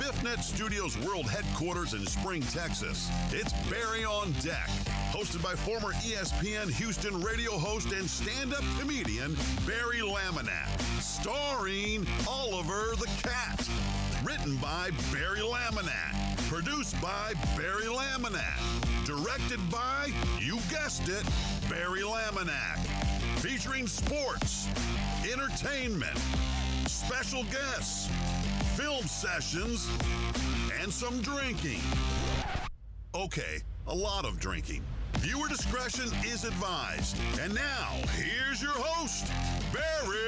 BiffNet Studios World Headquarters in Spring, Texas, it's Barry on Deck, hosted by former ESPN Houston radio host and stand-up comedian Barry Laminack, starring Oliver the Cat. Written by Barry Laminack, produced by Barry Laminack, directed by, you guessed it, Barry Laminack, featuring sports, entertainment, special guests, film sessions, and some drinking. Okay, a lot of drinking. Viewer discretion is advised. And now, here's your host, Barry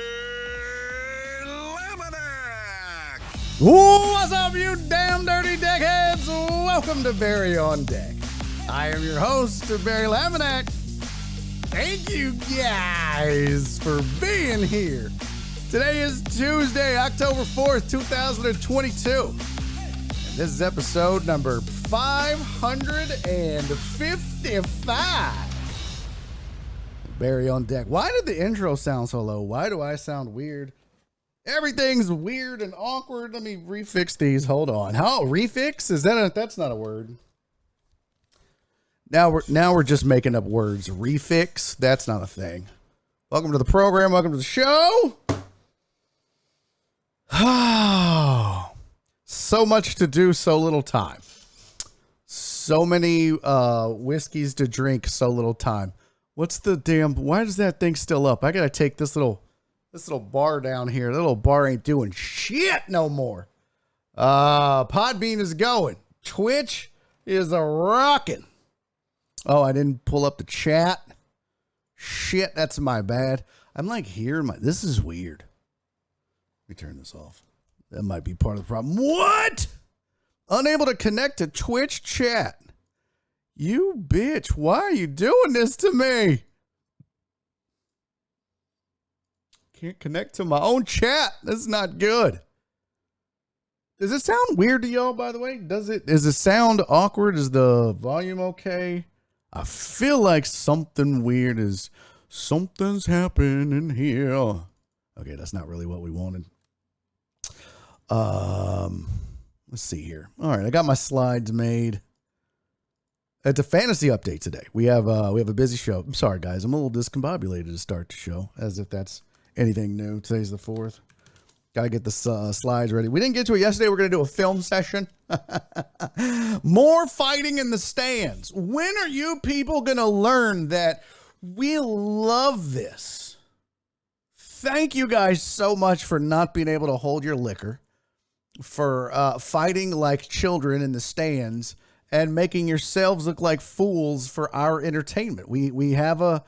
Laminack. What's up, you damn dirty deckheads? Welcome to Barry on Deck. I am your host, Barry Laminack. Thank you guys for being here. Today is Tuesday, October 4th, 2022. And this is episode number 555. Barry on Deck. Why did the intro sound so low? Why do I sound weird? Everything's weird and awkward. Let me refix these. Hold on. How refix? Is that that's not a word. Now we're just making up words. Refix, that's not a thing. Welcome to the program. Welcome to the show. So much to do, so little time. So many whiskeys to drink, so little time. What's the damn? Why is that thing still up? I gotta take this little bar down here. The little bar ain't doing shit no more. Podbean is going. Twitch is a rocking. Oh, I didn't pull up the chat. Shit, that's my bad. I'm like here. This is weird. Let me turn this off. That might be part of the problem. What? Unable to connect to Twitch chat. You bitch. Why are you doing this to me? Can't connect to my own chat. That's not good. Does it sound weird to y'all, by the way? Does it sound awkward? Is the volume okay? I feel like something's happening here. Okay, that's not really what we wanted. Let's see here. All right, I got my slides made. It's a fantasy update today. We have a busy show. I'm sorry, guys. I'm a little discombobulated to start the show, as if that's anything new. Today's the 4th. Got to get the slides ready. We didn't get to it yesterday. We're going to do a film session. More fighting in the stands. When are you people going to learn that we love this? Thank you guys so much for not being able to hold your liquor, for fighting like children in the stands and making yourselves look like fools for our entertainment. We have a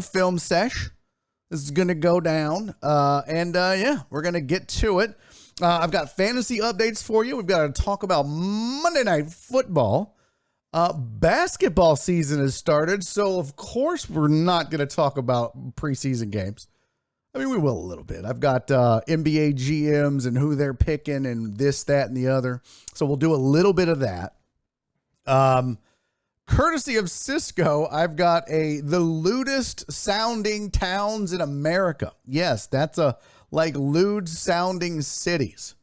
film sesh. This is going to go down. Yeah, we're going to get to it. I've got fantasy updates for you. We've got to talk about Monday Night Football. Basketball season has started, so of course we're not going to talk about preseason games. I mean, we will a little bit. I've got NBA GMs and who they're picking and this, that, and the other. So we'll do a little bit of that. Courtesy of Cisco, I've got the lewdest sounding towns in America. Yes, that's like lewd sounding cities.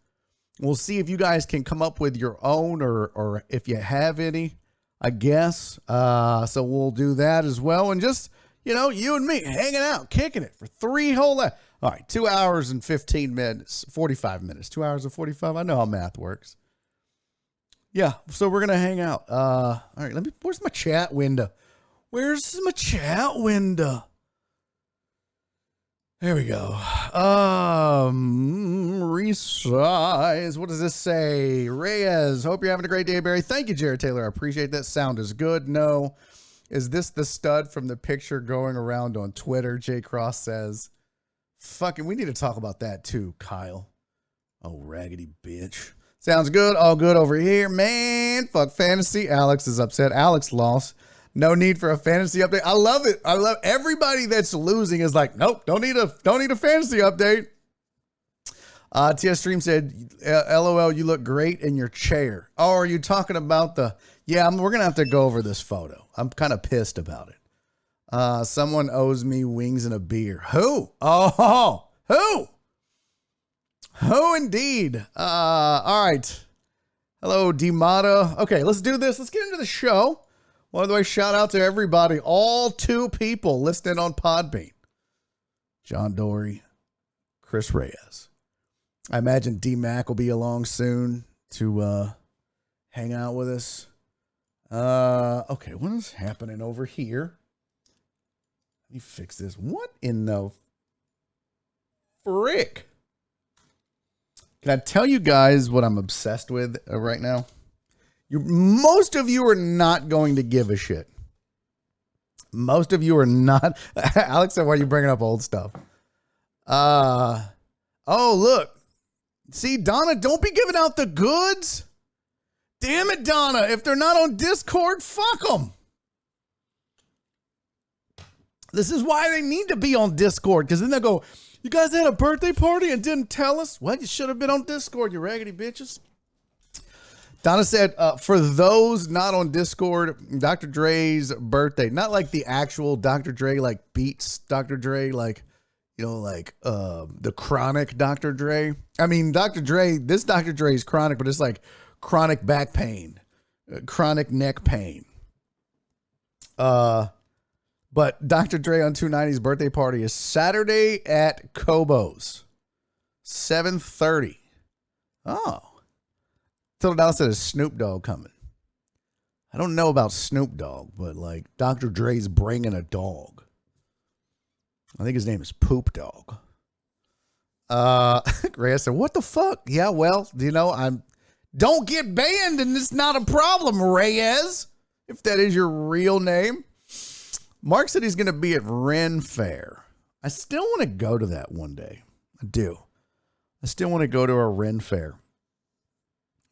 We'll see if you guys can come up with your own or if you have any, I guess. So we'll do that as well. And just, you and me hanging out, kicking it for 3 whole all right, 2 hours and 15 minutes, 45 minutes, 2 hours and 45. I know how math works. Yeah, so we're going to hang out. All right, where's my chat window? Where's my chat window? There we go. Resize. What does this say? Reyes, hope you're having a great day, Barry. Thank you, Jared Taylor. I appreciate that. Sound is good. No. Is this the stud from the picture going around on Twitter? Jay Cross says. Fucking, we need to talk about that too, Kyle. Oh, raggedy bitch. Sounds good. All good over here, man. Fuck fantasy. Alex is upset. Alex lost. No need for a fantasy update. I love it. I love everybody that's losing is like, nope, don't need a fantasy update. TS Stream said, LOL, you look great in your chair. Oh, are you talking about we're going to have to go over this photo. I'm kind of pissed about it. Someone owes me wings and a beer. Who? Oh, who? Who indeed? All right. Hello, Demata. Okay, let's do this. Let's get into the show. By the way, shout out to everybody, all 2 people listening on Podbean. John Dory, Chris Reyes. I imagine D-Mac will be along soon to hang out with us. Okay, what is happening over here? Let me fix this. What in the frick? Can I tell you guys what I'm obsessed with right now? Most of you are not going to give a shit. Most of you are not. Alex said, why are you bringing up old stuff? Oh, look. See, Donna, don't be giving out the goods. Damn it, Donna. If they're not on Discord, fuck them. This is why they need to be on Discord, because then they'll go, you guys had a birthday party and didn't tell us? Well, you should have been on Discord, you raggedy bitches. Donna said, for those not on Discord, Dr. Dre's birthday, not like the actual Dr. Dre, like beats Dr. Dre, like, you know, like the chronic Dr. Dre. I mean, Dr. Dre, this Dr. Dre is chronic, but it's like chronic back pain, chronic neck pain. But Dr. Dre on 290's birthday party is Saturday at Kobo's, 7:30. Oh. Till now said, is Snoop Dogg coming? I don't know about Snoop Dogg, but like Dr. Dre's bringing a dog. I think his name is Poop Dog. Reyes said, what the fuck? Yeah, well, you know, don't get banned and it's not a problem, Reyes, if that is your real name. Mark said he's going to be at Ren Fair. I still want to go to that one day. I do. I still want to go to a Ren Fair.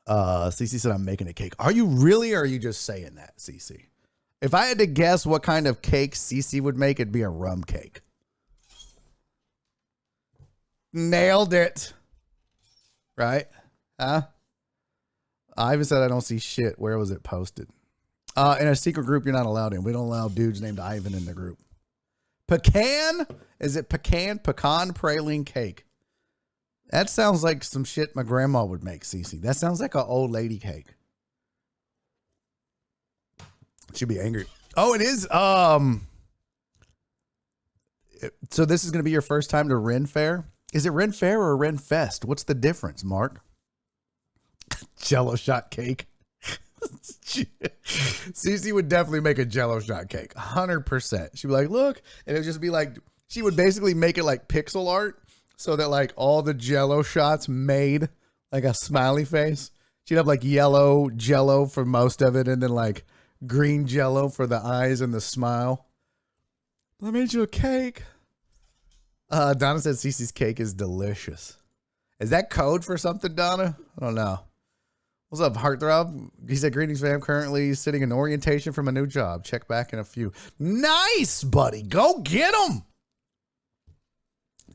Cece said, I'm making a cake. Are you really, or are you just saying that, Cece? If I had to guess what kind of cake Cece would make, it'd be a rum cake. Nailed it. Right? Huh? I even said I don't see shit. Where was it posted? In a secret group you're not allowed in. We don't allow dudes named Ivan in the group. Pecan? Is it pecan? Pecan praline cake. That sounds like some shit my grandma would make, Cece. That sounds like an old lady cake. She'd be angry. Oh, it is. So this is going to be your first time to Ren Fair? Is it Ren Fair or Ren Fest? What's the difference, Mark? Jello shot cake. Cece would definitely make a Jello shot cake. 100%. She'd be like, look. And it would just be like, she would basically make it like pixel art. So that like all the Jello shots made like a smiley face. She'd have like yellow Jello for most of it. And then like green Jello for the eyes and the smile. I made you a cake. Donna said Cece's cake is delicious. Is that code for something, Donna? I don't know. What's up, Heartthrob? He said, greetings, fam. Currently sitting in orientation from a new job. Check back in a few. Nice, buddy. Go get him.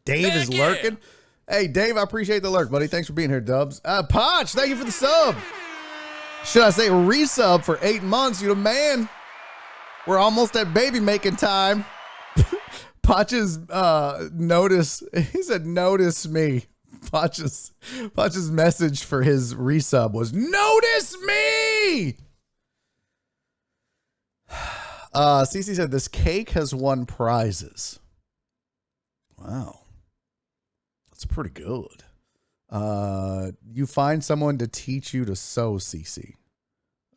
Dave is lurking. Hey, Dave, I appreciate the lurk, buddy. Thanks for being here, Dubs. Potch, thank you for the sub. Should I say resub for 8 months? You the man. We're almost at baby making time. Potch's notice. He said, notice me. Potch's message for his resub was, notice me. Cece said, this cake has won prizes. Wow. That's pretty good. You find someone to teach you to sew, Cece.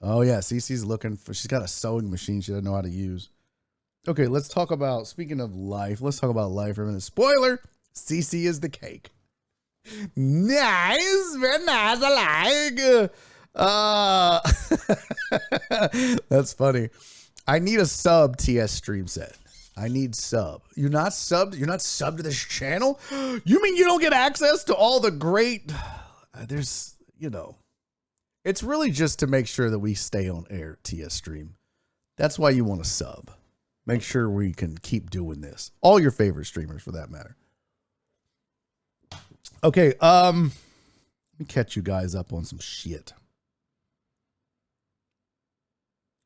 Oh, yeah. Cece's looking for, she's got a sewing machine she doesn't know how to use. Okay, let's talk about, speaking of life, let's talk about life for a minute. Spoiler, Cece is the cake. Nice. Very nice. I like. That's funny. I need a sub, TS Stream said. I need sub. You're not subbed? You're not subbed to this channel? You mean you don't get access to all the great... There's, you know... It's really just to make sure that we stay on air, TS Stream. That's why you want to sub. Make sure we can keep doing this. All your favorite streamers, for that matter. Okay, let me catch you guys up on some shit.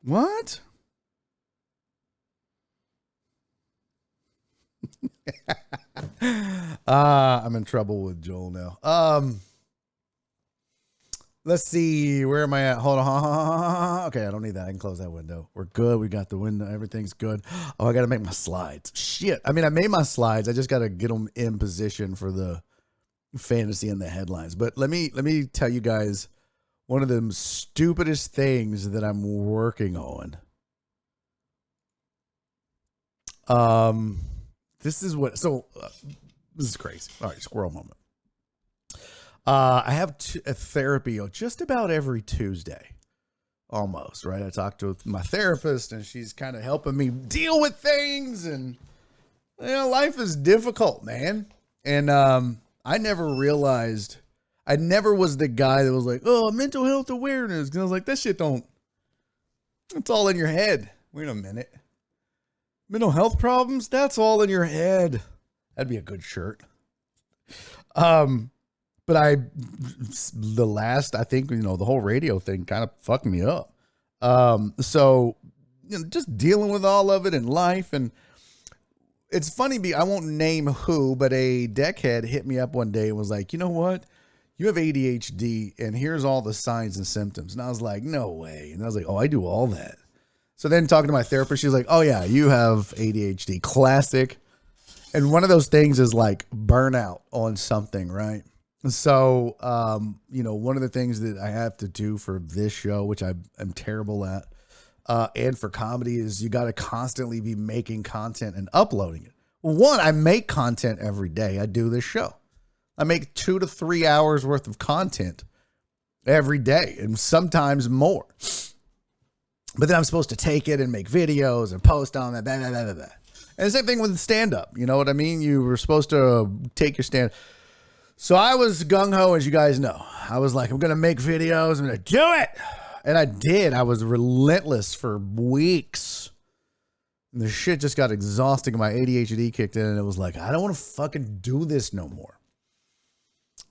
What? I'm in trouble with Joel now. Let's see. Where am I at? Hold on. Okay, I don't need that. I can close that window. We're good. We got the window. Everything's good. Oh, I got to make my slides. Shit. I mean, I made my slides. I just got to get them in position for the fantasy and the headlines. But let me tell you guys one of the stupidest things that I'm working on. This is what. So this is crazy. All right, squirrel moment. I have a therapy just about every Tuesday, almost, right? I talk to my therapist, and she's kind of helping me deal with things, and life is difficult, man. And I never realized, I never was the guy that was like, oh, mental health awareness. And I was like, that shit it's all in your head. Wait a minute. Mental health problems? That's all in your head. That'd be a good shirt. But I think, the whole radio thing kind of fucked me up. So, just dealing with all of it in life. And it's funny, I won't name who, but a deckhead hit me up one day and was like, you know what? You have ADHD and here's all the signs and symptoms. And I was like, no way. And I was like, oh, I do all that. So then talking to my therapist, she's like, oh yeah, you have ADHD. Classic. And one of those things is like burnout on something, right? So, one of the things that I have to do for this show, which I'm terrible at, and for comedy, is you got to constantly be making content and uploading it. Well, one, I make content every day. I do this show. I make 2 to 3 hours worth of content every day, and sometimes more. But then I'm supposed to take it and make videos and post on that, blah, blah, blah, blah, blah. And the same thing with stand-up. You know what I mean? You were supposed to take your stand. So I was gung-ho, as you guys know. I was like, I'm going to make videos. I'm going to do it. And I did. I was relentless for weeks. And the shit just got exhausting. My ADHD kicked in, and it was like, I don't want to fucking do this no more.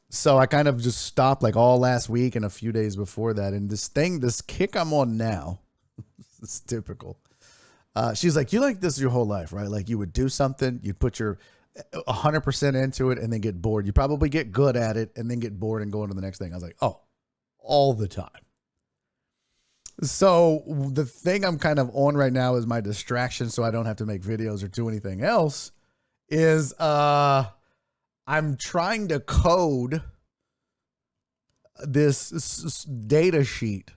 So I kind of just stopped like all last week and a few days before that. And this kick I'm on now, it's typical. She's like, you like this your whole life, right? Like you would do something, you'd put your 100% into it and then get bored. You probably get good at it and then get bored and go on to the next thing. I was like, oh, all the time. So the thing I'm kind of on right now is my distraction, so I don't have to make videos or do anything else, is I'm trying to code this data sheet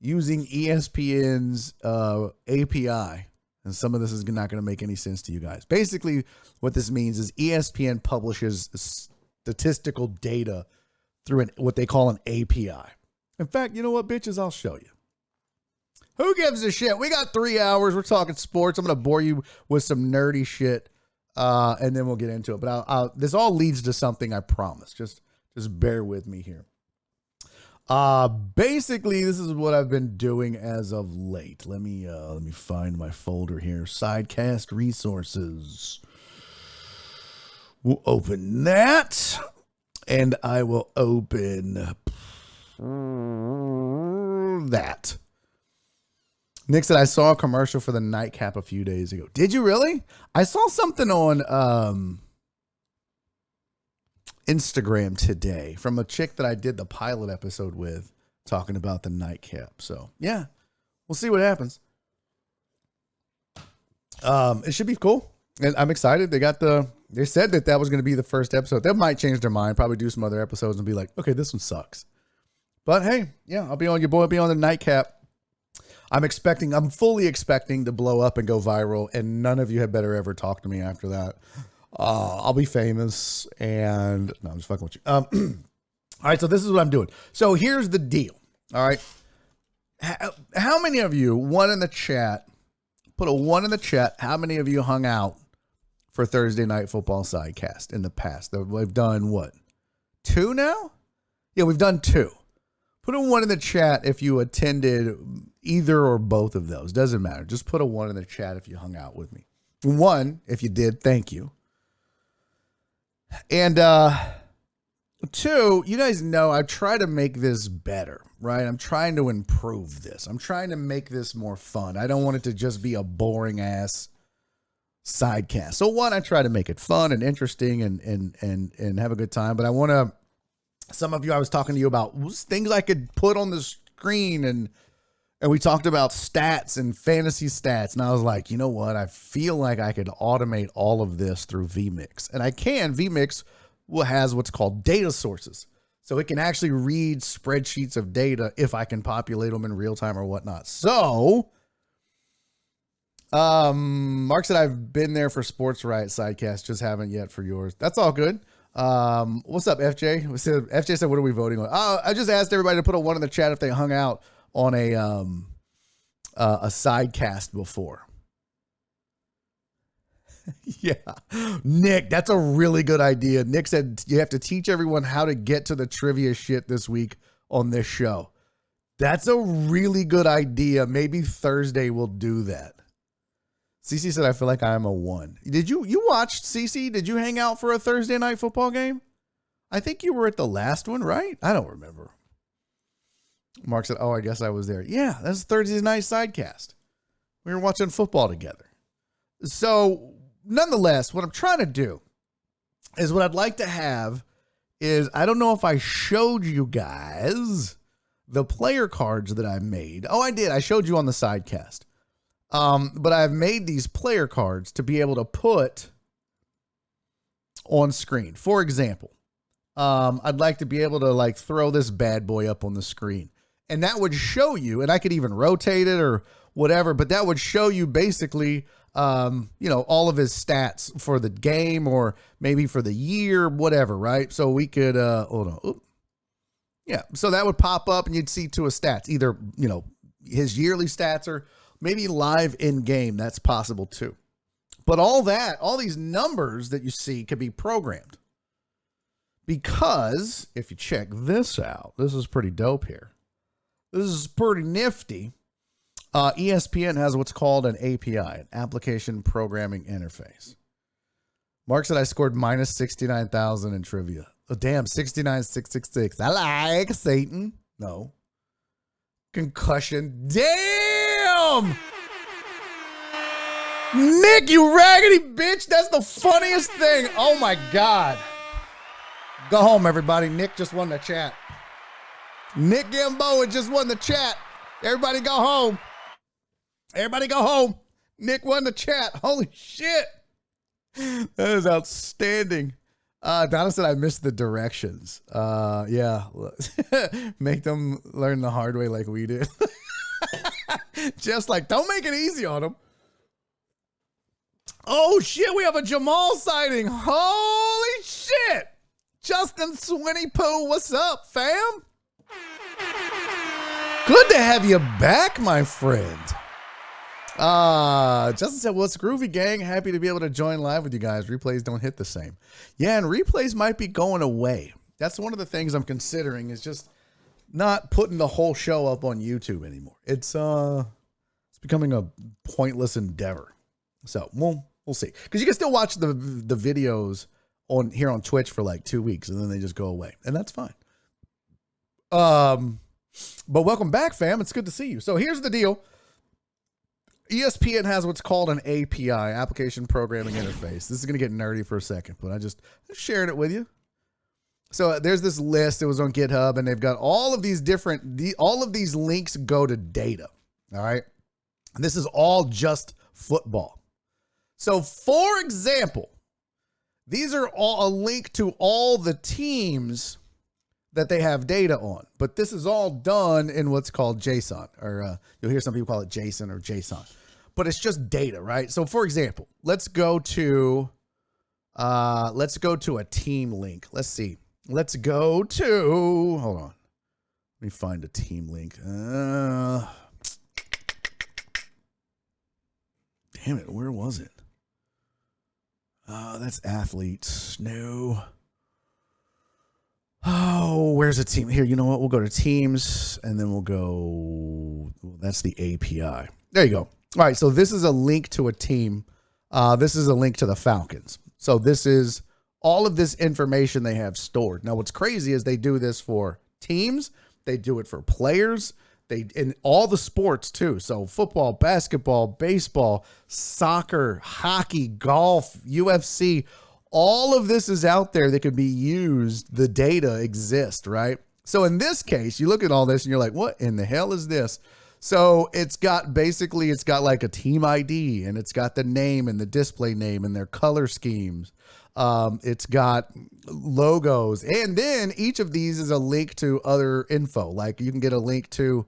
using ESPN's API. And some of this is not going to make any sense to you guys. Basically, what this means is ESPN publishes statistical data through what they call an API. In fact, you know what, bitches? I'll show you. Who gives a shit? We got 3 hours. We're talking sports. I'm going to bore you with some nerdy shit, and then we'll get into it. But this all leads to something, I promise. Just bear with me here. Basically, this is what I've been doing as of late. Let me find my folder here. Sidecast resources. We'll open that, and I will open that. Nick said, I saw a commercial for the nightcap a few days ago. Did you really? I saw something on Instagram today from a chick that I did the pilot episode with talking about the nightcap. So yeah, we'll see what happens. It should be cool. And I'm excited. They said that was going to be the first episode. They might change their mind, probably do some other episodes and be like, okay, this one sucks. But hey, yeah, I'll be on your boy, I'll be on the nightcap. I'm fully expecting to blow up and go viral, and none of you had better ever talk to me after that. I'll be famous, and no, I'm just fucking with you. All right, so this is what I'm doing. So here's the deal. All right, how many of you, one in the chat, put a 1 in the chat, how many of you hung out for Thursday Night Football Sidecast in the past? We've done what, 2 now? Yeah, we've done 2. Put a 1 in the chat if you attended either or both of those. Doesn't matter. Just put a 1 in the chat if you hung out with me. 1, if you did, thank you. And 2, you guys know I try to make this better, right? I'm trying to improve this. I'm trying to make this more fun. I don't want it to just be a boring ass sidecast. So 1, I try to make it fun and interesting and have a good time, but I want to some of you, I was talking to you about things I could put on the screen, and we talked about stats and fantasy stats. And I was like, you know what? I feel like I could automate all of this through vMix, and I can. vMix has what's called data sources. So it can actually read spreadsheets of data if I can populate them in real time or whatnot. So, Mark said, I've been there for Sports Riot Sidecast, just haven't yet for yours. That's all good. What's up, FJ? FJ said, what are we voting on? I just asked everybody to put a 1 in the chat if they hung out on a sidecast before. Yeah. Nick, that's a really good idea. Nick said you have to teach everyone how to get to the trivia shit this week on this show. That's a really good idea. Maybe Thursday we'll do that. CC said, I feel like I'm a 1. Did you watch, CC? Did you hang out for a Thursday night football game? I think you were at the last one, right? I don't remember. Mark said, oh, I guess I was there. Yeah, that's Thursday night sidecast. We were watching football together. So, nonetheless, what I'm trying to do is what I'd like to have is, I don't know if I showed you guys the player cards that I made. Oh, I did. I showed you on the sidecast. But I've made these player cards to be able to put on screen. For example, I'd like to be able to like throw this bad boy up on the screen, and that would show you, and I could even rotate it or whatever, but that would show you basically, all of his stats for the game or maybe for the year, whatever. Right. So we could, hold on. Oop. Yeah. So that would pop up and you'd see 2 of stats, either, his yearly stats or maybe live in game. That's possible too. But all these numbers that you see could be programmed, because if you check this out, this is pretty dope here. This is pretty nifty. ESPN has what's called an API, an application programming interface. Mark said I scored minus 69,000 in trivia. Oh, damn, 69,666. I like Satan. No. Concussion. Damn! Nick, you raggedy bitch. That's the funniest thing. Oh, my God. Go home, everybody. Nick just won the chat. Nick Gamboa just won the chat. Everybody go home. Everybody go home. Nick won the chat. Holy shit. That is outstanding. Donna said I missed the directions. Yeah. Make them learn the hard way like we did. Just like, don't make it easy on them. Oh shit, we have a Jamal sighting. Holy shit. Justin Swinny Poo, what's up, fam? Good to have you back, my friend. Justin said, well, it's groovy, gang. Happy to be able to join live with you guys. Replays don't hit the same. Yeah, and replays might be going away. That's one of the things I'm considering, is just not putting the whole show up on YouTube anymore. It's becoming a pointless endeavor. So we'll see. Because you can still watch the videos on here on Twitch for like 2 weeks, and then they just go away. And that's fine. But welcome back, fam. It's good to see you. So here's the deal. ESPN has what's called an API, application programming interface. This is going to get nerdy for a second, but I'm sharing it with you. So there's this list. It was on GitHub, and they've got all of these all of these links go to data. All right. And this is all just football. So for example, these are all a link to all the teams that they have data on, but this is all done in what's called JSON, or you'll hear some people call it JSON or JSON, but it's just data, right? So for example, let's go to a team link. Let's see. Let's go to, hold on. Let me find a team link. Damn it. Where was it? That's athletes. No. Oh, where's a team? Here, you know what? We'll go to teams, and then we'll go, that's the API. There you go. All right, so this is a link to a team. This is a link to the Falcons. So this is all of this information they have stored. Now, what's crazy is they do this for teams. They do it for players. In all the sports, too. So football, basketball, baseball, soccer, hockey, golf, UFC, All of this is out there that could be used. The data exists, right? So in this case, you look at all this and you're like, what in the hell is this? So it's got like a team ID, and it's got the name and the display name and their color schemes. It's got logos, and then each of these is a link to other info. Like you can get a link to,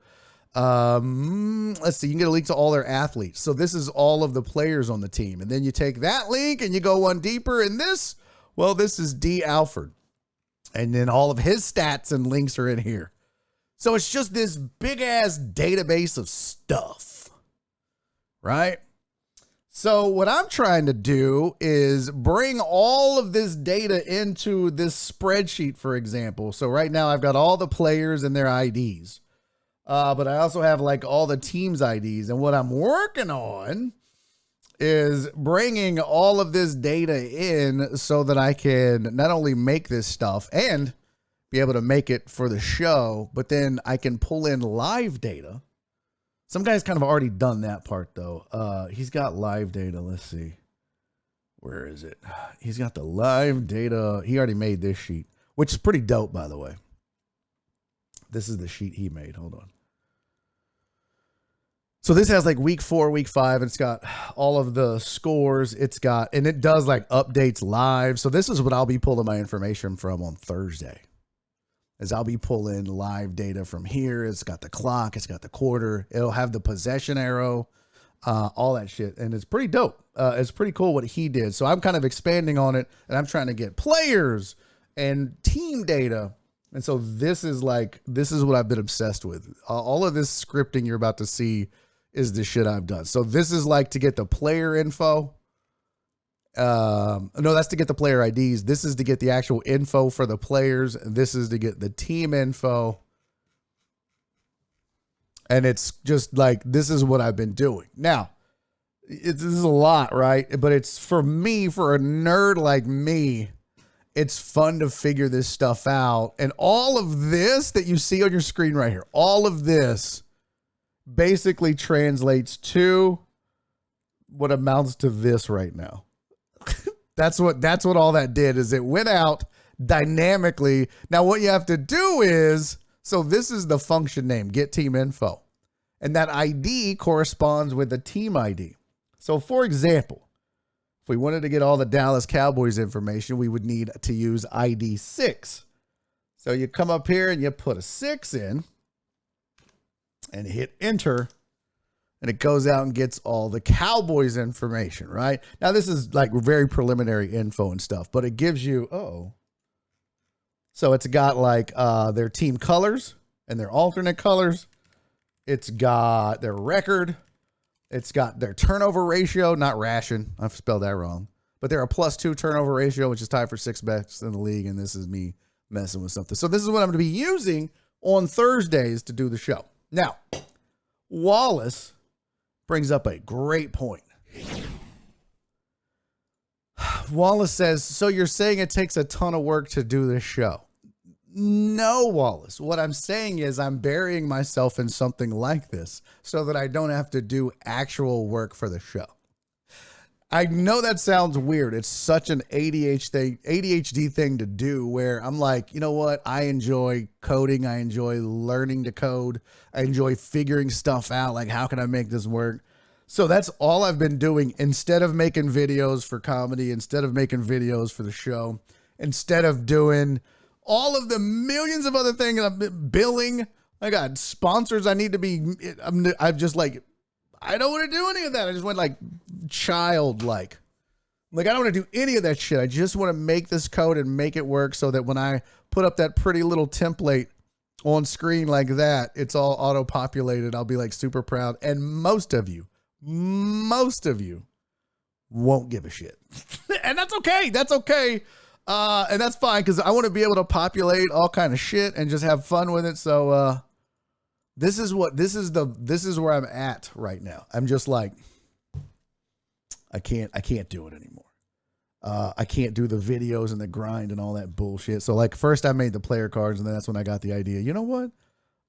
let's see, you can get a link to all their athletes. So this is all of the players on the team. And then you take that link and you go one deeper, and this is D. Alford. And then all of his stats and links are in here. So it's just this big ass database of stuff, right? So what I'm trying to do is bring all of this data into this spreadsheet, for example. So right now I've got all the players and their IDs, but I also have like all the teams' IDs. And what I'm working on is bringing all of this data in so that I can not only make this stuff and be able to make it for the show, but then I can pull in live data. Some guy's kind of already done that part though. He's got live data. Let's see. Where is it? He's got the live data. He already made this sheet, which is pretty dope, by the way. This is the sheet he made. Hold on. So this has like week 4, week 5. It's got all of the scores. And it does like updates live. So this is what I'll be pulling my information from on Thursday. As I'll be pulling live data from here. It's got the clock. It's got the quarter. It'll have the possession arrow, all that shit. And it's pretty dope. It's pretty cool what he did. So I'm kind of expanding on it, and I'm trying to get players and team data. And so this is what I've been obsessed with. All of this scripting you're about to see is the shit I've done. So this is like to get the player info. No, that's to get the player IDs. This is to get the actual info for the players. This is to get the team info. And it's just like, this is what I've been doing. Now, this is a lot, right? But it's for me, for a nerd like me, it's fun to figure this stuff out. And all of this that you see on your screen right here, all of this basically translates to what amounts to this right now. That's what all that did, is it went out dynamically. Now what you have to do is, so this is the function name, get team info. And that ID corresponds with the team ID. So for example, if we wanted to get all the Dallas Cowboys information, we would need to use ID 6. So you come up here and you put a 6 in and hit enter. And it goes out and gets all the Cowboys information, right? Now, this is like very preliminary info and stuff, but it gives you, so it's got like their team colors and their alternate colors. It's got their record. It's got their turnover ratio, not ration. I've spelled that wrong. But they're a +2 turnover ratio, which is tied for 6th best in the league. And this is me messing with something. So this is what I'm going to be using on Thursdays to do the show. Now, Wallace brings up a great point. Wallace says, so you're saying it takes a ton of work to do this show? No, Wallace. What I'm saying is I'm burying myself in something like this so that I don't have to do actual work for the show. I know that sounds weird. It's such an ADHD thing to do, where I'm like, you know what? I enjoy coding. I enjoy learning to code. I enjoy figuring stuff out. Like, how can I make this work? So that's all I've been doing, instead of making videos for comedy, instead of making videos for the show, instead of doing all of the millions of other things. I've been billing. I got sponsors I need to be. I've just like, I don't want to do any of that. I just went like childlike. Like, I don't want to do any of that shit. I just want to make this code and make it work so that when I put up that pretty little template on screen like that, it's all auto-populated. I'll be like super proud. And most of you won't give a shit. And that's okay. That's okay. And that's fine, because I want to be able to populate all kind of shit and just have fun with it. So this is where I'm at right now. I'm just like, I can't do it anymore. I can't do the videos and the grind and all that bullshit. So like, first I made the player cards, and then that's when I got the idea, you know what?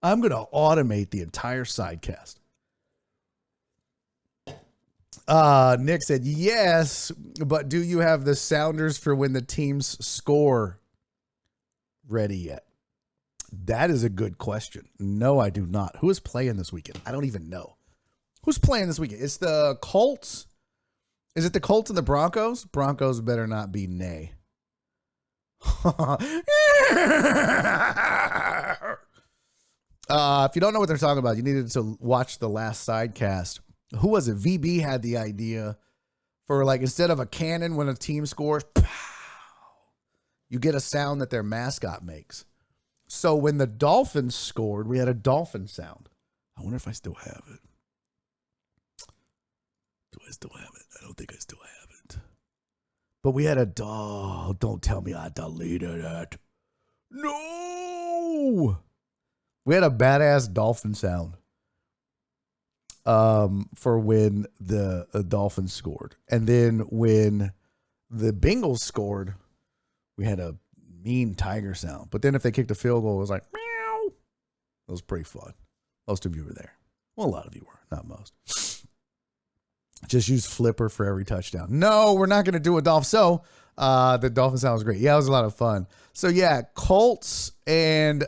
I'm going to automate the entire sidecast. Nick said, yes, but do you have the sounders for when the teams score ready yet? That is a good question. No, I do not. Who is playing this weekend? I don't even know. Who's playing this weekend? It's the Colts. Is it the Colts and the Broncos? Broncos better not be nay. If you don't know what they're talking about, you needed to watch the last sidecast. Who was it? VB had the idea for, like, instead of a cannon when a team scores, pow, you get a sound that their mascot makes. So when the Dolphins scored, we had a dolphin sound. I wonder if I still have it. Do I still have it? I don't think I still have it. But we had a dog. Don't tell me I deleted it. No. We had a badass dolphin sound for when the Dolphins scored. And then when the Bengals scored, we had a mean tiger sound. But then if they kicked a field goal, it was like, meow. It was pretty fun. Most of you were there. Well, a lot of you were, not most. Just use Flipper for every touchdown. No, we're not going to do a Dolphin. So the Dolphin sound was great. Yeah, it was a lot of fun. So yeah, Colts and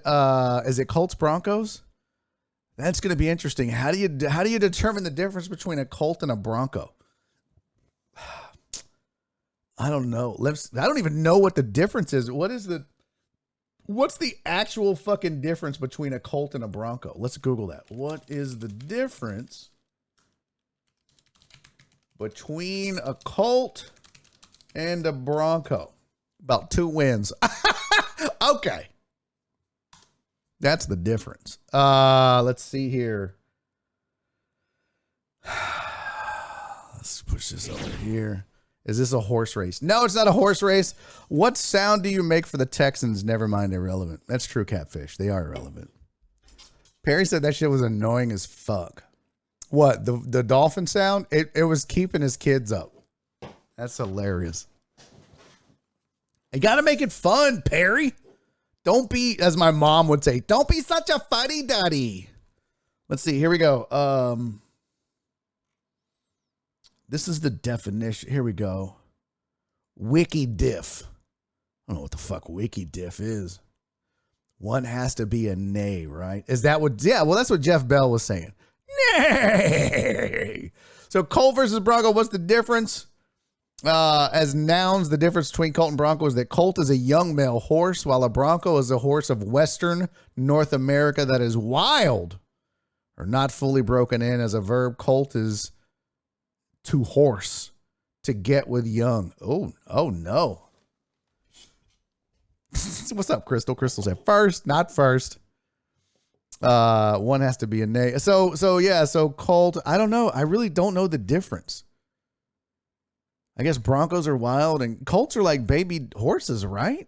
is it Colts Broncos? That's going to be interesting. How do you determine the difference between a Colt and a Bronco? I don't know. I don't even know what the difference is. What's the actual fucking difference between a Colt and a Bronco? Let's Google that. What is the difference between a Colt and a Bronco? About 2 wins. Okay. That's the difference. Let's see here. Let's push this over here. Is this a horse race? No, it's not a horse race. What sound do you make for the Texans? Never mind, irrelevant. That's true, Catfish. They are irrelevant. Perry said that shit was annoying as fuck. What? The dolphin sound? It was keeping his kids up. That's hilarious. You got to make it fun, Perry. Don't be, as my mom would say, don't be such a fuddy-duddy. Let's see. Here we go. This is the definition. Here we go. Wiki diff. I don't know what the fuck wiki diff is. One has to be a nay, right? Is that what? Yeah, well, that's what Jeff Bell was saying. Nay. So Colt versus Bronco, what's the difference? As nouns, the difference between Colt and Bronco is that Colt is a young male horse, while a Bronco is a horse of Western North America that is wild or not fully broken in. As a verb, Colt is to horse, to get with young. Oh no. What's up, Crystal? Crystal said first, not first. One has to be a nay. So yeah, so Colt, I don't know. I really don't know the difference. I guess Broncos are wild and Colts are like baby horses, right?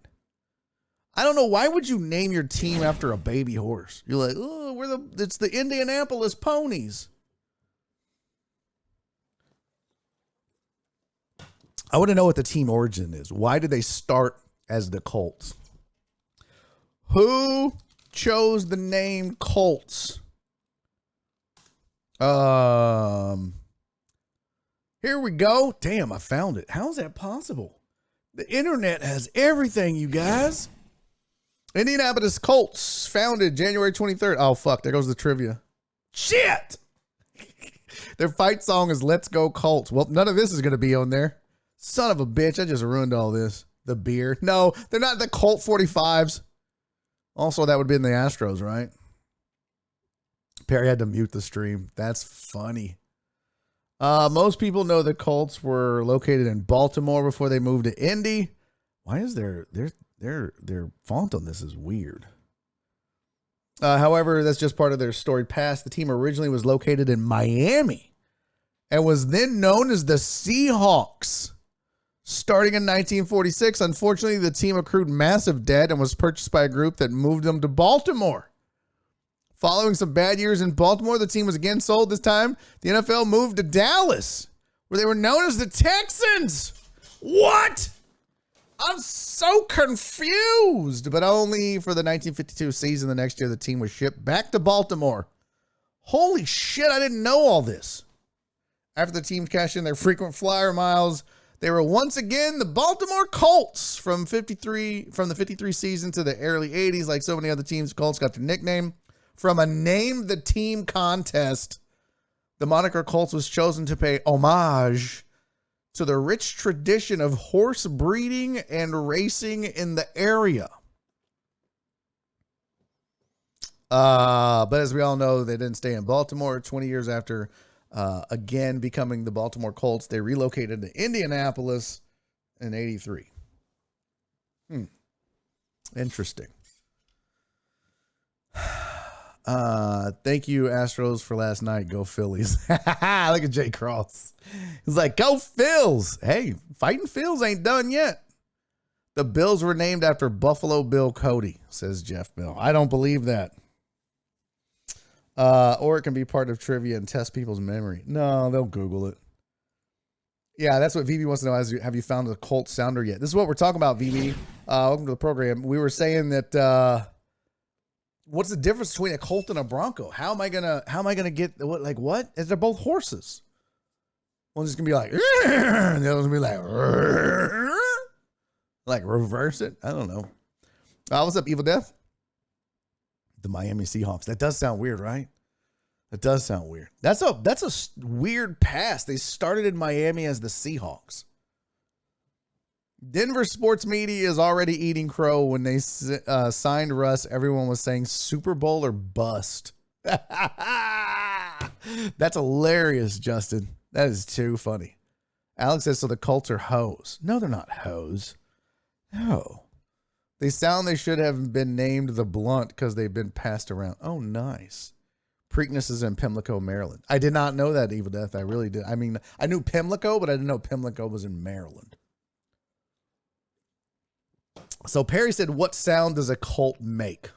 I don't know. Why would you name your team after a baby horse? You're like, oh, it's the Indianapolis Ponies. I want to know what the team origin is. Why did they start as the Colts? Who chose the name Colts? Here we go. Damn, I found it. How is that possible? The internet has everything, you guys. Indianapolis Colts, founded January 23rd. Oh, fuck. There goes the trivia. Shit. Their fight song is Let's Go Colts. Well, none of this is going to be on there. Son of a bitch. I just ruined all this. The beer. No, they're not the Colt 45s. Also, that would be in the Astros, right? Perry had to mute the stream. That's funny. Most people know the Colts were located in Baltimore before they moved to Indy. Why is their font on this is weird? However, that's just part of their storied past. The team originally was located in Miami and was then known as the Seahawks. Starting in 1946, unfortunately, the team accrued massive debt and was purchased by a group that moved them to Baltimore. Following some bad years in Baltimore, the team was again sold. This time, the NFL moved to Dallas, where they were known as the Texans. What? I'm so confused. But only for the 1952 season. The next year, the team was shipped back to Baltimore. Holy shit, I didn't know all this. After the team cashed in their frequent flyer miles, they were once again the Baltimore Colts from the 53 season to the early 80s. Like so many other teams, Colts got their nickname from a Name the Team contest. The moniker Colts was chosen to pay homage to the rich tradition of horse breeding and racing in the area. But as we all know, they didn't stay in Baltimore. 20 years after again becoming the Baltimore Colts, they relocated to Indianapolis in 83. Interesting. Thank you, Astros, for last night. Go Phillies. Look at Jay Cross. He's like, go Phils. Hey, fighting Phils ain't done yet. The Bills were named after Buffalo Bill Cody, says Jeff Bill. I don't believe that. Or it can be part of trivia and test people's memory. No, they'll Google it. Yeah, that's what VB wants to know. Have you found a Colt sounder yet? This is what we're talking about, VB. Welcome to the program. We were saying that what's the difference between a Colt and a Bronco? How am I gonna get what? They're both horses. One's just gonna be like, and the other's gonna be like reverse it. I don't know. What's up, Evil Death? The Miami Seahawks. That does sound weird, right? That does sound weird. That's a weird pass. They started in Miami as the Seahawks. Denver sports media is already eating crow. When they signed Russ, everyone was saying Super Bowl or bust. That's hilarious, Justin. That is too funny. Alex says, so the Colts are hoes. No, they're not hoes. No. They sound they should have been named the Blunt because they've been passed around. Oh, nice. Preakness is in Pimlico, Maryland. I did not know that, Evil Death. I really did. I mean, I knew Pimlico, but I didn't know Pimlico was in Maryland. So Perry said, what sound does a Colt make?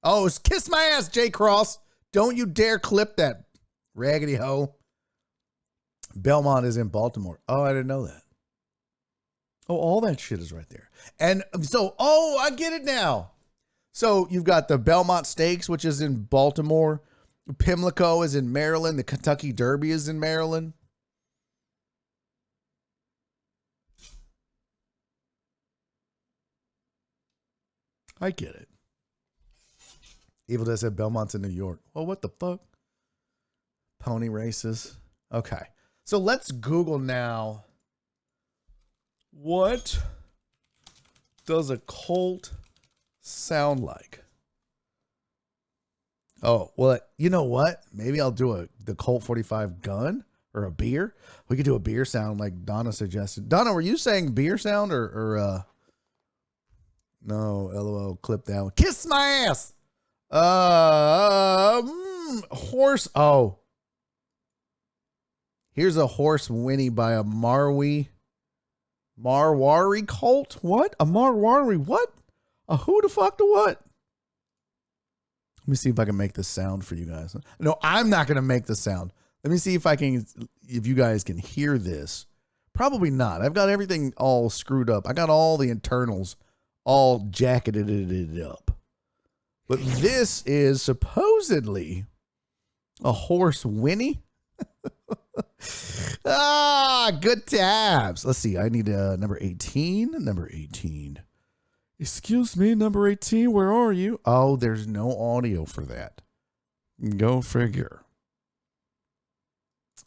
Oh, it's kiss my ass, Jay Cross. Don't you dare clip that, raggedy hoe. Belmont is in Baltimore. Oh, I didn't know that. Oh, all that shit is right there. And so, I get it now. So you've got the Belmont Stakes, which is in Baltimore. Pimlico is in Maryland. The Kentucky Derby is in Maryland. I get it. Evil Dead said Belmont's in New York. Well, what the fuck? Pony races. Okay. So let's Google now. What does a Colt sound like? Oh, well, you know what? Maybe I'll do the Colt 45 gun or a beer. We could do a beer sound like Donna suggested. Donna, were you saying beer sound or no, LOL, clip that one. Kiss my ass. Horse. Oh, here's a horse whinny by a Marwari Colt. What? A Marwari what? A who the fuck to what? Let me see if I can make the sound for you guys. No, I'm not going to make the sound. Let me see if you guys can hear this. Probably not. I've got everything all screwed up. I got all the internals all jacketed up. But this is supposedly a horse whinny. Good tabs. Let's see. I need number 18. Number 18. Excuse me, number 18. Where are you? Oh, there's no audio for that. Go figure.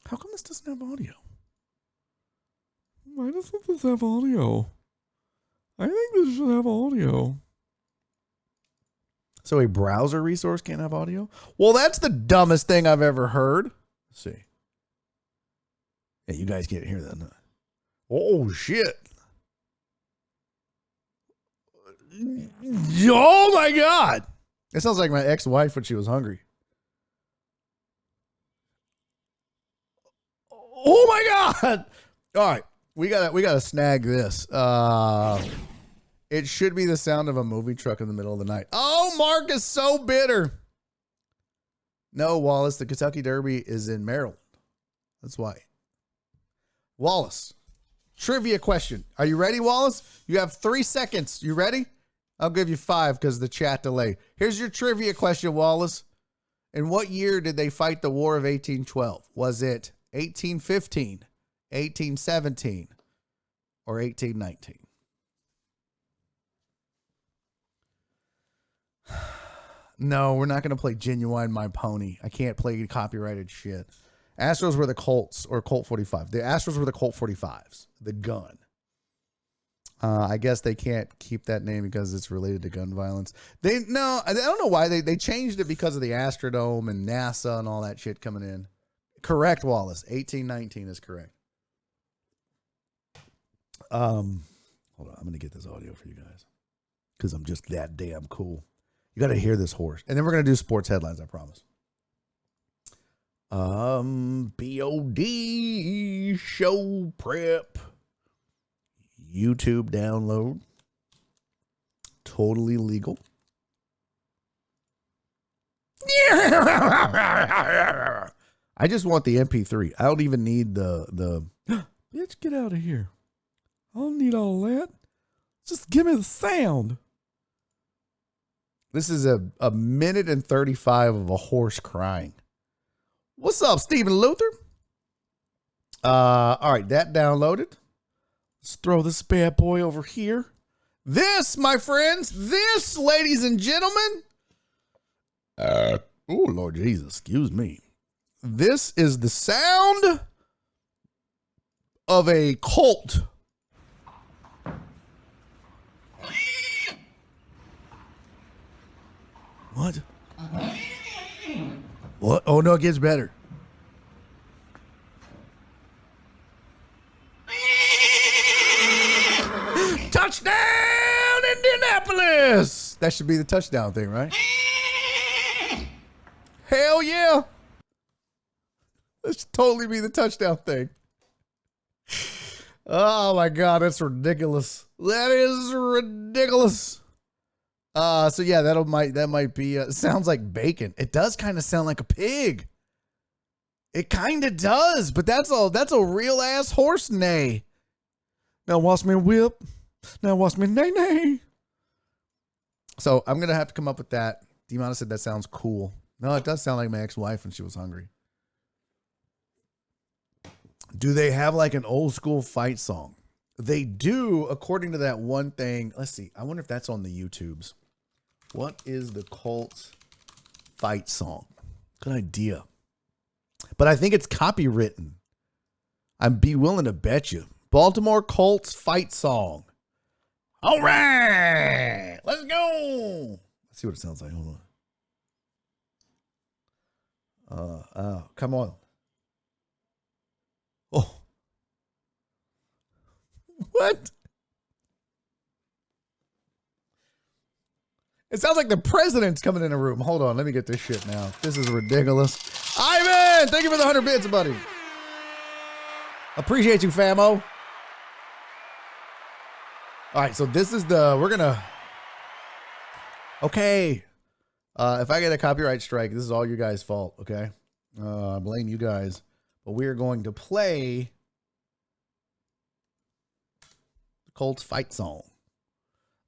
How come this doesn't have audio? Why doesn't this have audio? I think this should have audio. So a browser resource can't have audio? Well, that's the dumbest thing I've ever heard. Let's see. Hey, you guys can't hear that. Huh? Oh, shit. Oh, my God. It sounds like my ex-wife when she was hungry. Oh, my God. All right. We gotta snag this. It should be the sound of a movie truck in the middle of the night. Oh, Mark is so bitter. No, Wallace, the Kentucky Derby is in Maryland. That's why. Wallace, trivia question. Are you ready, Wallace? You have 3 seconds. You ready? I'll give you 5 because of the chat delay. Here's your trivia question, Wallace. In what year did they fight the War of 1812? Was it 1815, 1817, or 1819? No, we're not going to play Genuine My Pony. I can't play copyrighted shit. Astros were the Colts or Colt 45. The Astros were the Colt 45s, the gun. I guess they can't keep that name because it's related to gun violence. I don't know why they changed it because of the Astrodome and NASA and all that shit coming in. Correct, Wallace. 1819 is correct. Hold on, I'm gonna get this audio for you guys because I'm just that damn cool. You got to hear this horse, and then we're gonna do sports headlines. I promise. BOD show prep. YouTube download. Totally legal. I just want the MP3. I don't even need the Bitch, get out of here. I don't need all that. Just give me the sound. This is a minute and 35 of a horse crying. What's up, Stephen Luther? All right, that downloaded. Let's throw this bad boy over here. This, my friends, this, ladies and gentlemen. Oh, Lord Jesus, excuse me. This is the sound of a colt. What? What? Oh, no, it gets better. Touchdown, Indianapolis! That should be the touchdown thing, right? Hell yeah. That should totally be the touchdown thing. Oh my God, that's ridiculous. That is ridiculous. So yeah, that might be, sounds like bacon. It does kind of sound like a pig. It kind of does, but that's a real ass horse neigh. Now watch me whip. Now watch me neigh neigh. So I'm going to have to come up with that. Dimana said that sounds cool. No, it does sound like my ex-wife when she was hungry. Do they have like an old school fight song? They do, according to that one thing. Let's see. I wonder if that's on the YouTubes. What is the Colts fight song? Good idea. But I think it's copywritten. I'd be willing to bet you. Baltimore Colts fight song. All right. Let's go. Let's see what it sounds like. Hold on. Come on. Oh. What? It sounds like the president's coming in a room. Hold on. Let me get this shit now. This is ridiculous. Ivan, thank you for the 100 bits, buddy. Appreciate you, famo. All right, so this is okay. If I get a copyright strike, this is all you guys' fault, okay? I blame you guys. But we're going to play the Colts fight song.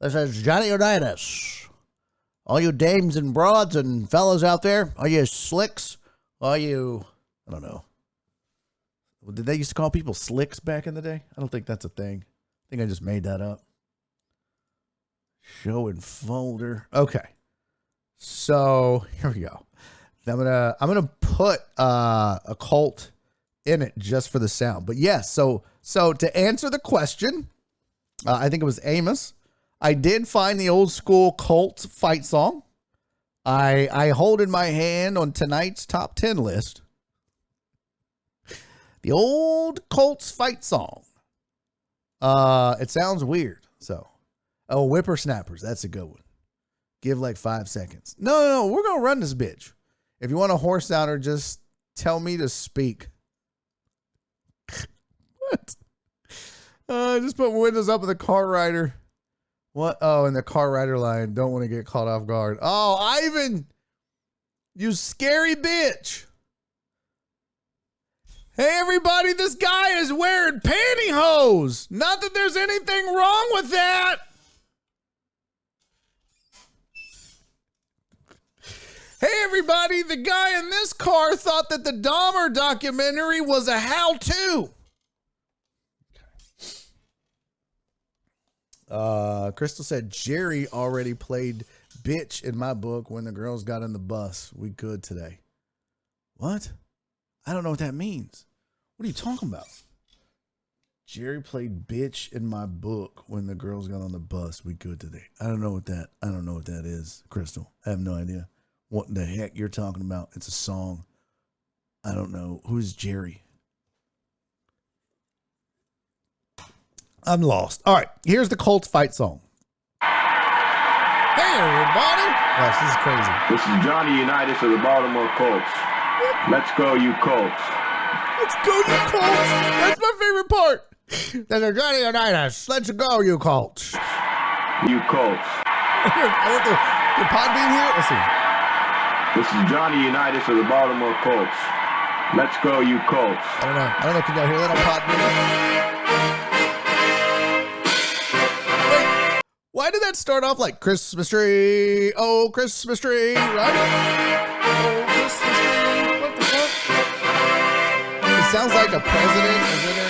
This is Johnny Unitas. All you dames and broads and fellas out there, all you slicks, all you, I don't know. Did they used to call people slicks back in the day? I don't think that's a thing. I think I just made that up. Show and folder. Okay. So here we go. I'm gonna put a Colt in it just for the sound. But yes, so to answer the question, I think it was Amos. I did find the old school Colt fight song. I hold in my hand on tonight's top 10 list the old Colts fight song. It sounds weird. So, Whippersnappers. That's a good one. Give like 5 seconds. No. We're going to run this bitch. If you want a horse sounder, just tell me to speak. What? Just put windows up in the car rider. What? Oh, in the car rider line. Don't want to get caught off guard. Oh, Ivan, you scary bitch. Hey, everybody, this guy is wearing pantyhose. Not that there's anything wrong with that. Hey, everybody, the guy in this car thought that the Dahmer documentary was a how-to. Crystal said, Jerry already played bitch in my book when the girls got in the bus. We good today. What? I don't know what that means. What are you talking about? Jerry played bitch in my book when the girls got on the bus. We good today. I don't know what that is, Crystal. I have no idea what the heck you're talking about. It's a song. I don't know. Who's Jerry? I'm lost. All right, here's the Colts fight song. Hey, everybody. Gosh, this is crazy. This is Johnny Unitas of the Baltimore Colts. Let's go, you Colts. Let's go, you Colts. That's my favorite part. This is Johnny Unitas. Let's go, you Colts. You Colts. I want the pod being here. Let's see. This is Johnny Unitas of the Baltimore Colts. Let's go, you Colts. I don't know. Can y'all hear that on pod being? Why did that start off like Christmas tree? Oh, Christmas tree, right? Oh, Christmas tree. What the fuck? It sounds like a president is in there.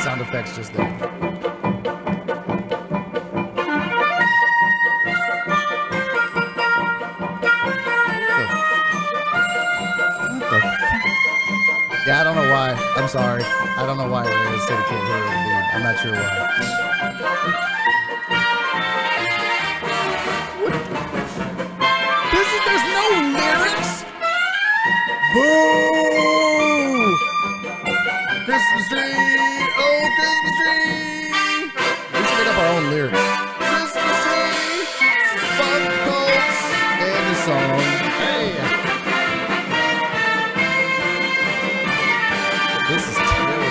Sound effects just there. Yeah, I don't know why. I'm sorry. I don't know why Ray said he can't hear it, dude. I'm not sure why. There's no lyrics? Boo! Christmas tree! Oh, Christmas tree! We should make up our own lyrics. Christmas tree! Fuck Colts! And the song. Hey! This is terrible.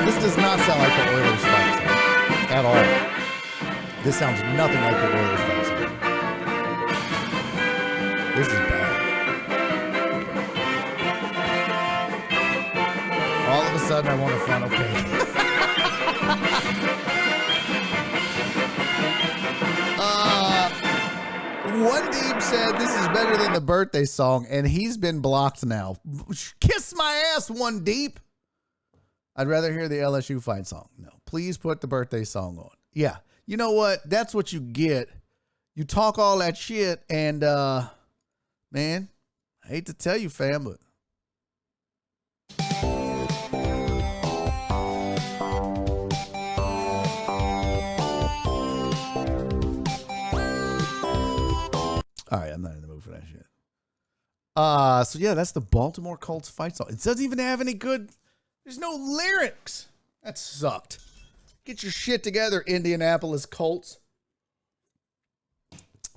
This does not sound like the Oilers fight song. At all. This sounds nothing like the Oilers fight song. This is bad. All of a sudden, I want a funnel page. One Deep said this is better than the birthday song, and he's been blocked now. Kiss my ass, One Deep. I'd rather hear the LSU fight song. No, please put the birthday song on. Yeah, you know what? That's what you get. You talk all that shit, and man, I hate to tell you, fam, but. All right, I'm not in the mood for that shit. So yeah, that's the Baltimore Colts fight song. It doesn't even have any good. There's no lyrics. That sucked. Get your shit together, Indianapolis Colts.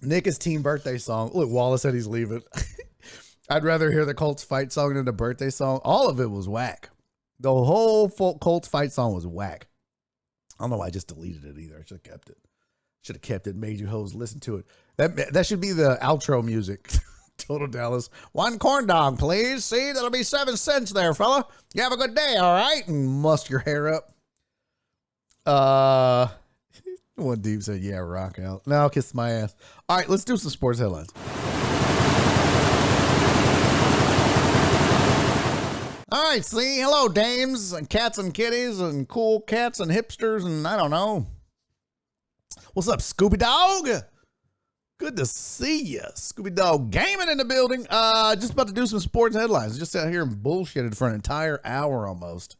Nick is team birthday song. Look, Wallace said he's leaving. I'd rather hear the Colts fight song than the birthday song. All of it was whack. The whole Colts fight song was whack. I don't know why I just deleted it either. I should have kept it. Should have kept it. Made you hoes listen to it. That should be the outro music. Total Dallas. One corn dog, please. See, that'll be 7 cents there, fella. You have a good day, all right? And musk your hair up. One Deep said, yeah, rock out. Now kiss my ass. All right, let's do some sports headlines. All right, see, hello, dames and cats and kitties and cool cats and hipsters and I don't know. What's up, Scooby Dog? Good to see you. Scooby Dog gaming in the building. Just about to do some sports headlines. Just out here and bullshitted for an entire hour almost.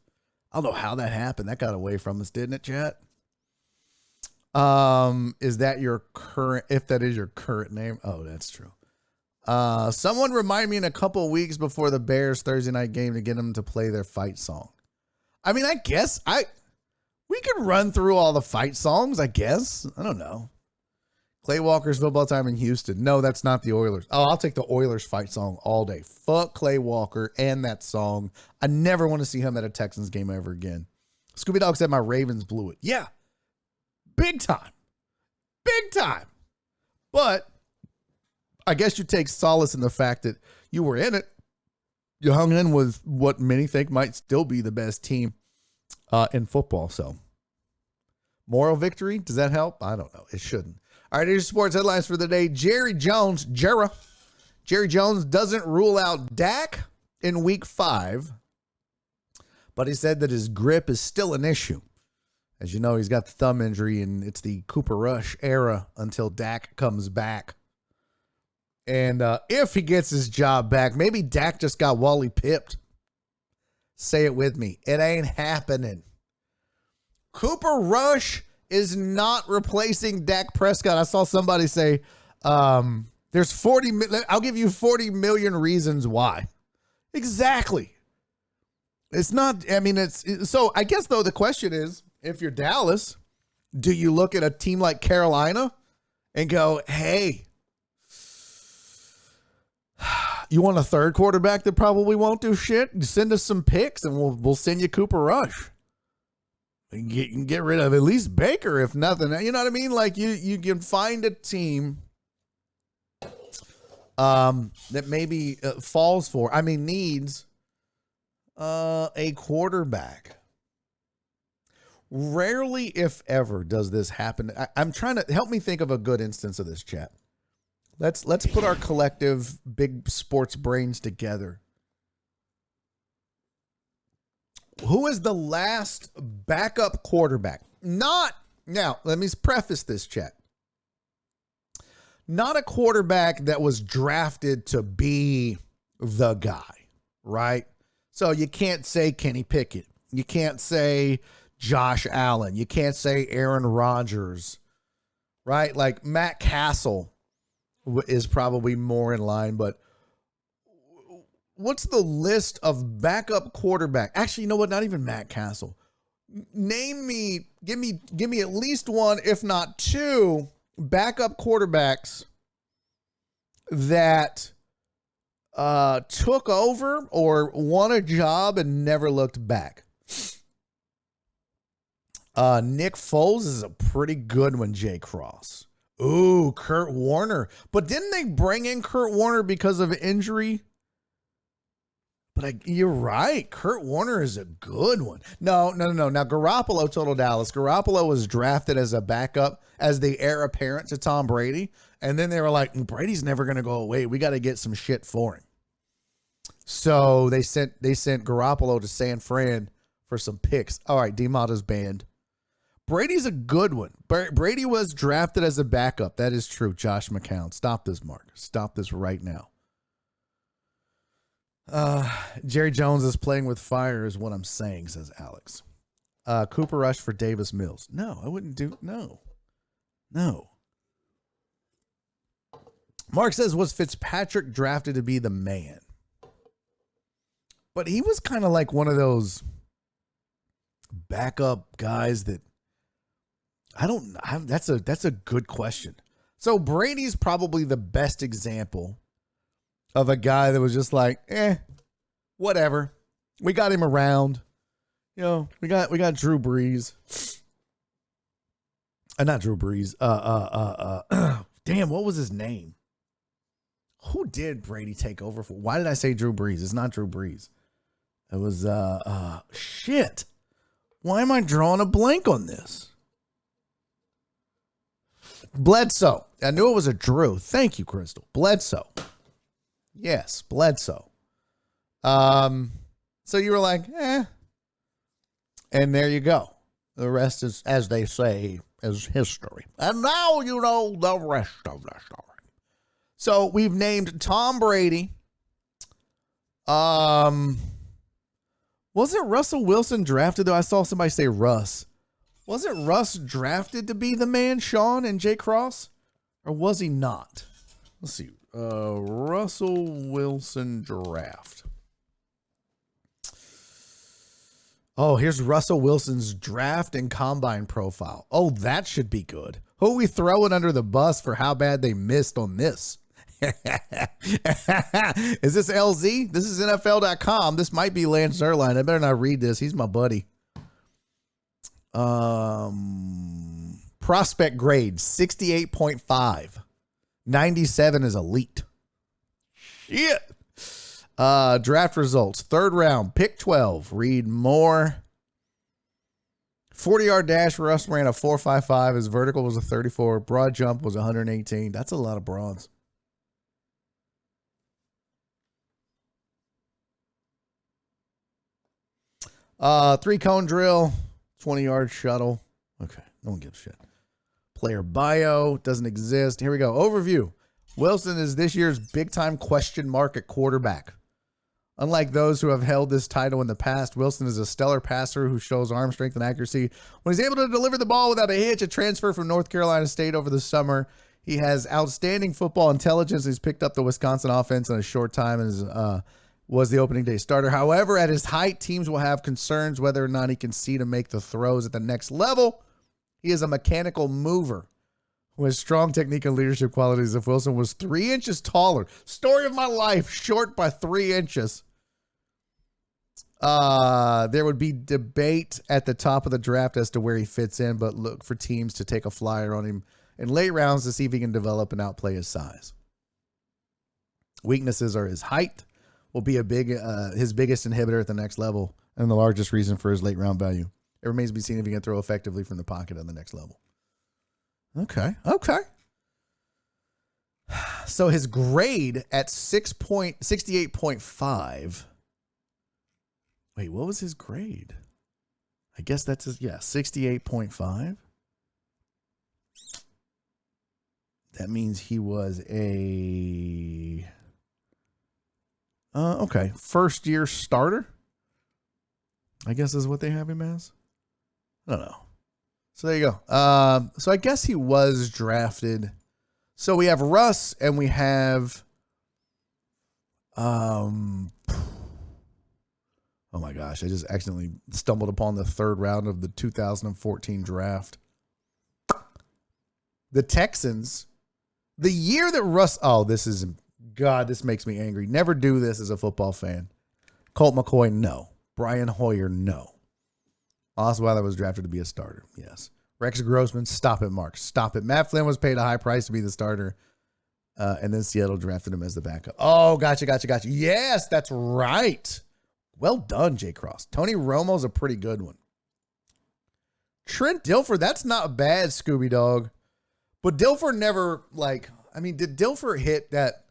I don't know how that happened. That got away from us, didn't it, chat? Is that your current, if that is your current name? Oh, that's true. Someone remind me in a couple of weeks before the Bears Thursday night game to get them to play their fight song. I mean, I guess we could run through all the fight songs, I guess. I don't know. Clay Walker's football time in Houston. No, that's not the Oilers. Oh, I'll take the Oilers fight song all day. Fuck Clay Walker and that song. I never want to see him at a Texans game ever again. Scooby Dog said my Ravens blew it. Yeah. Big time. Big time. But I guess you take solace in the fact that you were in it. You hung in with what many think might still be the best team in football. So, moral victory, does that help? I don't know. It shouldn't. All right, here's your sports headlines for the day. Jerry Jones doesn't rule out Dak in week 5, but he said that his grip is still an issue. As you know, he's got the thumb injury, and it's the Cooper Rush era until Dak comes back. And if he gets his job back, maybe Dak just got Wally pipped. Say it with me. It ain't happening. Cooper Rush is not replacing Dak Prescott. I saw somebody say, there's 40, I'll give you 40 million reasons why. Exactly. It's not, I mean, so I guess though the question is, if you're Dallas, do you look at a team like Carolina and go, hey, you want a third quarterback that probably won't do shit? Send us some picks and we'll send you Cooper Rush. You can get rid of at least Baker, if nothing. You know what I mean? Like you can find a team that maybe needs a quarterback. Rarely, if ever, does this happen. I'm trying to help me think of a good instance of this, chat. Let's put our collective big sports brains together. Who is the last backup quarterback? Now, let me preface this, chat. Not a quarterback that was drafted to be the guy, right? So you can't say Kenny Pickett. You can't say Josh Allen. You can't say Aaron Rodgers, right? Like Matt Castle is probably more in line, but what's the list of backup quarterback? Actually, you know what? Not even Matt Castle. Give me at least one, if not two, backup quarterbacks that took over or won a job and never looked back. Nick Foles is a pretty good one, Jay Cross. Ooh, Kurt Warner. But didn't they bring in Kurt Warner because of injury? But you're right. Kurt Warner is a good one. No. Now, Garoppolo total Dallas. Garoppolo was drafted as a backup, as the heir apparent to Tom Brady. And then they were like, Brady's never going to go away. We got to get some shit for him. So they sent Garoppolo to San Fran for some picks. All right, D-Mata's banned. Brady's a good one. Brady was drafted as a backup. That is true, Josh McCown. Stop this, Mark. Stop this right now. Jerry Jones is playing with fire is what I'm saying, says Alex. Cooper Rush for Davis Mills. No, I wouldn't do. No. Mark says, was Fitzpatrick drafted to be the man? But he was kind of like one of those backup guys that that's a good question. So Brady's probably the best example of a guy that was just like, whatever. We got him around. You know, we got Drew Brees. Not Drew Brees. Damn, what was his name? Who did Brady take over for? Why did I say Drew Brees? It's not Drew Brees. It was shit. Why am I drawing a blank on this? Bledsoe. I knew it was a Drew. Thank you, Crystal. Bledsoe. Yes, Bledsoe. So you were like, and there you go. The rest is, as they say, is history. And now you know the rest of the story. So we've named Tom Brady. Wasn't Russell Wilson drafted, though? I saw somebody say Russ. Wasn't Russ drafted to be the man, Sean and Jay Cross? Or was he not? Let's see. Russell Wilson draft. Oh, here's Russell Wilson's draft and combine profile. Oh, that should be good. Who are we throwing under the bus for how bad they missed on this? Is this LZ? This is NFL.com. This might be Lance Zierlein. I better not read this. He's my buddy. Prospect grade 68.5. 97 is elite. Shit. Draft results. Third round, pick 12. Read more. 40-yard dash, Russ ran a 4.55. His vertical was a 34. Broad jump was 118. That's a lot of broads. Three cone drill, 20-yard shuttle. Okay, no one gives a shit. Player bio doesn't exist. Here we go. Overview. Wilson is this year's big-time question mark at quarterback. Unlike those who have held this title in the past, Wilson is a stellar passer who shows arm strength and accuracy. When he's able to deliver the ball without a hitch, a transfer from North Carolina State over the summer, he has outstanding football intelligence. He's picked up the Wisconsin offense in a short time and was the opening day starter. However, at his height, teams will have concerns whether or not he can see to make the throws at the next level. He is a mechanical mover who has strong technique and leadership qualities. If Wilson was 3 inches taller, story of my life, short by 3 inches, there would be debate at the top of the draft as to where he fits in, but look for teams to take a flyer on him in late rounds to see if he can develop and outplay his size. Weaknesses are his height will be his biggest inhibitor at the next level and the largest reason for his late round value. It remains to be seen if he can throw effectively from the pocket on the next level. Okay. So his grade at 68.5. Wait, what was his grade? I guess that's 68.5. That means he was a first year starter, I guess is what they have him as. I don't know. So there you go. So I guess he was drafted. So we have Russ and we have, oh my gosh, I just accidentally stumbled upon the third round of the 2014 draft. The Texans, the year that Russ, this makes me angry. Never do this as a football fan. Colt McCoy, no. Brian Hoyer, no. Osweiler was drafted to be a starter. Yes. Rex Grossman, stop it, Mark. Stop it. Matt Flynn was paid a high price to be the starter. And then Seattle drafted him as the backup. Oh, gotcha. Yes, that's right. Well done, Jay Cross. Tony Romo's a pretty good one. Trent Dilfer, that's not bad, Scooby Dog. But Dilfer never, did Dilfer hit that?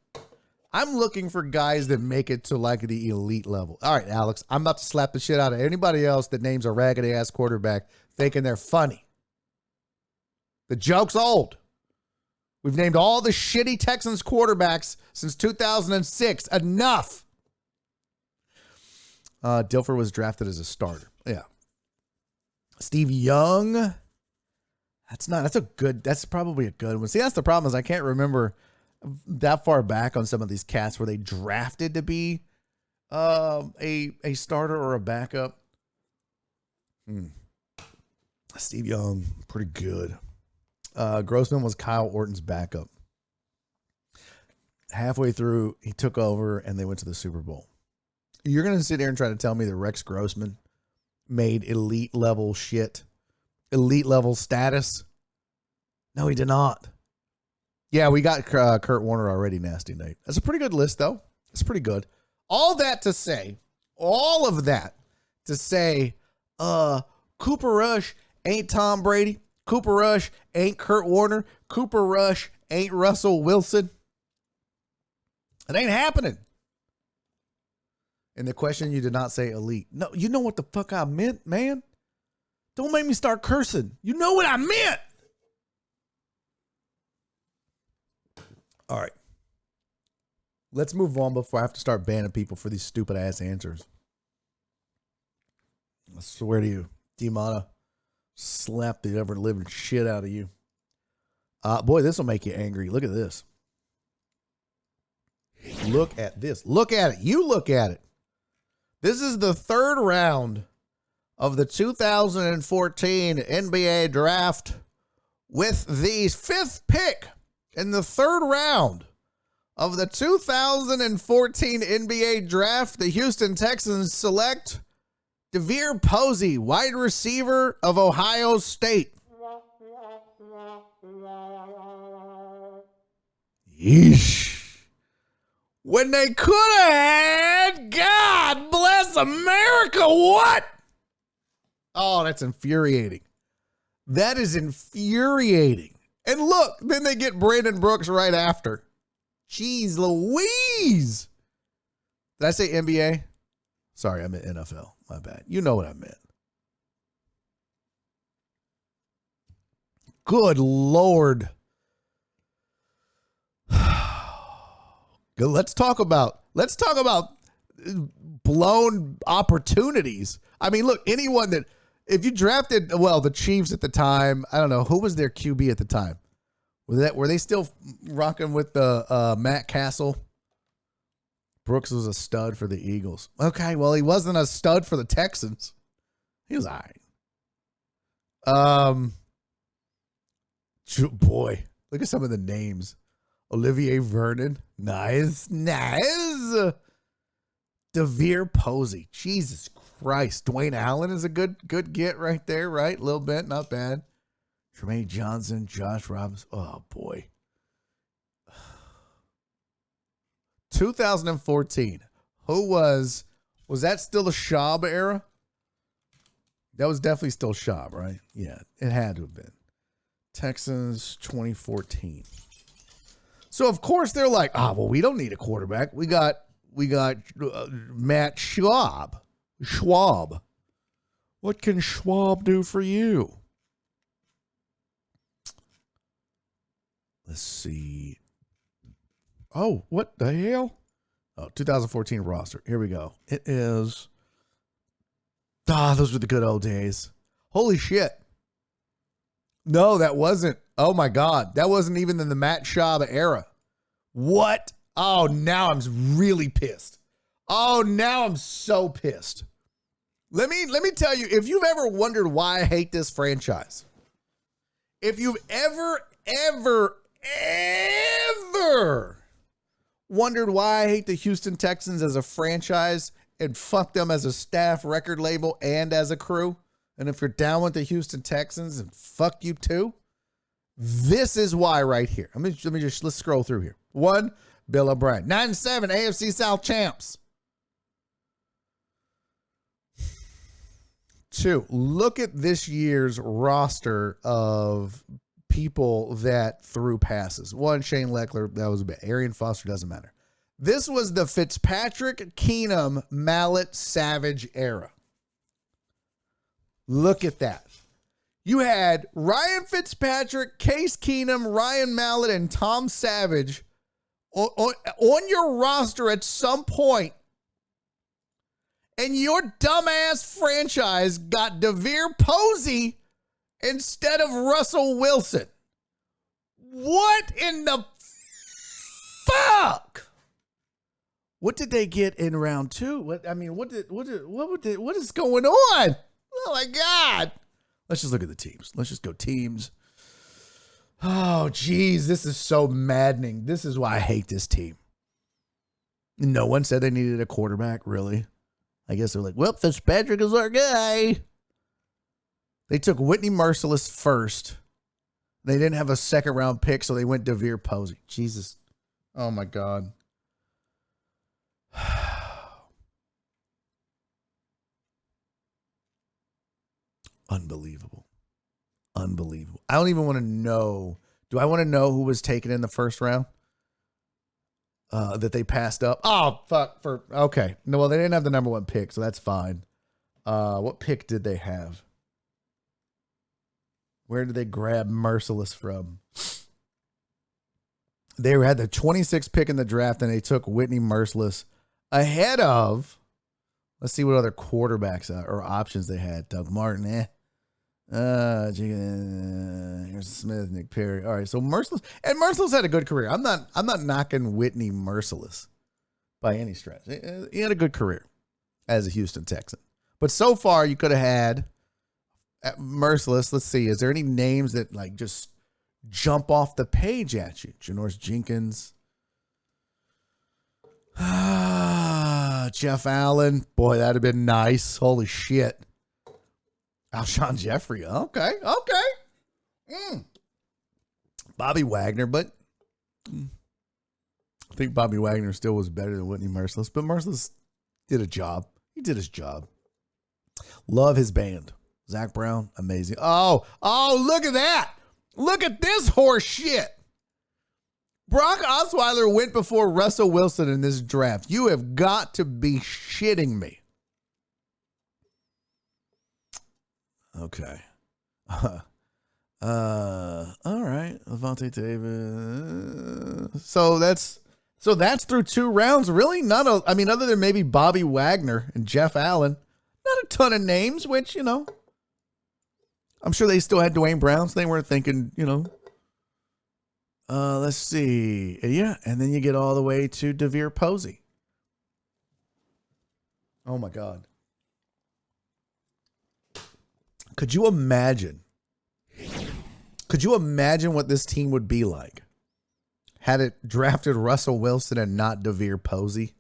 I'm looking for guys that make it to the elite level. All right, Alex, I'm about to slap the shit out of anybody else that names a raggedy ass quarterback thinking they're funny. The joke's old. We've named all the shitty Texans quarterbacks since 2006. Enough. Dilfer was drafted as a starter. Yeah. Steve Young. That's probably a good one. See, that's the problem is I can't remember that far back on some of these cats where they drafted to be a starter or a backup. Steve Young, pretty good. Grossman was Kyle Orton's backup. Halfway through, he took over and they went to the Super Bowl. You're going to sit here and try to tell me that Rex Grossman made elite level shit, elite level status? No, he did not. Yeah, we got Kurt Warner already, Nasty Nate. That's a pretty good list, though. It's pretty good. All of that to say, Cooper Rush ain't Tom Brady. Cooper Rush ain't Kurt Warner. Cooper Rush ain't Russell Wilson. It ain't happening. And the question, you did not say elite. No, you know what the fuck I meant, man. Don't make me start cursing. You know what I meant. All right. Let's move on before I have to start banning people for these stupid ass answers. I swear to you, D-Mata, slap the ever living shit out of you. Boy, this will make you angry. Look at this. Look at this. Look at it. You look at it. This is the third round of the 2014 NBA draft. With the 5th pick in the 3rd round of the 2014 NBA draft, the Houston Texans select DeVere Posey, wide receiver of Ohio State. Yeesh. When they could have had God Bless America, what? Oh, that's infuriating. That is infuriating. And look, then they get Brandon Brooks right after. Jeez Louise. Did I say NBA? Sorry, I meant NFL. My bad. You know what I meant. Good Lord. Let's talk about blown opportunities. I mean, look, anyone that, if you drafted, well, the Chiefs at the time, I don't know, who was their QB at the time? Were they still rocking with the Matt Castle? Brooks was a stud for the Eagles. Okay, well, he wasn't a stud for the Texans. He was all right. Boy, look at some of the names. Olivier Vernon. Nice. DeVere Posey. Jesus Christ. Dwayne Allen is a good get right there, right? A little bit, not bad. Tremaine Johnson, Josh Robinson. Oh, boy. 2014. Who was that still the Schaub era? That was definitely still Schaub, right? Yeah, it had to have been. Texans 2014. So of course they're like, well, we don't need a quarterback. We got Matt Schwab. What can Schwab do for you? Let's see. Oh, what the hell? Oh, 2014 roster. Here we go. It is. Those were the good old days. Holy shit. No, that wasn't. Oh my God. That wasn't even in the Matt Schaub era. What? Oh, now I'm really pissed. Oh, now I'm so pissed. Let me tell you, if you've ever wondered why I hate this franchise, if you've ever wondered why I hate the Houston Texans as a franchise and fuck them as a staff, record label, and as a crew, and if you're down with the Houston Texans, and fuck you too, this is why right here. Let's scroll through here. 1, Bill O'Brien. 9-7 AFC South champs. 2, look at this year's roster of people that threw passes. 1, Shane Leckler. That was a bit. Arian Foster, doesn't matter. This was the Fitzpatrick, Keenum, Mallett, Savage era. Look at that. You had Ryan Fitzpatrick, Case Keenum, Ryan Mallett, and Tom Savage on your roster at some point, and your dumbass franchise got DeVere Posey instead of Russell Wilson. What in the fuck? What did they get in round 2? What is going on? Oh my God. Let's just look at the teams. Let's just go teams. Oh, geez, this is so maddening. This is why I hate this team. No one said they needed a quarterback, really. I guess they're like, well, Fitzpatrick is our guy. They took Whitney Merciless first. They didn't have a second round pick, so they went DeVere Posey. Jesus. Oh, my God. Unbelievable. I don't even want to know. Do I want to know who was taken in the first round? That they passed up. Oh, fuck. Okay. No, well, they didn't have the number 1 pick, so that's fine. What pick did they have? Where did they grab Merciless from? They had the 26th pick in the draft, and they took Whitney Merciless ahead of, let's see what other quarterbacks or options they had. Doug Martin, here's Smith, Nick Perry. All right, so Merciless had a good career. I'm not knocking Whitney Merciless by any stretch. He had a good career as a Houston Texan. But so far, you could have had Merciless. Let's see, is there any names that like just jump off the page at you. Janoris Jenkins. Jeff Allen. Boy, that'd have been nice. Holy shit. Alshon Jeffrey. Okay. Bobby Wagner, but I think Bobby Wagner still was better than Whitney Merciless, but Merciless did a job. He did his job. Love his band. Zach Brown, amazing. Oh, look at that. Look at this horse shit. Brock Osweiler went before Russell Wilson in this draft. You have got to be shitting me. Okay. All right. Levante Davis. So that's through 2 rounds. Really? Other than maybe Bobby Wagner and Jeff Allen, not a ton of names, which, I'm sure they still had Dwayne Brown, so they weren't thinking, let's see. Yeah, and then you get all the way to DeVere Posey. Oh, my God. Could you imagine what this team would be like had it drafted Russell Wilson and not DeVere Posey?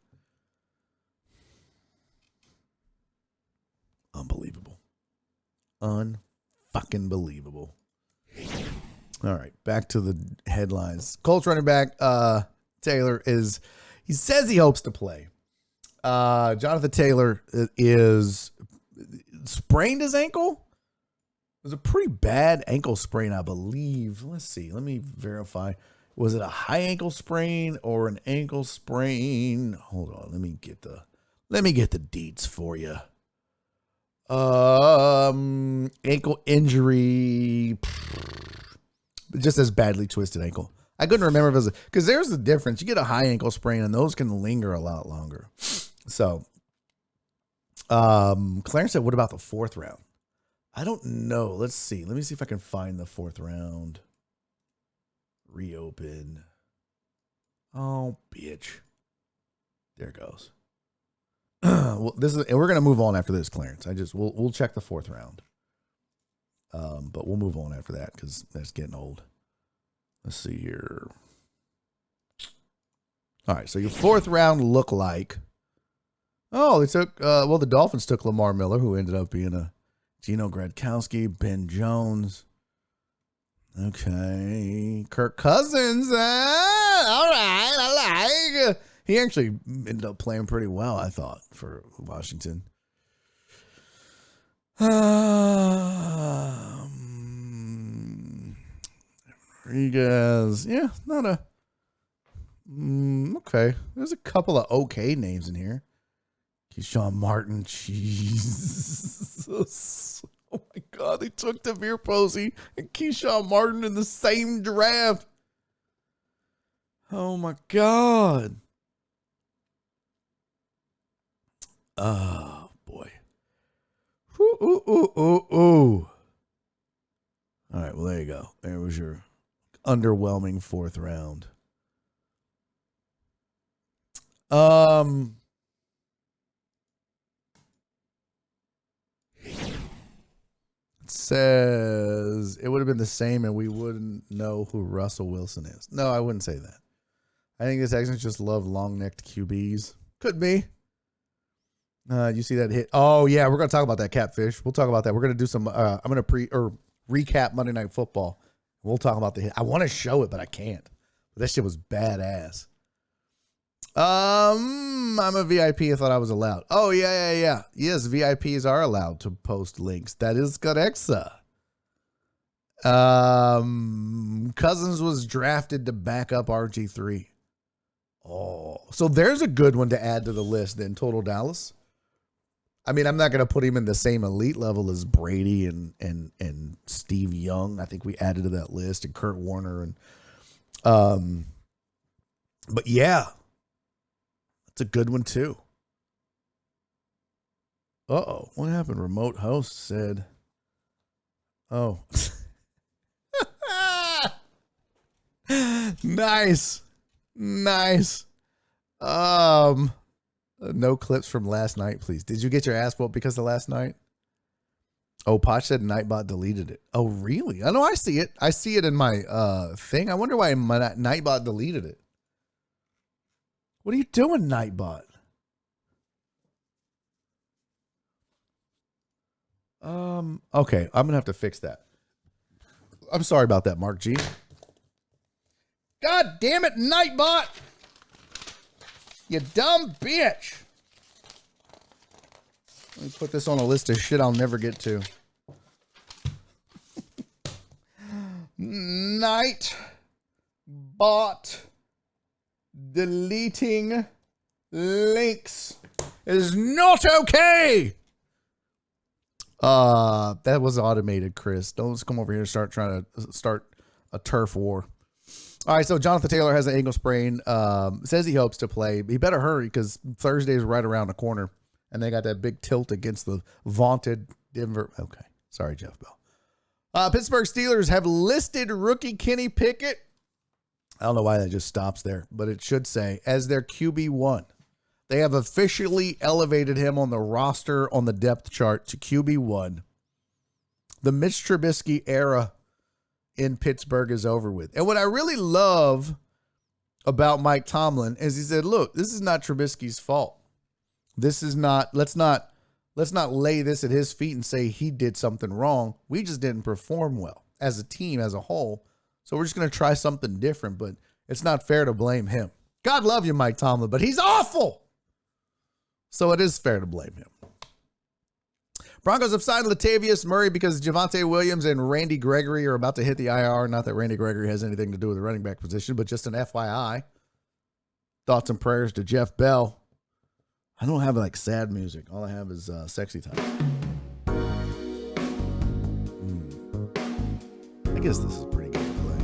Unbelievable. Unfucking believable. All right, back to the headlines. Colts running back Taylor he says he hopes to play. Jonathan Taylor is sprained his ankle. It was a pretty bad ankle sprain, I believe. Let's see. Let me verify. Was it a high ankle sprain or an ankle sprain? Hold on. Let me get the deets for you. Ankle injury. Just as badly twisted ankle. I couldn't remember if it was because there's a difference. You get a high ankle sprain and those can linger a lot longer. So, Clarence said, what about the 4th round? I don't know. Let's see. Let me see if I can find the 4th round. Reopen. Oh, bitch. There it goes. Well, we're gonna move on after this, Clarence. We'll check the 4th round. But we'll move on after that because that's getting old. Let's see here. All right, so your 4th round look like. Oh, they took. The Dolphins took Lamar Miller, who ended up being a Gino Gradkowski, Ben Jones. Okay, Kirk Cousins. All right, I like. He actually ended up playing pretty well, I thought, for Washington. Rodriguez. Yeah, not a. Okay. There's a couple of okay names in here. Keyshawn Martin. Jesus. Oh my God. They took DeVere Posey and Keyshawn Martin in the same draft. Oh my God. Oh boy. Ooh. All right, well, there you go. There was your underwhelming 4th round. It says it would have been the same and we wouldn't know who Russell Wilson is. No, I wouldn't say that. I think this Texans just love long-necked QBs. Could be. You see that hit? Oh, yeah, we're going to talk about that, Catfish. We'll talk about that. We're going to do some, I'm going to recap Monday Night Football. We'll talk about the hit. I want to show it, but I can't. But that shit was badass. I'm a VIP. I thought I was allowed. Oh, yeah. Yes, VIPs are allowed to post links. That is correct. Cousins was drafted to back up RG3. Oh, so there's a good one to add to the list then, Total Dallas. I mean, I'm not going to put him in the same elite level as Brady and Steve Young. I think we added to that list, and Kurt Warner. But yeah, that's a good one too. Uh-oh, what happened? Remote host said, oh. Nice. No clips from last night, please. Did you get your ass whooped because of last night? Oh, Poch said Nightbot deleted it. Oh, really? I know I see it. I see it in my thing. I wonder why my Nightbot deleted it. What are you doing, Nightbot? Okay, I'm gonna have to fix that. I'm sorry about that, Mark G. God damn it, Nightbot! You dumb bitch! Let me put this on a list of shit I'll never get to. Nightbot deleting links is not okay. That was automated, Chris. Don't come over here and start trying to start a turf war. All right, so Jonathan Taylor has an ankle sprain. Says he hopes to play. He better hurry because Thursday is right around the corner, and they got that big tilt against the vaunted Denver. Okay, sorry, Jeff Bell. Pittsburgh Steelers have listed rookie Kenny Pickett. I don't know why that just stops there, but it should say as their QB1. They have officially elevated him on the roster on the depth chart to QB1. The Mitch Trubisky era in Pittsburgh is over with. And what I really love about Mike Tomlin is he said, look, this is not Trubisky's fault. This is not, let's not lay this at his feet and say he did something wrong. We just didn't perform well as a team, as a whole. So we're just going to try something different, but it's not fair to blame him. God love you, Mike Tomlin, but he's awful. So it is fair to blame him. Broncos have signed Latavius Murray because Javonte Williams and Randy Gregory are about to hit the IR. Not that Randy Gregory has anything to do with the running back position, but just an FYI. Thoughts and prayers to Jeff Bell. I don't have like sad music. All I have is sexy time. I guess this is pretty good to play.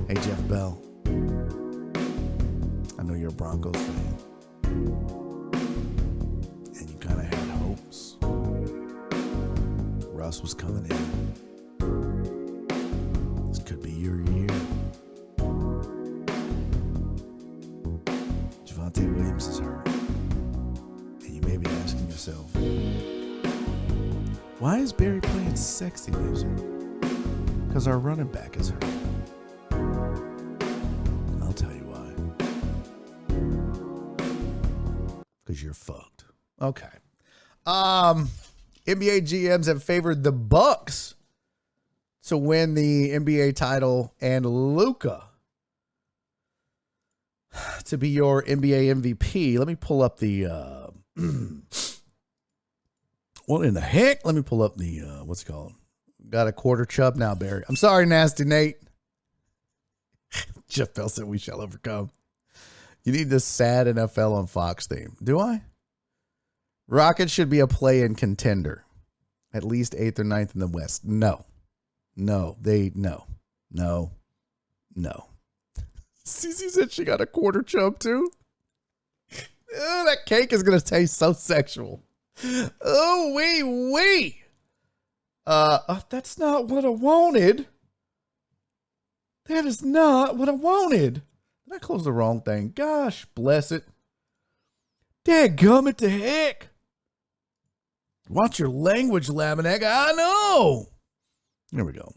Hey, Jeff Bell. I know you're a Broncos fan. And you kind of had hopes. Russ was coming in. This could be your year. Javonte Williams is hurt. And you may be asking yourself, why is Barry playing sexy music? Because our running back is hurt. I'll tell you why. Because you're fucked. Okay. NBA GMs have favored the Bucks to win the NBA title and Luka to be your NBA MVP. Let me pull up the what in the heck? Let me pull up the what's it called? Got a quarter chub now, Barry. I'm sorry, Nasty Nate. Jeff Bell said we shall overcome. You need this sad NFL on Fox theme. Do I? Rockets should be a play-in contender. At least 8th or 9th in the West. No. Cece said she got a quarter chub too. Oh, that cake is going to taste so sexual. Oh, wee. That's not what I wanted. That is not what I wanted. Did I close the wrong thing? Gosh, bless it. Dadgummit to heck. Watch your language, Laminac. I know. There we go.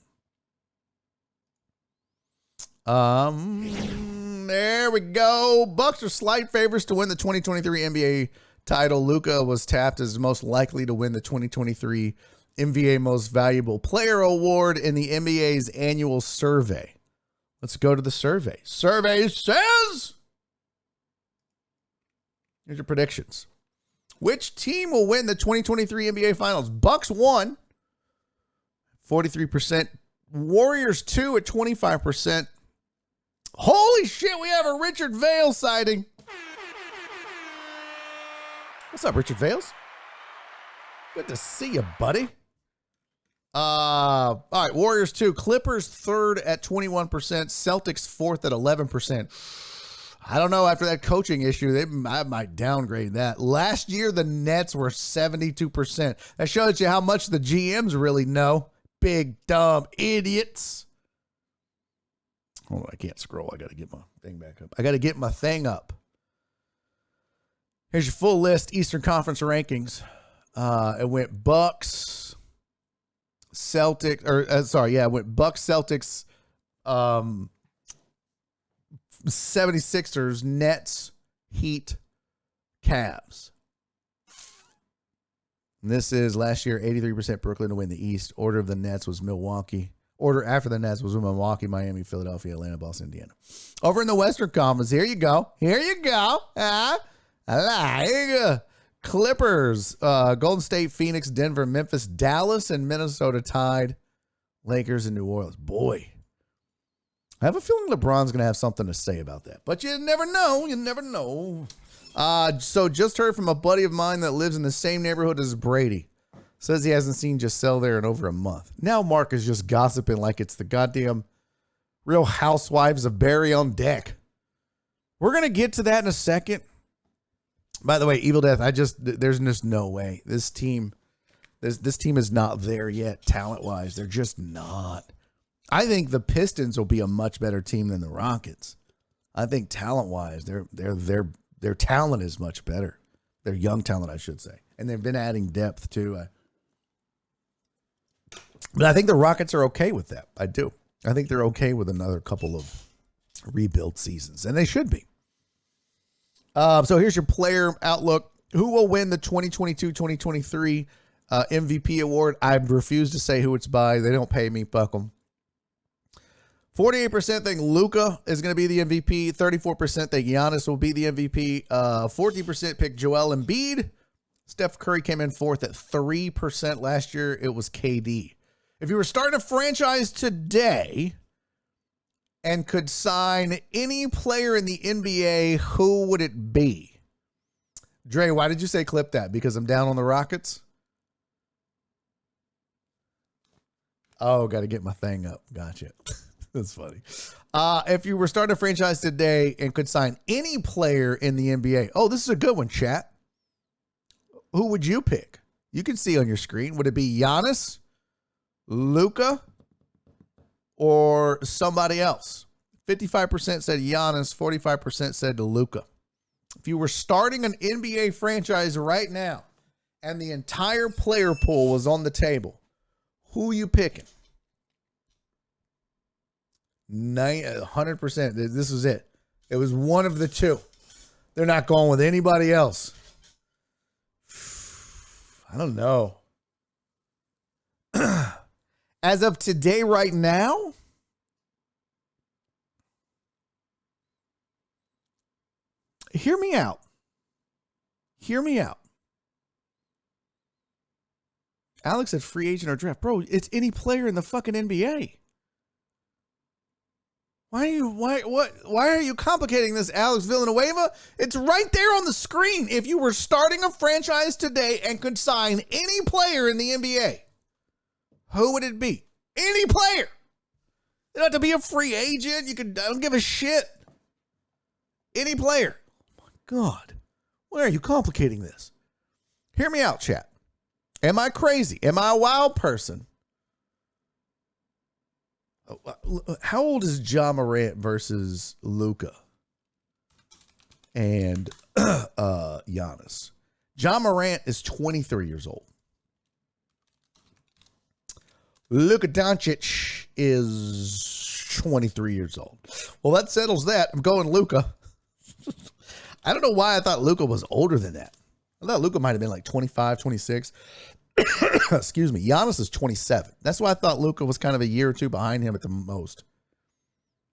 There we go. Bucks are slight favorites to win the 2023 NBA title. Luka was tapped as most likely to win the 2023 NBA Most Valuable Player Award in the NBA's annual survey. Let's go to the survey. Survey says, here's your predictions. Which team will win the 2023 NBA Finals? Bucks 1, 43%. Warriors 2 at 25%. Holy shit, we have a Richard Vale sighting. What's up, Richard Vales? Good to see you, buddy. All right, Warriors 2. Clippers 3rd at 21%. Celtics 4th at 11%. I don't know. After that coaching issue, I might downgrade that. Last year, the Nets were 72%. That shows you how much the GMs really know. Big, dumb idiots. Hold on, I can't scroll. I got to get my thing back up. I got to get my thing up. Here's your full list. Eastern Conference rankings. It went Bucks. Celtics, I went Bucks, Celtics, 76ers, Nets, Heat, Cavs. And this is last year, 83% Brooklyn to win the East. Order of the Nets was Milwaukee. Order after the Nets was Milwaukee, Miami, Philadelphia, Atlanta, Boston, Indiana. Over in the Western Conference, here you go. Here you go. Clippers, Golden State, Phoenix, Denver, Memphis, Dallas, and Minnesota tied. Lakers and New Orleans. Boy, I have a feeling LeBron's going to have something to say about that. But you never know. You never know. So just heard from a buddy of mine that lives in the same neighborhood as Brady. Says he hasn't seen Giselle there in over a month. Now Mark is just gossiping like it's the goddamn Real Housewives of Barry on deck. We're going to get to that in a second. By the way, Evil Death, there's just no way. This team is not there yet, talent-wise. They're just not. I think the Pistons will be a much better team than the Rockets. I think talent-wise, their talent is much better. Their young talent, I should say. And they've been adding depth, too. But I think the Rockets are okay with that. I do. I think they're okay with another couple of rebuild seasons. And they should be. So here's your player outlook. Who will win the 2022-2023 MVP award? I refuse to say who it's by. They don't pay me. Fuck them. 48% think Luka is going to be the MVP. 34% think Giannis will be the MVP. 14% pick Joel Embiid. Steph Curry came in fourth at 3%. Last year, it was KD. If you were starting a franchise today and could sign any player in the NBA, who would it be? Dre, why did you say clip that? Because I'm down on the Rockets? Oh, got to get my thing up. Gotcha. That's funny. If you were starting a franchise today and could sign any player in the NBA. Oh, this is a good one, chat. Who would you pick? You can see on your screen. Would it be Giannis, Luka, or somebody else? 55% said Giannis, 45% said Luka. If you were starting an NBA franchise right now and the entire player pool was on the table, who are you picking? 100%. This was it. It was one of the two. They're not going with anybody else. I don't know. As of today, right now, hear me out. Hear me out. Alex said free agent or draft. Bro, it's any player in the fucking NBA. Why are you complicating this, Alex Villanueva? It's right there on the screen. If you were starting a franchise today and could sign any player in the NBA, who would it be? Any player. You don't have to be a free agent. I don't give a shit. Any player. Oh my God. Why are you complicating this? Hear me out, chat. Am I crazy? Am I a wild person? How old is Ja Morant versus Luka and Giannis? Ja Morant is 23 years old. Luka Doncic is 23 years old. Well, that settles that. I'm going Luka. I don't know why I thought Luka was older than that. I thought Luka might have been like 25, 26. Excuse me. Giannis is 27. That's why I thought Luka was kind of a year or two behind him at the most.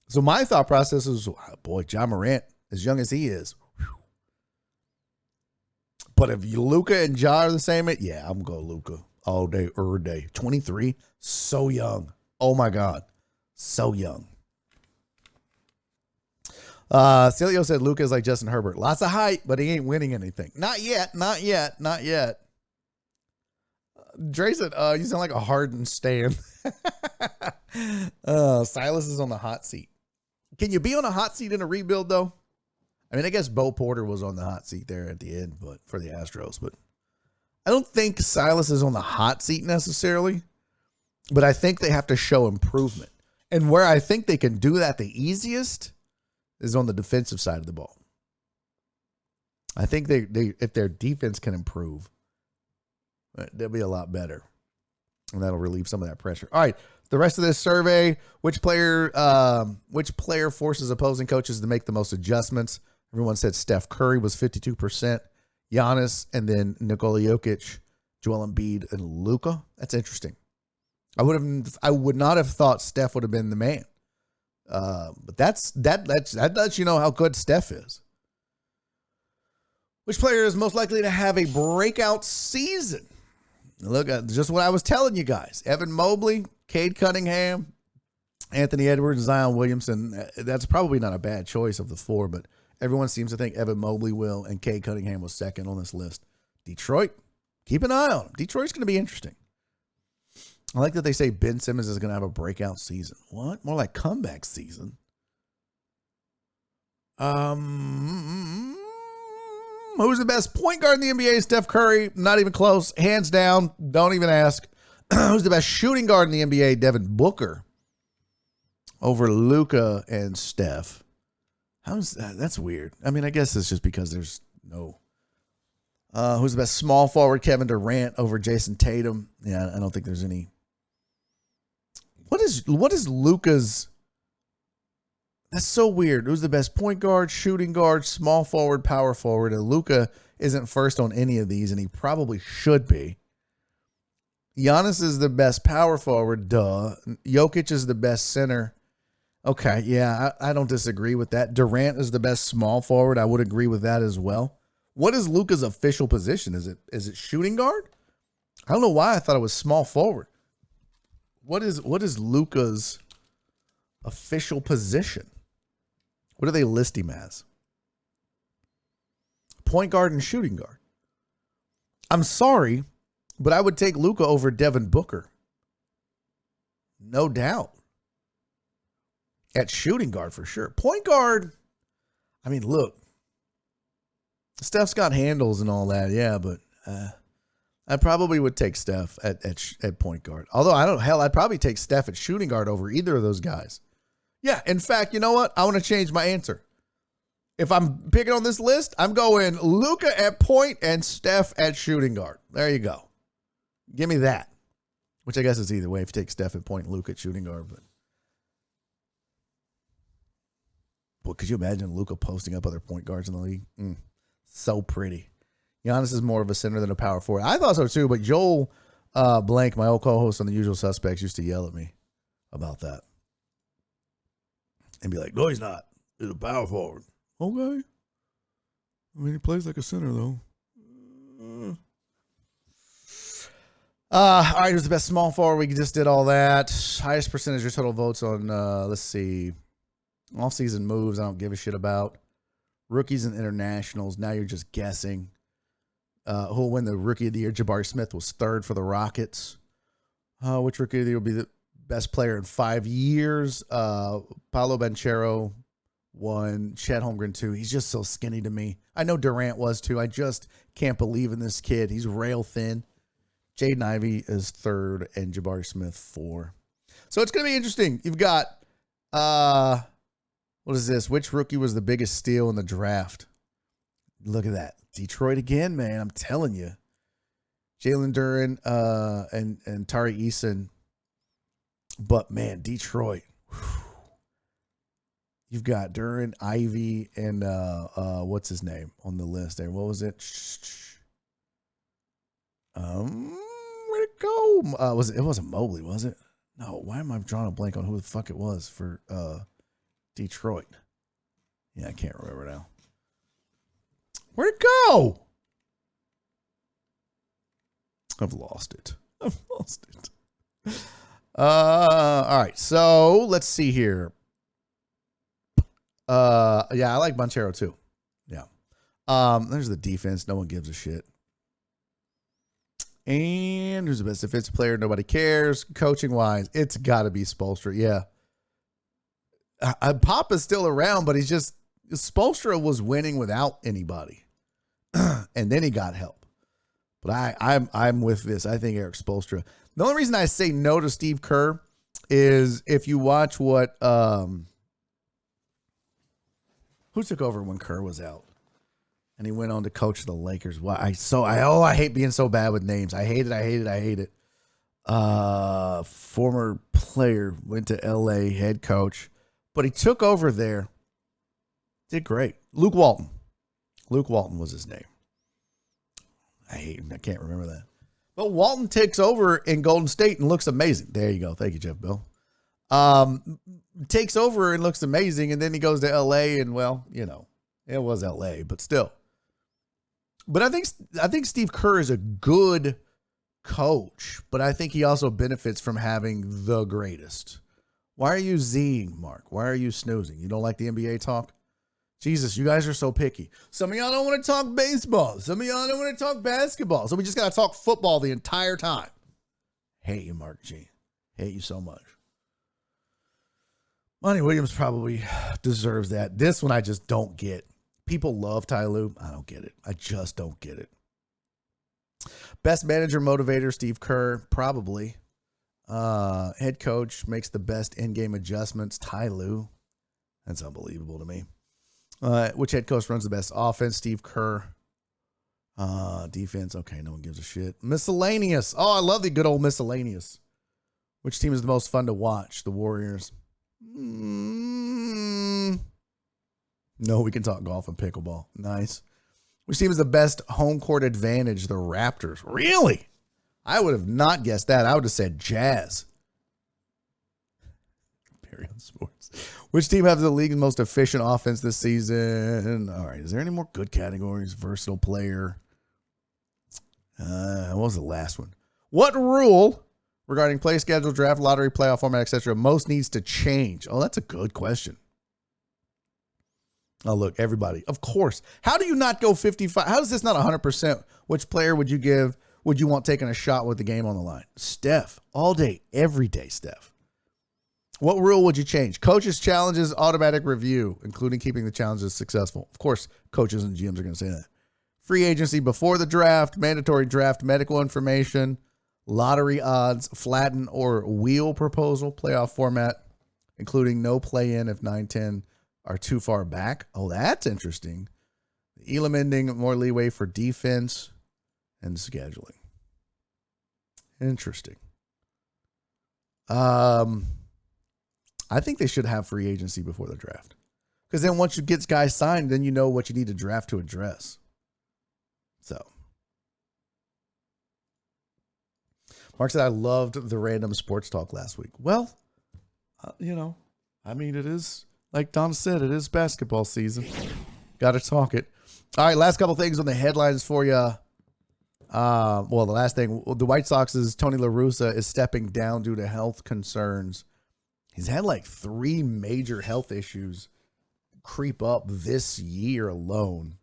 So my thought process is, boy, Ja Morant, as young as he is. Whew. But if Luka and Ja are the same, yeah, I'm going Luka all day, every day. 23, so young. Oh my God, so young. Celio said Luka is like Justin Herbert. Lots of height, but he ain't winning anything. Not yet, not yet, not yet. Dre said, you sound like a Harden stan. Silas is on the hot seat. Can you be on a hot seat in a rebuild, though? I mean, I guess Bo Porter was on the hot seat there at the end, but for the Astros. But I don't think Silas is on the hot seat necessarily. But I think they have to show improvement. And where I think they can do that the easiest is on the defensive side of the ball. I think they if their defense can improve, they'll be a lot better. and that'll relieve some of that pressure. All right, the rest of this survey: which player forces opposing coaches to make the most adjustments? Everyone said Steph Curry was 52%, Giannis, and then Nikola Jokic, Joel Embiid, and Luka. That's interesting. I would not have thought Steph would have been the man. But that lets you know how good Steph is. Which player is most likely to have a breakout season? Look at just what I was telling you guys. Evan Mobley, Cade Cunningham, Anthony Edwards, Zion Williamson. That's probably not a bad choice of the four, but everyone seems to think Evan Mobley will, and Cade Cunningham was second on this list. Detroit, keep an eye on him. Detroit's going to be interesting. I like that they say Ben Simmons is going to have a breakout season. What? More like comeback season. Who's the best point guard in the NBA? Steph Curry. Not even close. Hands down. Don't even ask. Who's the best shooting guard in the NBA? Devin Booker. Over Luka and Steph. How's that? That's weird. I mean, I guess it's just because there's no. Who's the best small forward? Kevin Durant over Jason Tatum. Yeah, I don't think there's any. What is Luka's? That's so weird. Who's the best point guard, shooting guard, small forward, power forward? And Luka isn't first on any of these, and he probably should be. Giannis is the best power forward, duh. Jokic is the best center. Okay, yeah, I don't disagree with that. Durant is the best small forward. I would agree with that as well. What is Luka's official position? Is it shooting guard? I don't know why I thought it was small forward. What is Luka's official position? What do they list him as? Point guard and shooting guard. I'm sorry, but I would take Luka over Devin Booker. No doubt. At shooting guard for sure. Point guard, I mean, look. Steph's got handles and all that, yeah, but I probably would take Steph at point guard. Although I'd probably take Steph at shooting guard over either of those guys. Yeah, in fact, you know what? I want to change my answer. If I'm picking on this list, I'm going Luka at point and Steph at shooting guard. There you go. Give me that. Which I guess is either way if you take Steph at point and Luka at shooting guard. But could you imagine Luka posting up other point guards in the league? So pretty. Giannis is more of a center than a power forward. I thought so too, but Joel Blank, my old co-host on The Usual Suspects, used to yell at me about that. And be like, no, he's not. He's a power forward. Okay. I mean, he plays like a center, though. All right, who's the best small forward? We just did all that. Highest percentage of total votes on, let's see, off-season moves I don't give a shit about. Rookies and internationals. Now you're just guessing. Who'll win the Rookie of the Year? Jabari Smith was third for the Rockets. Which Rookie of the Year will be the best player in 5 years? Paolo Banchero won. Chet Holmgren, too. He's just so skinny to me. I know Durant was, too. I just can't believe in this kid. He's rail thin. Jaden Ivey is third, and Jabari Smith 4. So it's going to be interesting. You've got, what is this? Which rookie was the biggest steal in the draft? Look at that. Detroit again, man. I'm telling you. Jalen Duren and Tari Eason. But, man, Detroit. Whew. You've got Duren, Ivy, and what's his name on the list there? What was it? Where'd it go? It wasn't Mobley, was it? No, why am I drawing a blank on who the fuck it was for Detroit? Yeah, I can't remember now. Where'd it go? I've lost it. All right, so let's see here. Yeah, I like Banchero too. Yeah. There's the defense. No one gives a shit. And who's the best defensive player? Nobody cares. Coaching wise, it's got to be Spoelstra. Yeah. Pop is still around, but Spoelstra was winning without anybody. And then he got help. But I'm with this. I think Eric Spoelstra. The only reason I say no to Steve Kerr is if you watch what who took over when Kerr was out, and he went on to coach the Lakers. Why? I hate being so bad with names. I hate it. Former player, went to LA, head coach, but he took over there. Did great. Luke Walton. Luke Walton was his name. I hate him. I can't remember that. But Walton takes over in Golden State and looks amazing. There you go. Thank you, Jeff Bill. Takes over and looks amazing, and then he goes to LA, and well, you know, it was LA, but still. But I think Steve Kerr is a good coach, but I think he also benefits from having the greatest. Why are you Zing, Mark? Why are you snoozing? You don't like the NBA talk? Jesus, you guys are so picky. Some of y'all don't want to talk baseball. Some of y'all don't want to talk basketball. So we just got to talk football the entire time. Hate you, Mark G. Hate you so much. Monty Williams probably deserves that. This one I just don't get. People love Ty Lue. I don't get it. I just don't get it. Best manager motivator, Steve Kerr, probably. Head coach makes the best in-game adjustments, Ty Lue. That's unbelievable to me. Which head coach runs the best offense, Steve Kerr. Defense, okay, no one gives a shit. Miscellaneous. Oh, I love the good old miscellaneous. Which team is the most fun to watch? The Warriors. No, we can talk golf and pickleball. Nice. Which team is the best home court advantage? The Raptors. Really? I would have not guessed that. I would have said Jazz. Barry on Sports. Which team has the league's most efficient offense this season? All right. Is there any more good categories? Versatile player. What was the last one? What rule regarding play schedule, draft, lottery, playoff format, etc. most needs to change? Oh, that's a good question. Oh, look, everybody. Of course. How do you not go 55? How is this not 100%? Which player would you want taking a shot with the game on the line? Steph. All day, every day, Steph. What rule would you change? Coaches' challenges, automatic review, including keeping the challenges successful. Of course, coaches and GMs are going to say that. Free agency before the draft, mandatory draft, medical information, lottery odds, flatten or wheel proposal, playoff format, including no play-in if 9-10 are too far back. Oh, that's interesting. Elam ending, more leeway for defense and scheduling. Interesting. I think they should have free agency before the draft. Because then once you get guys signed, then you know what you need to draft to address. So. Mark said, I loved the random sports talk last week. Well, it is, like Don said, it is basketball season. Got to talk it. All right, last couple things on the headlines for you. The last thing, the White Sox's Tony La Russa is stepping down due to health concerns. He's had like 3 major health issues creep up this year alone.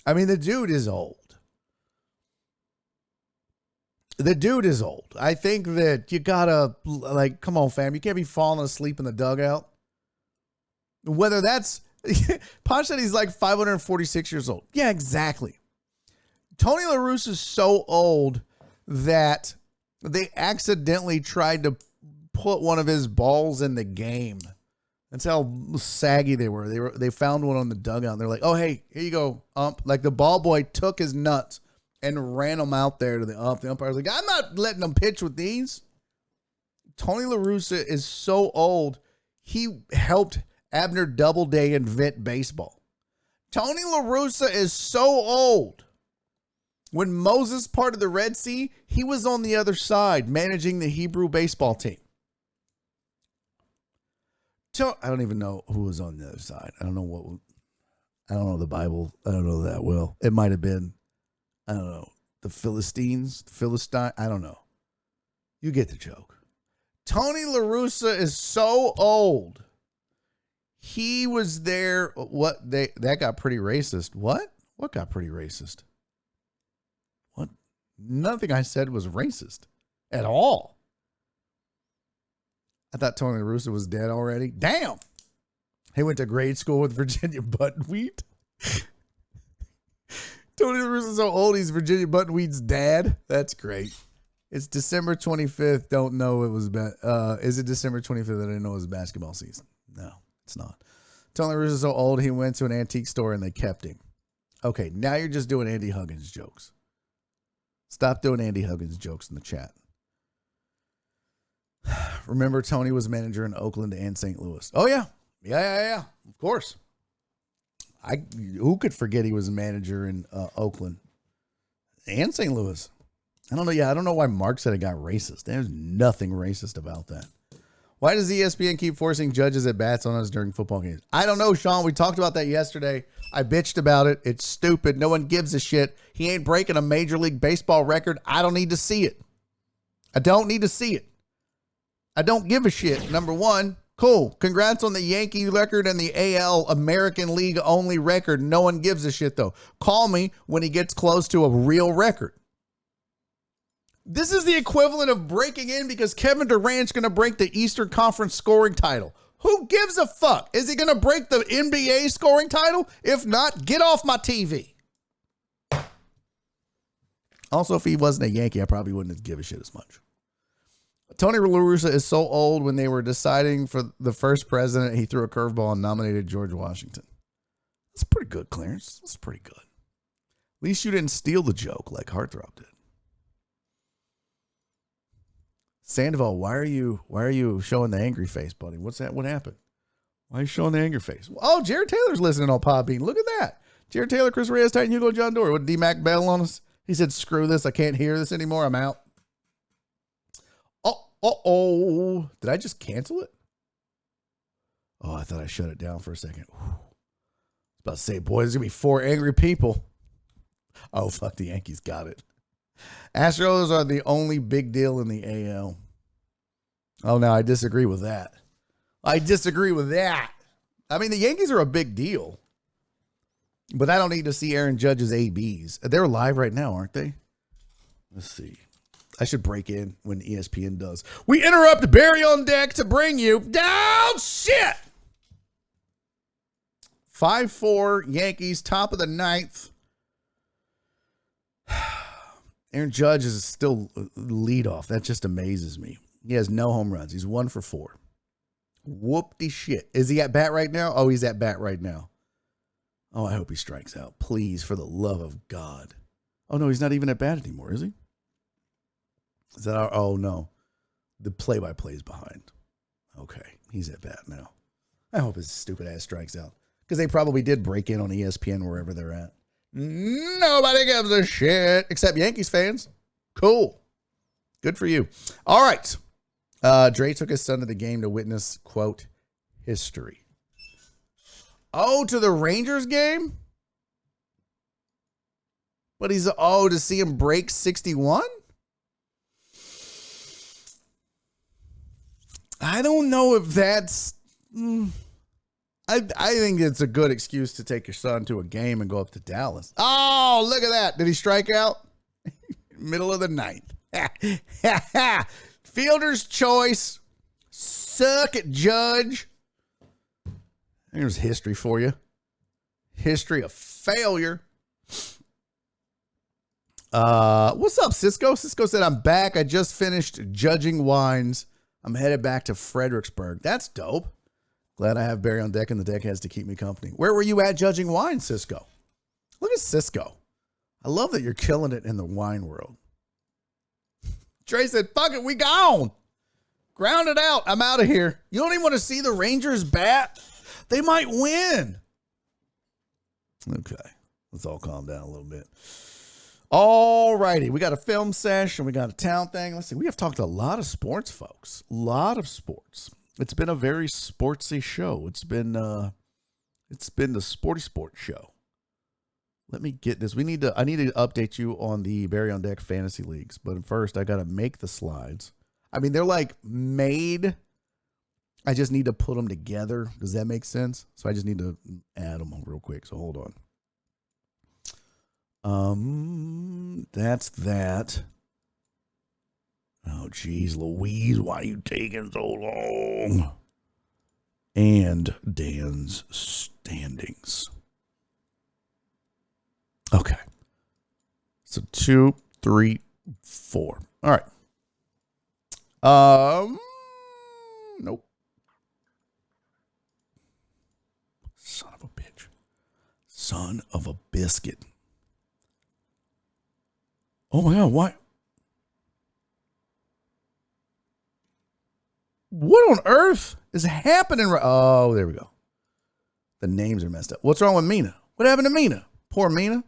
I mean, the dude is old. I think that you gotta, come on, fam. You can't be falling asleep in the dugout. Whether that's, Ponch said he's like 546 years old. Yeah, exactly. Tony La Russa is so old that they accidentally tried to put one of his balls in the game. That's how saggy they were. They found one on the dugout. And they're like, oh, hey, here you go, ump. Like the ball boy took his nuts and ran them out there to the ump. The umpire's like, I'm not letting them pitch with these. Tony La Russa is so old, he helped Abner Doubleday invent baseball. Tony La Russa is so old. When Moses parted the Red Sea, he was on the other side managing the Hebrew baseball team. I don't even know who was on the other side. I don't know the Bible. I don't know that well. It might have been, I don't know, the Philistine. I don't know. You get the joke. Tony La Russa is so old. He was there. That got pretty racist. What? What got pretty racist? What? Nothing I said was racist at all. I thought Tony La Russa was dead already. Damn. He went to grade school with Virginia Buttonwheat. Tony La Russa's so old, he's Virginia Buttonwheat's dad. That's great. It's December 25th. Don't know it was. Is it December 25th? I didn't know it was basketball season. No, it's not. Tony La Russa's so old, he went to an antique store and they kept him. Okay, now you're just doing Andy Huggins jokes. Stop doing Andy Huggins jokes in the chat. Remember, Tony was manager in Oakland and St. Louis. Oh, yeah. Yeah. Of course. Who could forget he was a manager in Oakland and St. Louis? I don't know. Yeah, I don't know why Mark said it got racist. There's nothing racist about that. Why does ESPN keep forcing judges at bats on us during football games? I don't know, Sean. We talked about that yesterday. I bitched about it. It's stupid. No one gives a shit. He ain't breaking a Major League Baseball record. I don't need to see it. I don't need to see it. I don't give a shit. Number one, cool. Congrats on the Yankee record and the AL American League only record. No one gives a shit, though. Call me when he gets close to a real record. This is the equivalent of breaking in because Kevin Durant's going to break the Eastern Conference scoring title. Who gives a fuck? Is he going to break the NBA scoring title? If not, get off my TV. Also, if he wasn't a Yankee, I probably wouldn't give a shit as much. Tony La Russa is so old. When they were deciding for the first president, he threw a curveball and nominated George Washington. That's pretty good, Clarence. That's pretty good. At least you didn't steal the joke like Heartthrob did. Sandoval, why are you showing the angry face, buddy? What's that? What happened? Why are you showing the angry face? Oh, Jared Taylor's listening on Podbean. Look at that. Jared Taylor, Chris Reyes, Titan Hugo, John Dory. What, D-Mac Bell on us? He said, screw this. I can't hear this anymore. I'm out. Oh. Did I just cancel it? Oh, I thought I shut it down for a second. Whew. I was about to say, boy, there's going to be 4 angry people. Oh, fuck, the Yankees got it. Astros are the only big deal in the AL. Oh, no, I disagree with that. I mean, the Yankees are a big deal. But I don't need to see Aaron Judge's ABs. They're live right now, aren't they? Let's see. I should break in when ESPN does. We interrupt Barry on deck to bring you down shit. 5-4 Yankees, top of the 9th. Aaron Judge is still leadoff. That just amazes me. He has no home runs. He's 1 for 4. Whoop-de shit. Is he at bat right now? Oh, he's at bat right now. Oh, I hope he strikes out. Please, for the love of God. Oh, no, he's not even at bat anymore, is he? Is that our, oh, no. The play-by-play is behind. Okay, he's at bat now. I hope his stupid ass strikes out. Because they probably did break in on ESPN wherever they're at. Nobody gives a shit except Yankees fans. Cool. Good for you. All right. Dre took his son to the game to witness, quote, history. Oh, to the Rangers game? But he's, to see him break 61? I don't know if that's... I think it's a good excuse to take your son to a game and go up to Dallas. Oh, look at that. Did he strike out? Middle of the 9th. Fielder's choice. Suck it, Judge. Here's history for you. History of failure. What's up, Cisco? Cisco said, I'm back. I just finished judging wines. I'm headed back to Fredericksburg. That's dope. Glad I have Barry on deck, and the deck has to keep me company. Where were you at judging wine, Cisco? Look at Cisco. I love that you're killing it in the wine world. Trey said, fuck it, we gone. Ground it out. I'm out of here. You don't even want to see the Rangers bat? They might win. Okay. Let's all calm down a little bit. All righty. We got a film session. We got a town thing. Let's see. We have talked a lot of sports, folks. A lot of sports. It's been a very sportsy show. It's been the sporty sports show. Let me get this. I need to update you on the Barry on Deck fantasy leagues. But first, I got to make the slides. I mean, they're like made. I just need to put them together. Does that make sense? So I just need to add them real quick. So hold on. That's that. Oh, geez, Louise, why are you taking so long? And Dan's standings. Okay. So 2, 3, 4. All right. Nope. Son of a bitch. Son of a biscuit. Oh my God, why? What on earth is happening? Oh, there we go. The names are messed up. What's wrong with Mina? What happened to Mina? Poor Mina.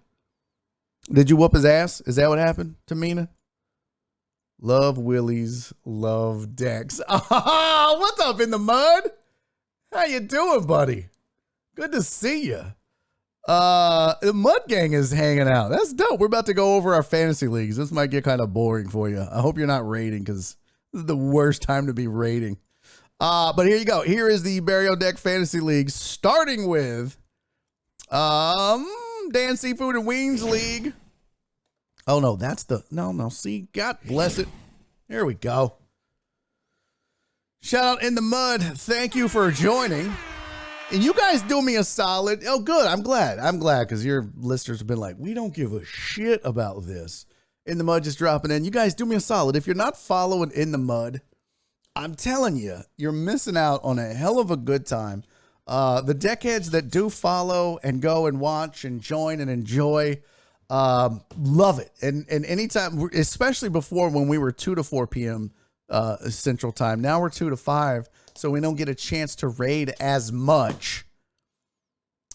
Did you whoop his ass? Is that what happened to Mina? Love Willies, love Dex. Oh, what's up in the mud? How you doing, buddy? Good to see you. The Mud Gang is hanging out. That's dope. We're about to go over our fantasy leagues. This might get kind of boring for you. I hope you're not raiding because this is the worst time to be raiding. But here you go. Here is the Barry On Deck Fantasy League, starting with Dan Seafood and Wings League. Oh no, that's the no. See, God bless it. Here we go. Shout out in the mud. Thank you for joining. And you guys do me a solid. Oh, good. I'm glad because your listeners have been like, we don't give a shit about this. In the mud just dropping in. You guys do me a solid. If you're not following In the Mud, I'm telling you, you're missing out on a hell of a good time. The deckheads that do follow and go and watch and join and enjoy, love it. And anytime, especially before when we were 2 to 4 p.m. Central Time. Now we're 2 to 5. So we don't get a chance to raid as much.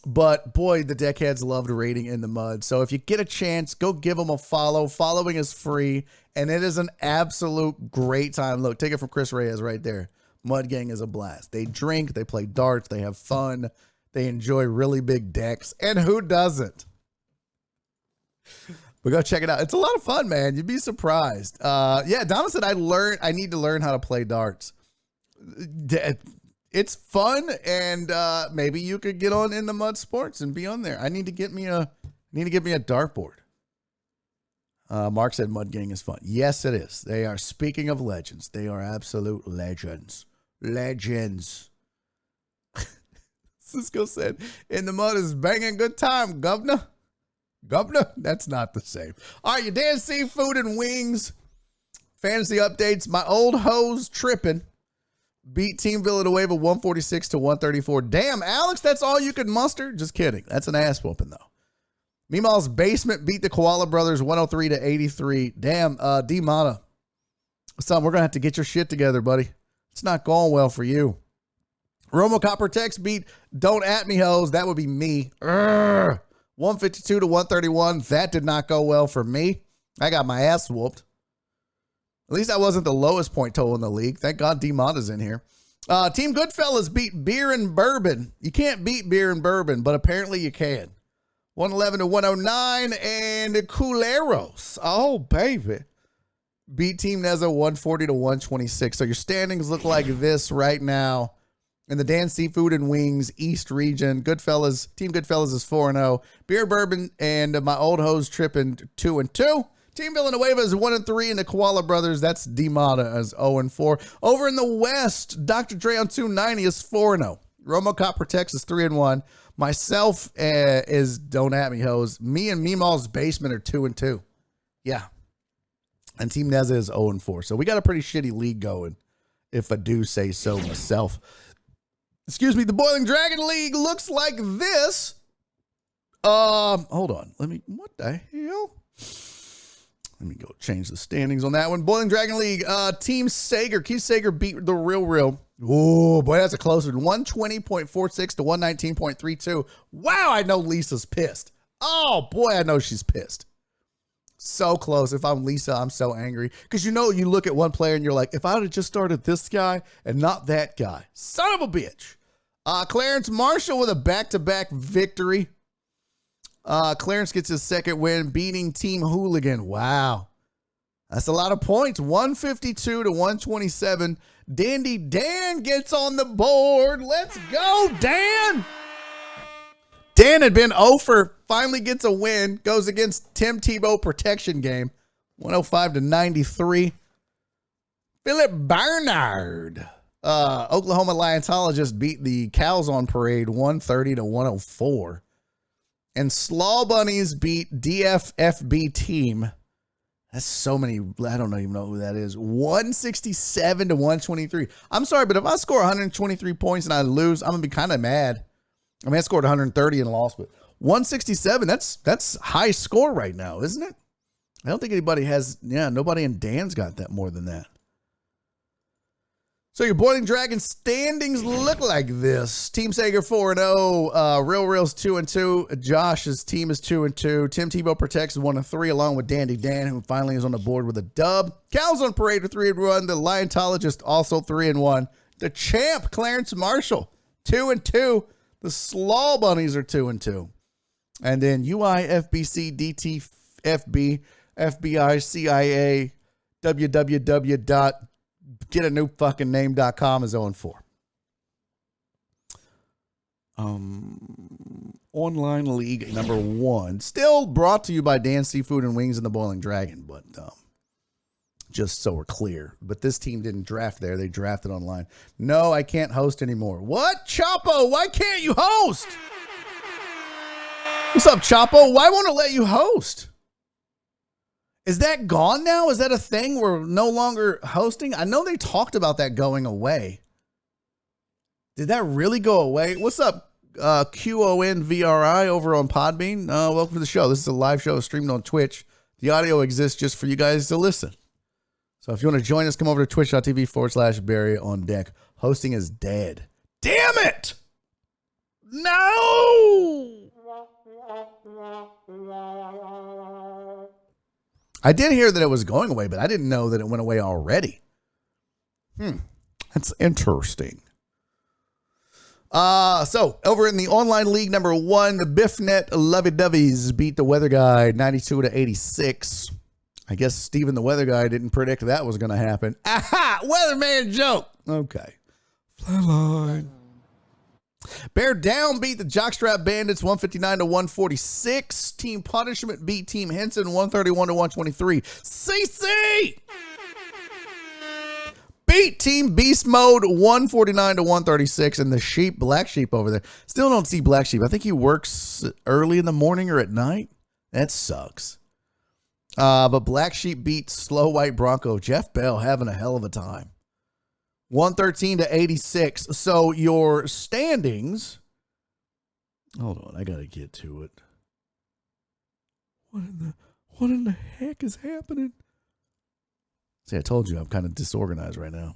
But boy, the deckheads loved raiding In the Mud. So if you get a chance, go give them a follow. Following is free. And it is an absolute great time. Look, take it from Chris Reyes right there. Mud Gang is a blast. They drink, they play darts, they have fun. They enjoy really big decks. And who doesn't? But go check it out. It's a lot of fun, man. You'd be surprised. Yeah, Donna said I need to learn how to play darts. It's fun, and maybe you could get on In the Mud Sports and be on there. I need to get me a dartboard. Mark said Mud Gang is fun. Yes, it is. They are, speaking of legends, they are absolute legends. Legends. Cisco said, In the Mud is banging good time, governor. Governor? That's not the same. All right, you Dan Seafood and Wings. Fantasy updates. My old hoes tripping. Beat Team Villanueva 146 to 134. Damn, Alex, that's all you could muster? Just kidding. That's an ass whooping, though. Meemaw's Basement beat the Koala Brothers 103 to 83. Damn, D-Mata. Son, we're going to have to get your shit together, buddy. It's not going well for you. Romo Copper Tex beat Don't At Me Hoes. That would be me. 152 to 131. That did not go well for me. I got my ass whooped. At least I wasn't the lowest point total in the league. Thank God D-Mata's in here. Team Goodfellas beat Beer and Bourbon. You can't beat Beer and Bourbon, but apparently you can. 111 to 109. And Culeros. Oh, baby. Beat Team Neza 140 to 126. So your standings look like this right now. In the Dan Seafood and Wings East region, Goodfellas, Team Goodfellas is 4-0. Beer Bourbon and my old hoes tripping 2-2. Team Villanueva is 1-3, and the Koala Brothers, that's D-Mata, as 0-4. Over in the West, Dr. Dre on 290 is 4-0. Romo Copper Tex is 3-1. Myself is Don't At Me Hoes. Me and Meemaw's Basement are 2-2. Yeah. And Team Neza is 0-4. So we got a pretty shitty league going, if I do say so myself. Excuse me, the Boiling Dragon League looks like this. Hold on. What the hell? Let me go change the standings on that one. Boiling Dragon League, Team Sager. Keith Sager beat the Real. Oh, boy, that's a close one. 120.46 to 119.32. Wow, I know Lisa's pissed. Oh, boy, I know she's pissed. So close. If I'm Lisa, I'm so angry. Because you look at one player and you're like, if I would have just started this guy and not that guy. Son of a bitch. Clarence Marshall with a back-to-back victory. Clarence gets his second win, beating Team Hooligan. Wow. That's a lot of points. 152 to 127. Dandy Dan gets on the board. Let's go, Dan. Dan had been 0 finally gets a win. Goes against Tim Tebow protection game. 105 to 93. Philip Barnard. Oklahoma Liontologist beat the Cows on Parade 130 to 104. And Slaw Bunnies beat DFFB Team. That's so many. I don't even know who that is. 167 to 123. I'm sorry, but if I score 123 points and I lose, I'm going to be kind of mad. I mean, I scored 130 and lost, but 167, that's high score right now, isn't it? I don't think anybody has, nobody in Dan's got that more than that. So your Boiling Dragon standings look like this. Team Sager 4-0. Real Real's 2-2. Josh's team is 2-2. Tim Tebow Protects is 1-3, along with Dandy Dan, who finally is on the board with a dub. Cal's on Parade with 3-1. The Liontologist also 3-1. The champ, Clarence Marshall, 2-2. The Slaw Bunnies are 2-2. And then UI, FBC, DT, FB, FBI, CIA, www.getanewfuckingname.com is 0-4. Online League number 1. Still brought to you by Dan Seafood and Wings and the Boiling Dragon, but just so we're clear. But this team didn't draft there. They drafted online. No, I can't host anymore. What? Chapo, why can't you host? What's up, Chapo? Why won't it let you host? Is that gone now? Is that a thing? We're no longer hosting? I know they talked about that going away. Did that really go away? What's up, QONVRI over on Podbean? Welcome to the show. This is a live show streamed on Twitch. The audio exists just for you guys to listen. So if you want to join us, come over to twitch.tv/Barry on deck. Hosting is dead. Damn it! No! I did hear that it was going away, but I didn't know that it went away already. That's interesting. So over in the online league number 1, the Biffnet Lovey-Doveys beat the Weather Guy 92-86. I guess Steven the Weather Guy didn't predict that was going to happen. Aha! Weatherman joke. Okay. Flatline. Bear Down beat the Jockstrap Bandits 159-146. Team Punishment beat Team Henson 131-123. CC beat Team Beast Mode 149-136. And the Black Sheep over there. Still don't see Black Sheep. I think he works early in the morning or at night. That sucks. But Black Sheep beat Slow White Bronco. Jeff Bell having a hell of a time. 113-86. So your standings. Hold on, I gotta get to it. What in the heck is happening? See, I told you I'm kind of disorganized right now.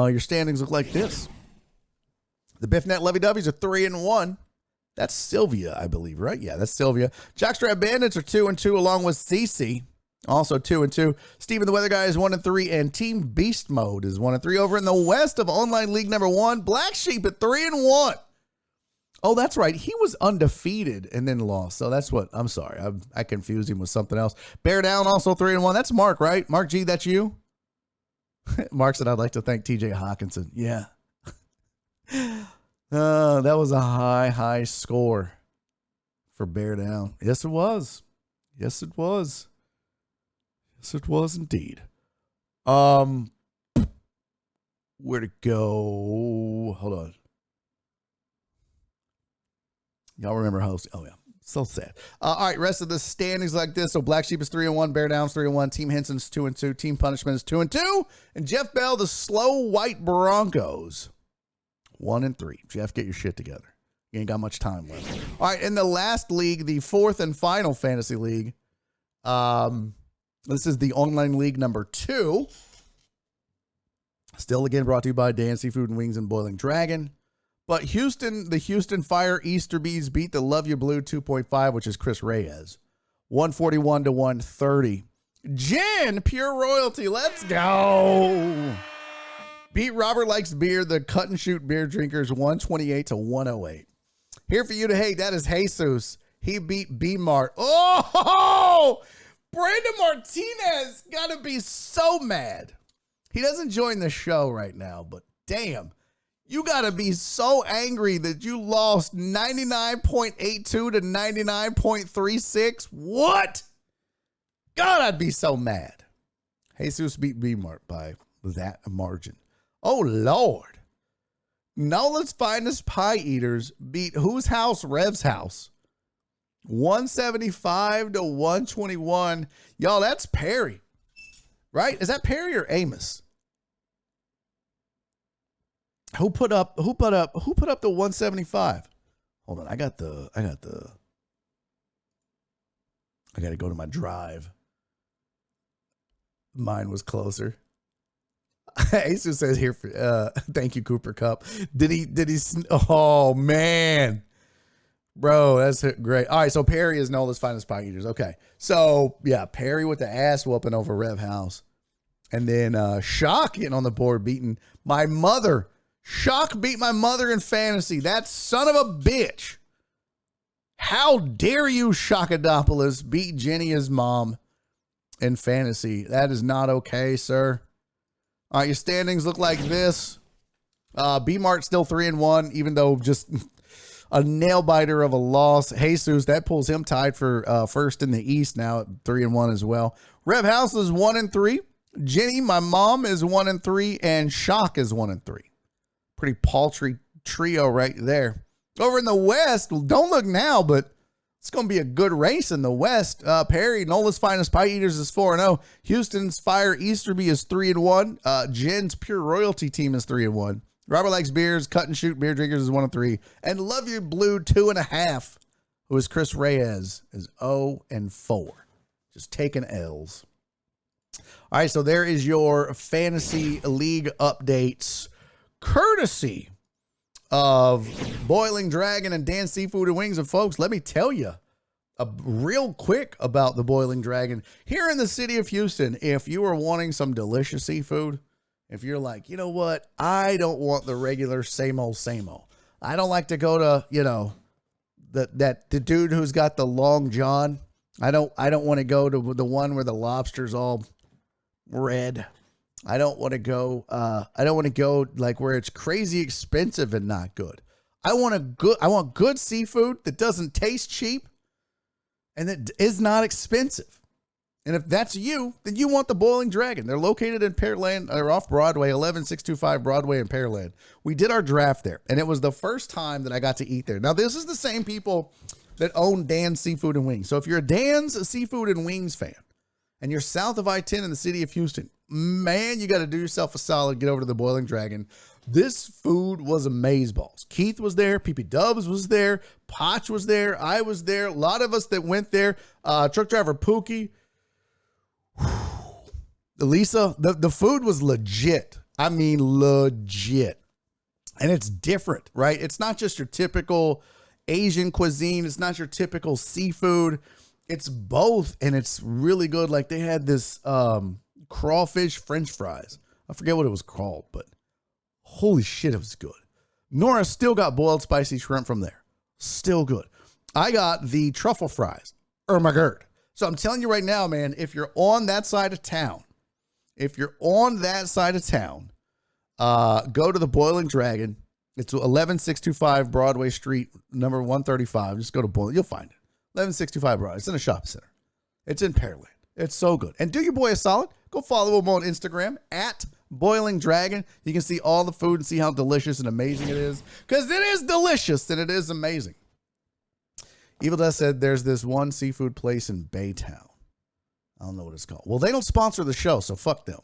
Your standings look like this. The Biffnet Lovey-Doveys are 3-1. That's Sylvia, I believe, right? Yeah, that's Sylvia. Jockstrap Bandits are 2-2, along with CC. Also 2-2. Steven the Weather Guy is 1-3, and Team Beast Mode is 1-3. Over in the West of Online League number 1, Black Sheep at 3-1. Oh, that's right. He was undefeated and then lost. So that's what. I'm sorry. I confused him with something else. Bear Down also 3-1. That's Mark, right? Mark G, that's you. Mark said, I'd like to thank TJ Hawkinson. Yeah. That was a high score for Bear Down. Yes, it was. Yes, it was. Yes, it was indeed. Where to go? Hold on. Y'all remember hosting? Oh, yeah. So sad. All right, rest of the standings like this. So Black Sheep is 3-1, Bear Down's 3-1, Team Henson's 2-2, Team Punishment is 2-2, and Jeff Bell, the Slow White Broncos, 1-3. Jeff, get your shit together. You ain't got much time left. All right, in the last league, the fourth and final fantasy league, this is the online league number 2. Still again brought to you by Dan Seafood and Wings and Boiling Dragon. But the Houston Fire Easter Bees beat the Love You Blue 2.5, which is Chris Reyes, 141-130. Jen, Pure Royalty, let's go. Beat Robert Likes Beer, the Cut and Shoot Beer Drinkers, 128-108. Here for you to hate, that is Jesus. He beat B-Mart. Oh, Brandon Martinez got to be so mad. He doesn't join the show right now, but damn. You got to be so angry that you lost 99.82 to 99.36. What? God, I'd be so mad. Jesus beat B-Mart by that margin. Oh, Lord. Nola's Finest Pie Eaters beat whose house? Rev's house. 175-121. Y'all, that's Perry. Right? Is that Perry or Amos? Who put up the 175? Hold on, I got to go to my drive. Mine was closer. Jesus says here, thank you, Cooper Cup. Oh, man. Bro, that's great. All right, so Perry is Nola's finest pie eaters. Okay, so, yeah, Perry with the ass whooping over Rev House. And then Shock getting on the board, beating my mother. Shock beat my mother in fantasy. That son of a bitch. How dare you, Shockadopoulos, beat Jenny, his mom, in fantasy? That is not okay, sir. All right, your standings look like this. B-Mart still 3-1, even though just a nail biter of a loss. Jesus, that pulls him tied for first in the East now at 3-1 as well. Rev House is 1-3. Jenny, my mom, is 1-3, and Shock is 1-3. Pretty paltry trio right there. Over in the West, don't look now, but it's going to be a good race in the West. Perry, Nola's finest pie eaters, is 4-0. Houston's Fire Easterby is 3-1. Jen's Pure Royalty team is 3-1. Robert Likes Beers, Cut and Shoot Beer Drinkers is 1-3. And Love You Blue 2.5, who is Chris Reyes, is 0-4. Just taking L's. All right, so there is your fantasy league updates, courtesy of Boiling Dragon and Dan Seafood and Wings. And folks, let me tell you real quick about the Boiling Dragon here in the city of Houston. If you are wanting some delicious seafood, if you're like, you know what, I don't want the regular same old. I don't like to go to, the dude who's got the long john. I don't want to go to the one where the lobster's all red. I don't want to go like where it's crazy expensive and not good. I want good seafood that doesn't taste cheap and that is not expensive. And if that's you, then you want the Boiling Dragon. They're located in Pearland. They're off Broadway, 11625 Broadway in Pearland. We did our draft there, and it was the first time that I got to eat there. Now, this is the same people that own Dan's Seafood and Wings. So if you're a Dan's Seafood and Wings fan, and you're south of I-10 in the city of Houston, man, you got to do yourself a solid. Get over to the Boiling Dragon. This food was amazeballs. Keith was there. PP Dubs was there. Potch was there. I was there. A lot of us that went there. Truck driver Pookie. Lisa, the food was legit. I mean, legit. And it's different, right? It's not just your typical Asian cuisine. It's not your typical seafood. It's both, and it's really good. Like, they had this crawfish French fries. I forget what it was called, but holy shit, it was good. Nora still got boiled spicy shrimp from there. Still good. I got the truffle fries. Oh my God. So I'm telling you right now, man, if you're on that side of town, go to the Boiling Dragon. It's 11625 Broadway Street, number 135. Just go to Boiling. You'll find it. 11625 Broadway. It's in a shopping center. It's in Pearland. It's so good. And do your boy a solid. Go follow him on Instagram at Boiling Dragon. You can see all the food and see how delicious and amazing it is. Because it is delicious and it is amazing. Evil Death said there's this one seafood place in Baytown. I don't know what it's called. Well, they don't sponsor the show, so fuck them.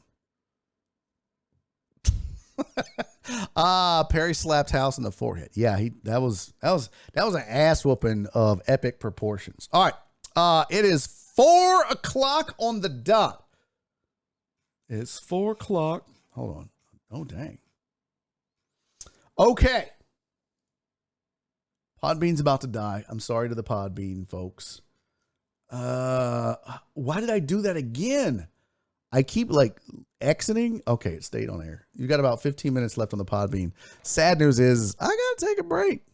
Perry slapped House in the forehead. Yeah, that was an ass whooping of epic proportions. All right. It is 4:00 on the dot. It's 4:00. Hold on. Oh, dang. Okay. Podbean's about to die. I'm sorry to the Podbean folks. Why did I do that again? I keep exiting. Okay, it stayed on air. You got about 15 minutes left on the Podbean. Sad news is I got to take a break.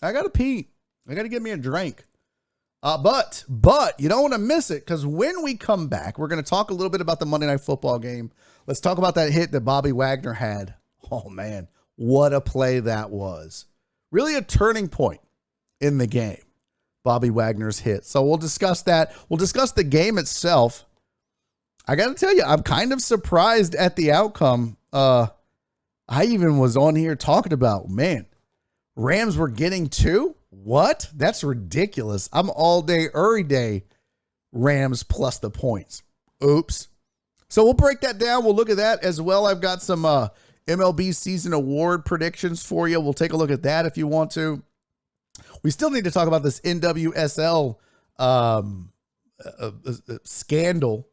I got to pee. I got to get me a drink. But you don't want to miss it, because when we come back, we're going to talk a little bit about the Monday Night Football game. Let's talk about that hit that Bobby Wagner had. Oh, man, what a play that was. Really a turning point in the game, Bobby Wagner's hit. So we'll discuss that. We'll discuss the game itself. I got to tell you, I'm kind of surprised at the outcome. I even was on here talking about, man, Rams were getting 2? What? That's ridiculous. I'm all day, every day, Rams plus the points. Oops. So we'll break that down. We'll look at that as well. I've got some MLB season award predictions for you. We'll take a look at that if you want to. We still need to talk about this NWSL scandal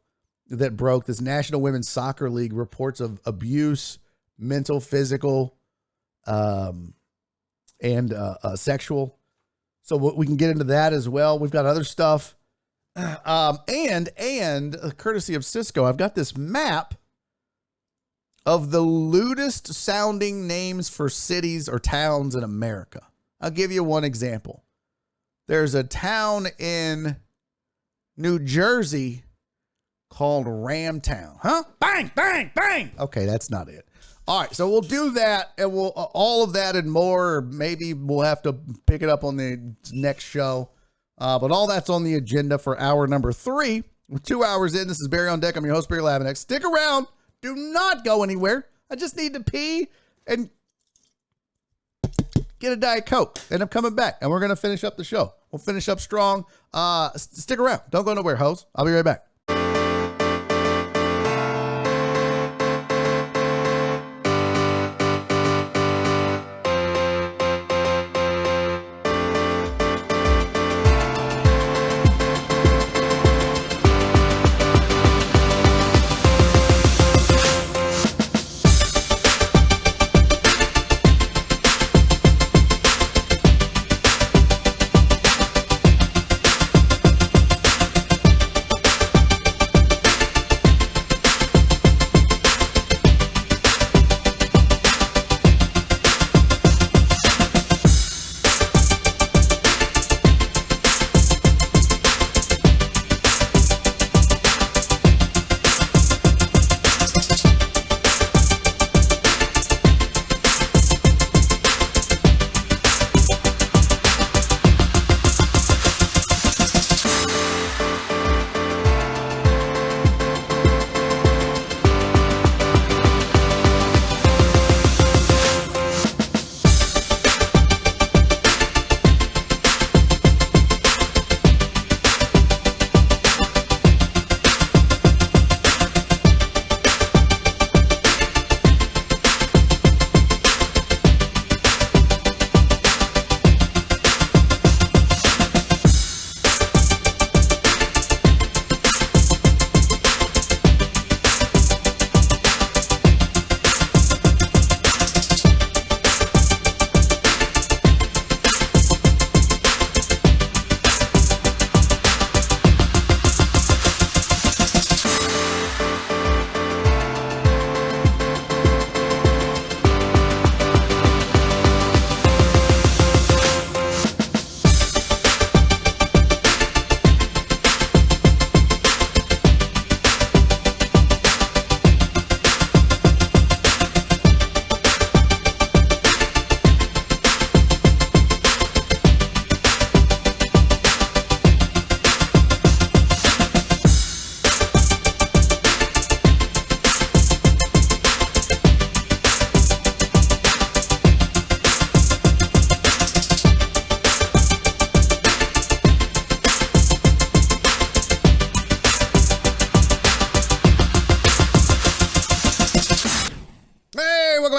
that broke. This National Women's Soccer League reports of abuse, mental, physical, and sexual. So we can get into that as well. We've got other stuff. And courtesy of Cisco, I've got this map of the lewdest sounding names for cities or towns in America. I'll give you one example. There's a town in New Jersey called Ramtown. Huh? Bang, bang, bang. Okay, that's not it. All right, so we'll do that, and we'll all of that and more. Or maybe we'll have to pick it up on the next show. But all that's on the agenda for hour number 3. We're 2 hours in. This is Barry on Deck. I'm your host, Barry Laminack. Stick around. Do not go anywhere. I just need to pee and get a Diet Coke. And I'm coming back, and we're going to finish up the show. We'll finish up strong. Stick around. Don't go nowhere, hoes. I'll be right back.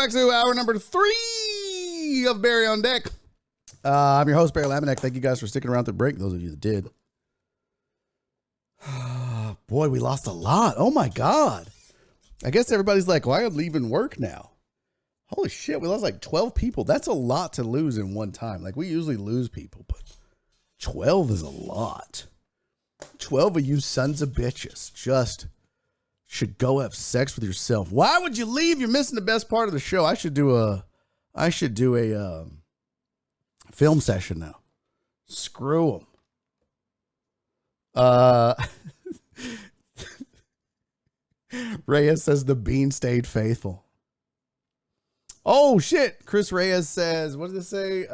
To hour number 3 of Barry on Deck. I'm your host, Barry Laminack. Thank you guys for sticking around to the break, those of you that did. Boy, we lost a lot. Oh my God. I guess everybody's like, why am I leaving work now? Holy shit, we lost like 12 people. That's a lot to lose in one time. Like, we usually lose people, but 12 is a lot. 12 of you sons of bitches just should go have sex with yourself. Why would you leave? You're missing the best part of the show. I should do a film session now. Screw them. Reyes says the bean stayed faithful. Oh shit. Chris Reyes says, what did it say?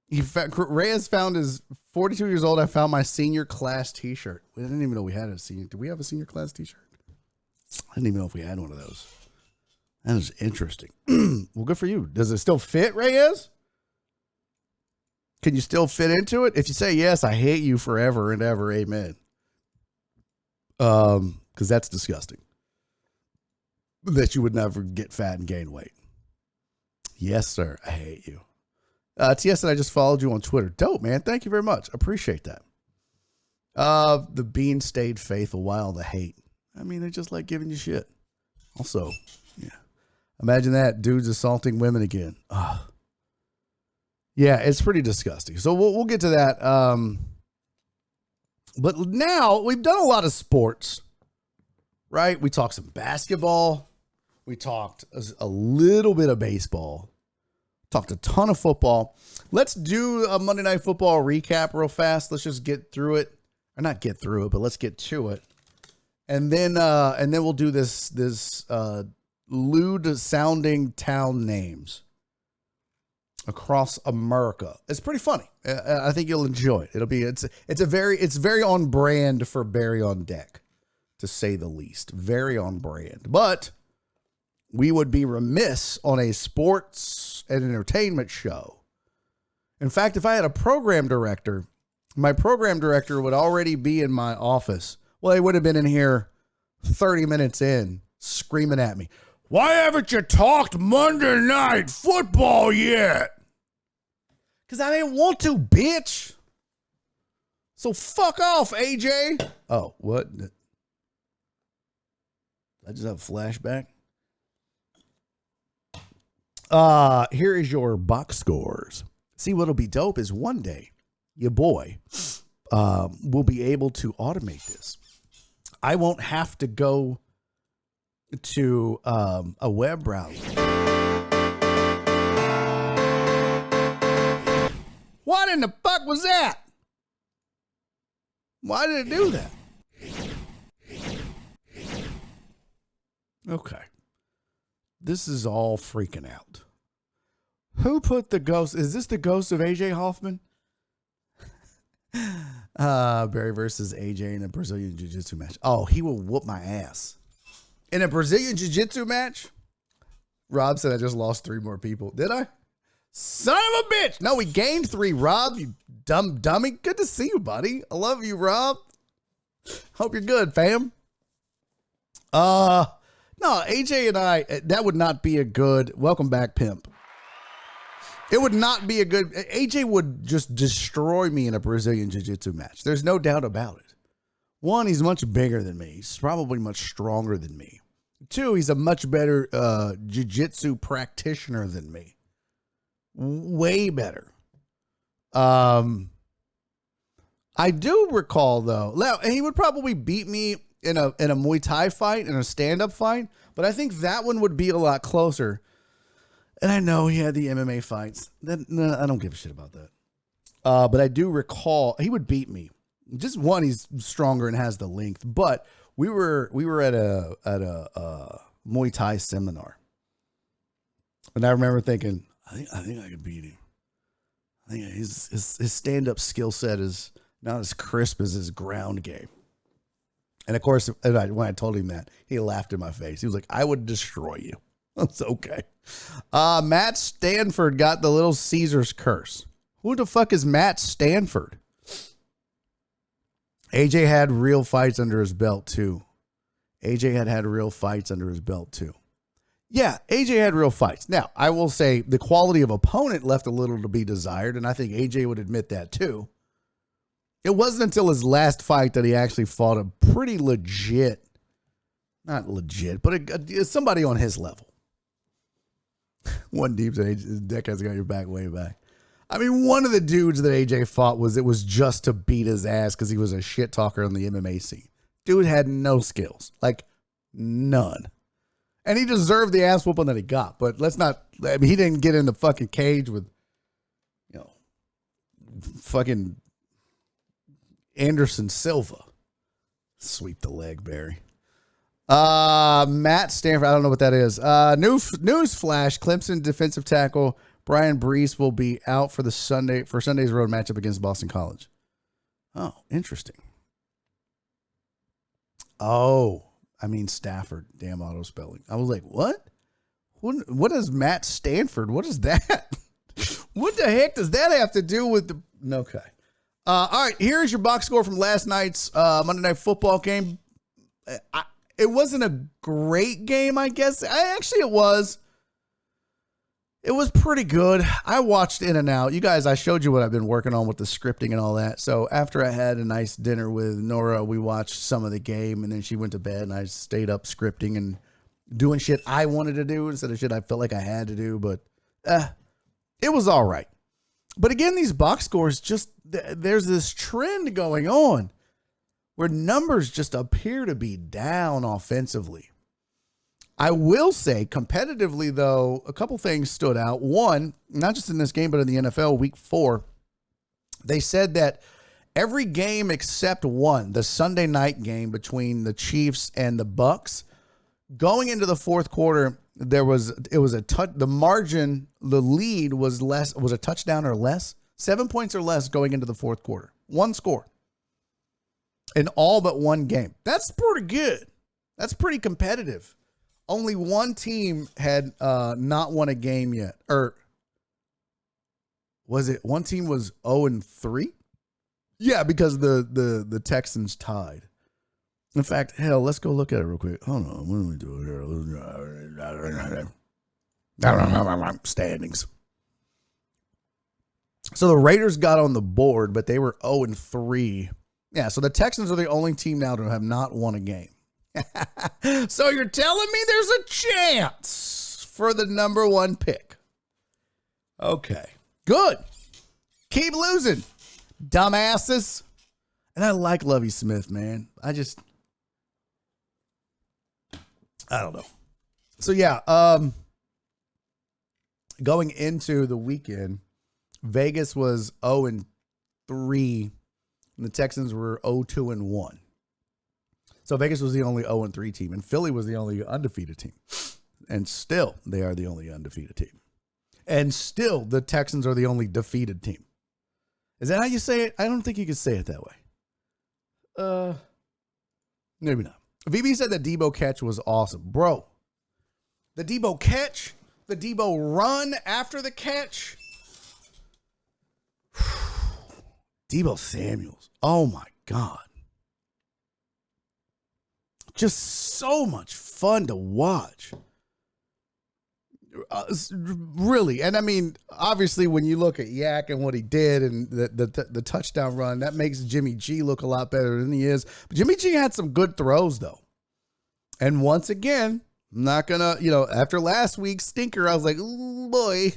Reyes found his 42 years old. I found my senior class t-shirt. We didn't even know we had a senior. Did we have a senior class t-shirt? I didn't even know if we had one of those. That is interesting. Well, good for you. Does it still fit, Reyes? Can you still fit into it? If you say yes, I hate you forever and ever. Amen. Because that's disgusting. That you would never get fat and gain weight. Yes, sir. I hate you. TS and I just followed you on Twitter. Dope, man. Thank you very much. Appreciate that. The bean stayed faithful while the hate. I mean, they just like giving you shit. Also, yeah. Imagine that. Dudes assaulting women again. Ugh. Yeah, it's pretty disgusting. So we'll get to that. But now we've done a lot of sports, right? We talked some basketball. We talked a little bit of baseball. Talked a ton of football. Let's do a Monday Night Football recap real fast. Let's just get through it. Or not get through it, but let's get to it. And then we'll do this lewd sounding town names across America. It's pretty funny. I think you'll enjoy it. It's very on brand for Barry on Deck, to say the least. Very on brand. But we would be remiss on a sports and entertainment show. In fact, if I had a program director, my program director would already be in my office. Well, he would have been in here 30 minutes in, screaming at me, "Why haven't you talked Monday Night Football yet?" Because I didn't want to, bitch. So fuck off, AJ. Oh, what? I just have a flashback. Here is your box scores. See, what'll be dope is one day, your boy will be able to automate this. I won't have to go to a web browser. What in the fuck was that? Why did it do that? Okay. This is all freaking out. Who put the ghost? Is this the ghost of AJ Hoffman? Barry versus AJ in a Brazilian Jiu-Jitsu match. Oh, he will whoop my ass. In a Brazilian Jiu-Jitsu match? Rob said I just lost 3 more people. Did I? Son of a bitch. No, we gained 3, Rob. You dumb dummy. Good to see you, buddy. I love you, Rob. Hope you're good, fam. No, AJ and I, that would not be a good, welcome back, pimp. It would not be a good, AJ would just destroy me in a Brazilian Jiu-Jitsu match. There's no doubt about it. 1, he's much bigger than me. He's probably much stronger than me. 2, he's a much better Jiu-Jitsu practitioner than me. Way better. I do recall, though, and he would probably beat me in a Muay Thai fight, in a stand-up fight, but I think that one would be a lot closer. And I know he had the MMA fights. No, I don't give a shit about that. But I do recall he would beat me. Just 1, he's stronger and has the length. But we were at a Muay Thai seminar, and I remember thinking, I think I could beat him. I think his stand-up skill set is not as crisp as his ground game. And of course, when I told him that, he laughed in my face. He was like, "I would destroy you." That's okay. Matt Stanford got the Little Caesars curse. Who the fuck is Matt Stanford? AJ had real fights under his belt too. AJ had real fights under his belt too. Yeah, AJ had real fights. Now, I will say the quality of opponent left a little to be desired, and I think AJ would admit that too. It wasn't until his last fight that he actually fought a pretty legit, not legit, but somebody on his level. One deep said, Deck has got your back way back. I mean, one of the dudes that AJ fought was just to beat his ass because he was a shit talker on the MMA scene. Dude had no skills, like none. And he deserved the ass whooping that he got, but let's not, I mean, he didn't get in the fucking cage with, fucking Anderson Silva. Sweep the leg, Barry. Matt Stanford, I don't know what that is. News flash, Clemson defensive tackle Brian Brees will be out for Sunday's road matchup against Boston College. Oh, interesting. Oh, I mean Stafford. Damn auto spelling. I was like, what? What is Matt Stanford? What is that? What the heck does that have to do with the? Okay. All right. Here's your box score from last night's Monday Night Football game. It wasn't a great game, I guess. Actually, it was. It was pretty good. I watched in and out. You guys, I showed you what I've been working on with the scripting and all that. So after I had a nice dinner with Nora, we watched some of the game, and then she went to bed, and I stayed up scripting and doing shit I wanted to do instead of shit I felt like I had to do. But it was all right. But again, these box scores, just there's this trend going on where numbers just appear to be down offensively. I will say competitively, though, a couple things stood out. One, not just in this game, but in the NFL week 4, they said that every game except one, the Sunday night game between the Chiefs and the Bucks, going into the fourth quarter, the margin, the lead was a touchdown or less, 7 points or less going into the fourth quarter. One score in all but one game. That's pretty good. That's pretty competitive. Only one team had not won a game yet. Or was it one team was 0-3? Yeah, because the Texans tied. In fact, hell, let's go look at it real quick. Hold on, what do we do here? Standings. So the Raiders got on the board, but they were 0-3. Yeah, so the Texans are the only team now to have not won a game. So you're telling me there's a chance for the number 1 pick? Okay, good. Keep losing, dumbasses. And I like Lovie Smith, man. I don't know. So yeah, going into the weekend, Vegas was 0-3, and the Texans were 0-2-1. So Vegas was the only 0-3 team, and Philly was the only undefeated team. And still, they are the only undefeated team. And still, the Texans are the only defeated team. Is that how you say it? I don't think you could say it that way. Maybe not. VB said the Debo catch was awesome. Bro, the Debo catch, the Debo run after the catch. Debo Samuels. Oh, my God. Just so much fun to watch. Really. And I mean, obviously, when you look at Yak and what he did and the touchdown run, that makes Jimmy G look a lot better than he is. But Jimmy G had some good throws, though. And once again, I'm not going to, after last week's stinker, I was like, oh boy,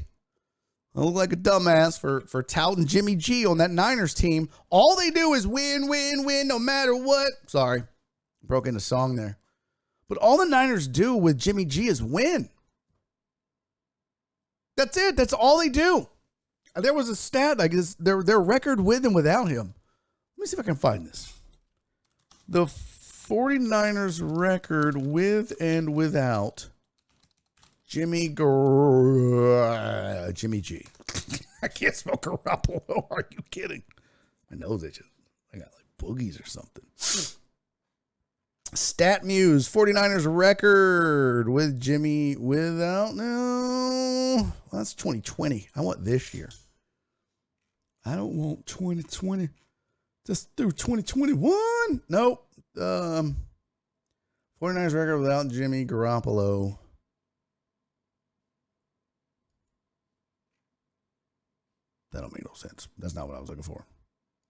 I look like a dumbass for touting Jimmy G on that Niners team. All they do is win, win, win, no matter what. Sorry. Broke into song there. But all the Niners do with Jimmy G is win. That's it. That's all they do. There was a stat like this, their record with and without him. Let me see if I can find this. The 49ers record with and without Jimmy G. I can't spell Garoppolo. Are you kidding? My nose itches. I got like boogies or something. Stat Muse, 49ers record with Jimmy without. No, that's 2020. I want this year. I don't want 2020. Just through 2021. Nope. 49ers record without Jimmy Garoppolo. That don't make no sense. That's not what I was looking for.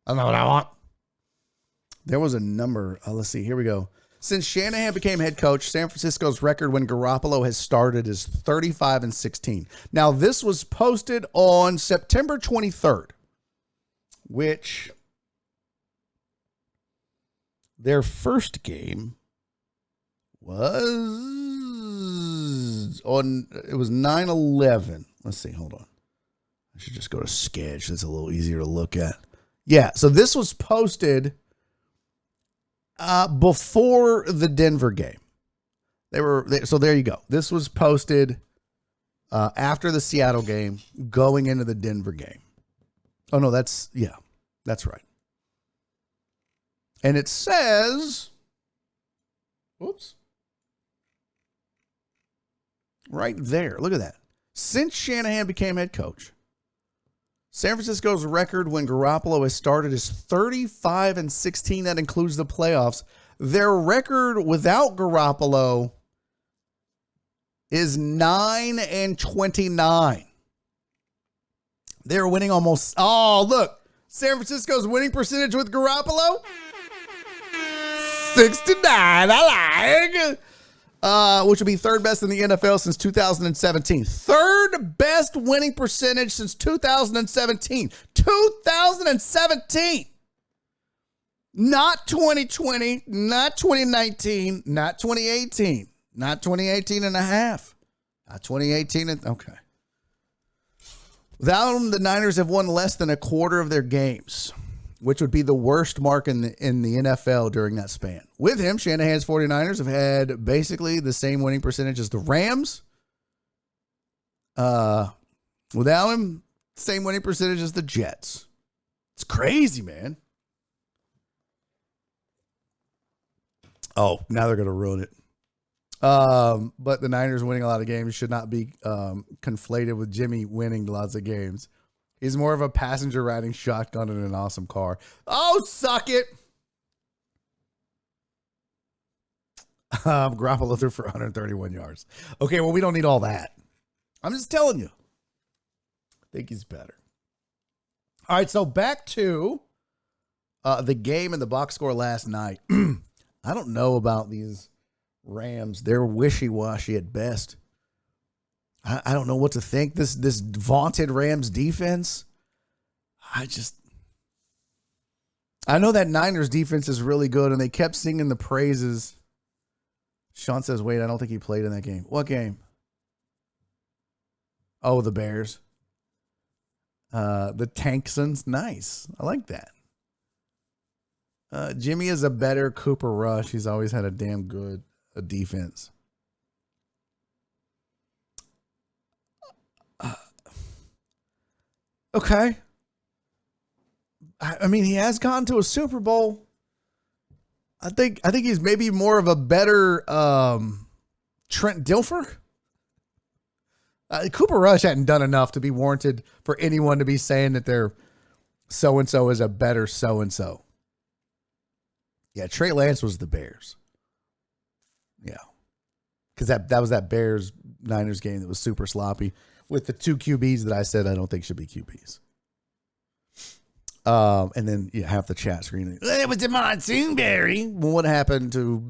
That's not what I want. There was a number. Let's see. Here we go. Since Shanahan became head coach, San Francisco's record when Garoppolo has started is 35-16. Now, this was posted on September 23rd, which their first game was on, it was 9/11. Let's see, hold on. I should just go to Sketch. That's a little easier to look at. Yeah, so this was posted before the Denver game. So there you go. This was posted after the Seattle game, going into the Denver game. Oh, no, that's right. And it says, whoops, right there. Look at that. Since Shanahan became head coach, San Francisco's record when Garoppolo has started is 35-16. That includes the playoffs. Their record without Garoppolo is 9-29. They're winning almost. Oh, look. San Francisco's winning percentage with Garoppolo? 69. I like. Which would be third best in the NFL since 2017. Third best winning percentage since 2017. 2017. Not 2020, not 2019, not 2018, not 2018 and a half, not 2018. Okay. Without him, the Niners have won less than a quarter of their games, which would be the worst mark in the NFL during that span. With him, Shanahan's 49ers have had basically the same winning percentage as the Rams. Without him, same winning percentage as the Jets. It's crazy, man. Oh, now they're going to ruin it. But the Niners winning a lot of games should not be conflated with Jimmy winning lots of games. He's more of a passenger riding shotgun in an awesome car. Oh, suck it. Garoppolo threw for 131 yards. Okay, well, we don't need all that. I'm just telling you. I think he's better. All right, so back to the game and the box score last night. I don't know about these Rams. They're wishy-washy at best. I don't know what to think. This vaunted Rams defense. I know that Niners defense is really good, and they kept singing the praises. Sean says, wait, I don't think he played in that game. What game? Oh, the Bears. The Tanksons. Nice. I like that. Jimmy is a better Cooper Rush. He's always had a damn good defense. Okay. I mean, he has gone to a Super Bowl. I think he's maybe more of a better Trent Dilfer. Cooper Rush hadn't done enough to be warranted for anyone to be saying that they're so-and-so is a better so-and-so. Yeah, Trey Lance was the Bears. Yeah. Because that was that Bears-Niners game that was super sloppy with the two QBs that I said I don't think should be QBs. And then half the chat screen. It was Monsoon Berry. Well, what happened to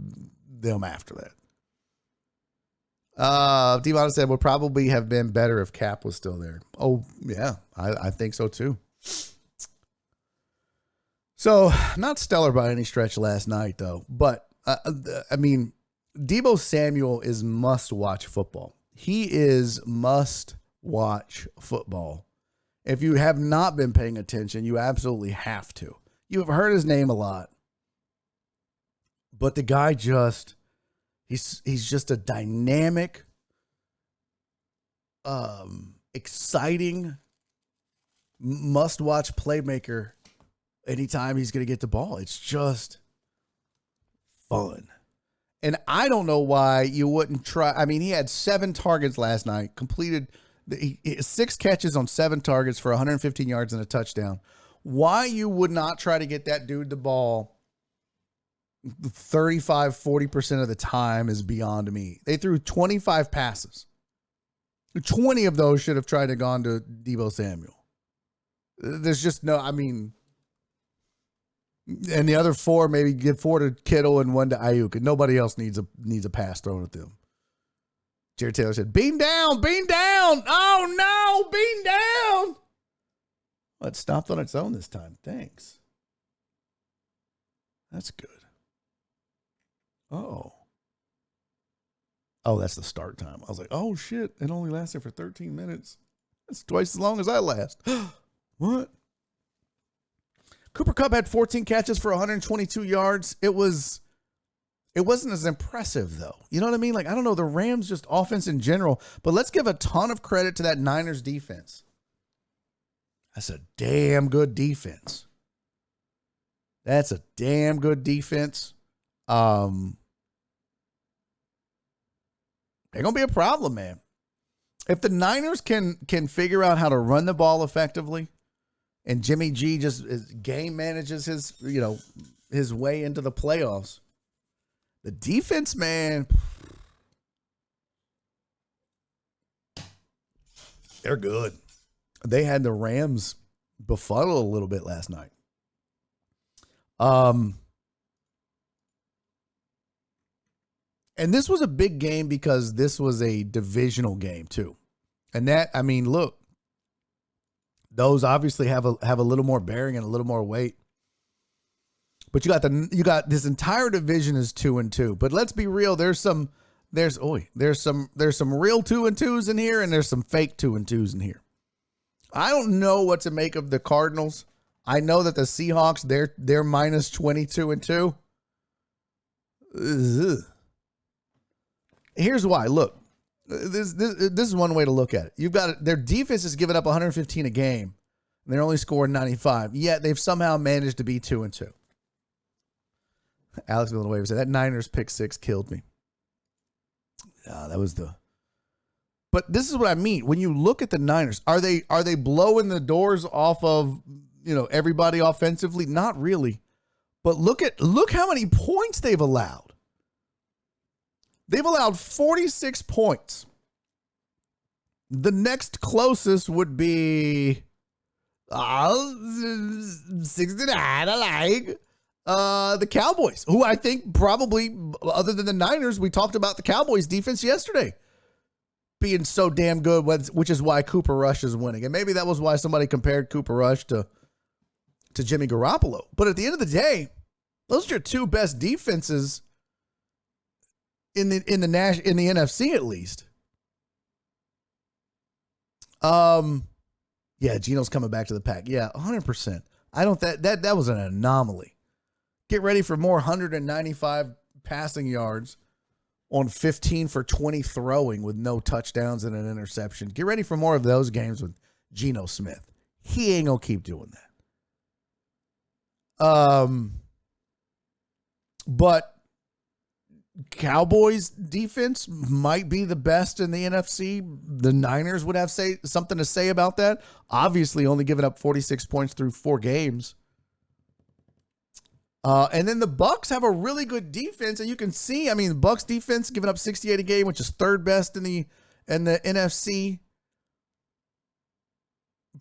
them after that? Devon said would probably have been better if Cap was still there. Oh, yeah. I think so, too. So, not stellar by any stretch last night, though. But, I mean, Deebo Samuel is must-watch football. He is must-watch football. If you have not been paying attention, you absolutely have to. You have heard his name a lot. But the guy just, he's just a dynamic, exciting, must-watch playmaker. Anytime he's going to get the ball, it's just fun. And I don't know why you wouldn't try. I mean, he had 7 targets last night, completed 6 catches on 7 targets for 115 yards and a touchdown. Why you would not try to get that dude the ball 35-40% of the time is beyond me. They threw 25 passes. 20 of those should have tried to gone to Deebo Samuel. There's just no, I mean, and the other 4, maybe give 4 to Kittle and 1 to Ayuk. And nobody else needs a pass thrown at them. Jared Taylor said, beam down, beam down. Oh, no, beam down. Well, it stopped on its own this time. Thanks. That's good. Oh, that's the start time. I was like, oh, shit. It only lasted for 13 minutes. That's twice as long as I last. What? Cooper Kupp had 14 catches for 122 yards. It wasn't as impressive, though. You know what I mean? Like, I don't know, the Rams just offense in general, but let's give a ton of credit to that Niners defense. That's a damn good defense. That's a damn good defense. They're going to be a problem, man. If the Niners can figure out how to run the ball effectively, and Jimmy G just game manages his way into the playoffs. The defense, man, they're good. they had the Rams befuddled a little bit last night. And this was a big game because this was a divisional game too. And that, I mean, look, those obviously have a little more bearing and a little more weight. But you got this entire division is 2-2. But let's be real, there's some real 2-2s in here, and there's some fake 2-2s in here. I don't know what to make of the Cardinals. I know that the Seahawks, they're minus 22-2. Ugh. Here's why. Look, this is one way to look at it. You've got their defense is giving up 115 a game, and they're only scoring 95. Yet they've somehow managed to be 2-2. Alex Villanueva said that Niners pick 6 killed me. That was the. But this is what I mean. When you look at the Niners, are they blowing the doors off of everybody offensively? Not really. But look how many points they've allowed. They've allowed 46 points. The next closest would be 69. I like the Cowboys, who I think probably, other than the Niners, we talked about the Cowboys defense yesterday being so damn good, which is why Cooper Rush is winning. And maybe that was why somebody compared Cooper Rush to Jimmy Garoppolo. But at the end of the day, those are your two best defenses in the NFC at least. Yeah, Geno's coming back to the pack. Yeah, 100%. I don't that was an anomaly. Get ready for more 195 passing yards on 15 for 20 throwing with no touchdowns and an interception. Get ready for more of those games with Geno Smith. He ain't gonna keep doing that. But Cowboys defense might be the best in the NFC. The Niners would have something to say about that. Obviously, only giving up 46 points through 4 games. And then the Bucs have a really good defense, and you can see, I mean, the Bucs defense giving up 68 a game, which is third best in the NFC.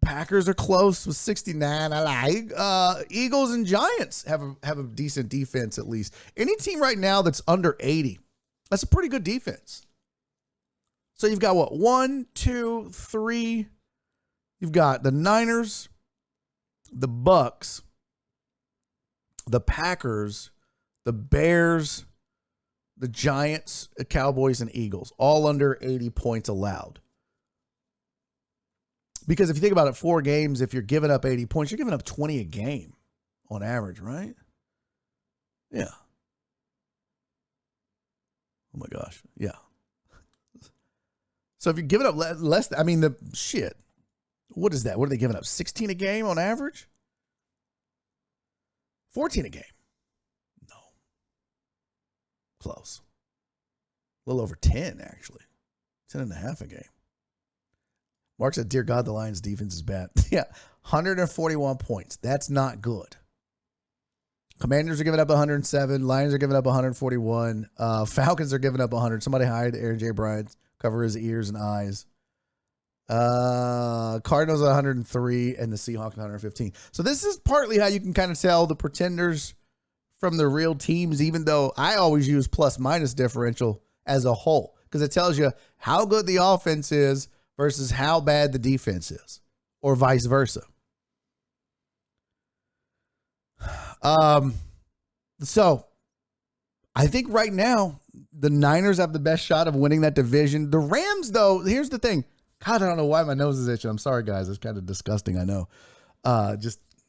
Packers are close with 69. I like. Eagles and Giants have a decent defense at least. Any team right now that's under 80, that's a pretty good defense. So you've got what? 1, 2, 3. You've got the Niners, the Bucs, the Packers, the Bears, the Giants, the Cowboys, and Eagles, all under 80 points allowed. Because if you think about it, 4 games, if you're giving up 80 points, you're giving up 20 a game on average, right? Yeah. Oh my gosh. Yeah. So if you're giving up less, I mean, what is that? What are they giving up? 16 a game on average? 14 a game? No. Close. A little over 10, actually. 10 and a half a game. Mark said, dear God, the Lions defense is bad. Yeah, 141 points. That's not good. Commanders are giving up 107. Lions are giving up 141. Falcons are giving up 100. Somebody hide Aaron J. Bryant, cover his ears and eyes. Cardinals 103 and the Seahawks 115. So this is partly how you can kind of tell the pretenders from the real teams, even though I always use plus-minus differential as a whole, because it tells you how good the offense is versus how bad the defense is, or vice versa. So I think right now the Niners have the best shot of winning that division. The Rams, though, here's the thing. God, I don't know why my nose is itching. I'm sorry, guys. It's kind of disgusting. I know.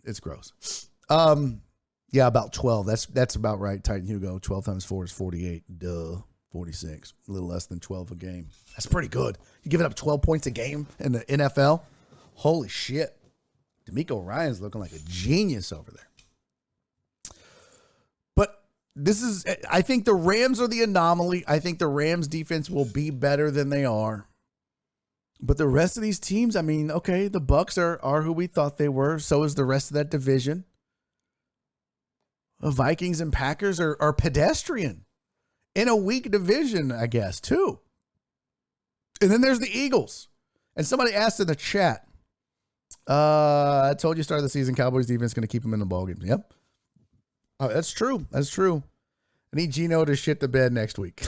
It's gross. Yeah, about 12. That's about right. Titan Hugo. 12 times 4 is 48. Duh. 46. A little less than 12 a game. That's pretty good. You giving up 12 points a game in the NFL? Holy shit. D'Amico Ryan's looking like a genius over there. But I think the Rams are the anomaly. I think the Rams defense will be better than they are. But the rest of these teams, I mean, okay, the Bucs are who we thought they were. So is the rest of that division. The Vikings and Packers are pedestrian in a weak division, I guess, too. And then there's the Eagles. And somebody asked in the chat, I told you start of the season, Cowboys defense going to keep them in the ballgame. Yep. That's true. That's true. I need Gino to shit the bed next week.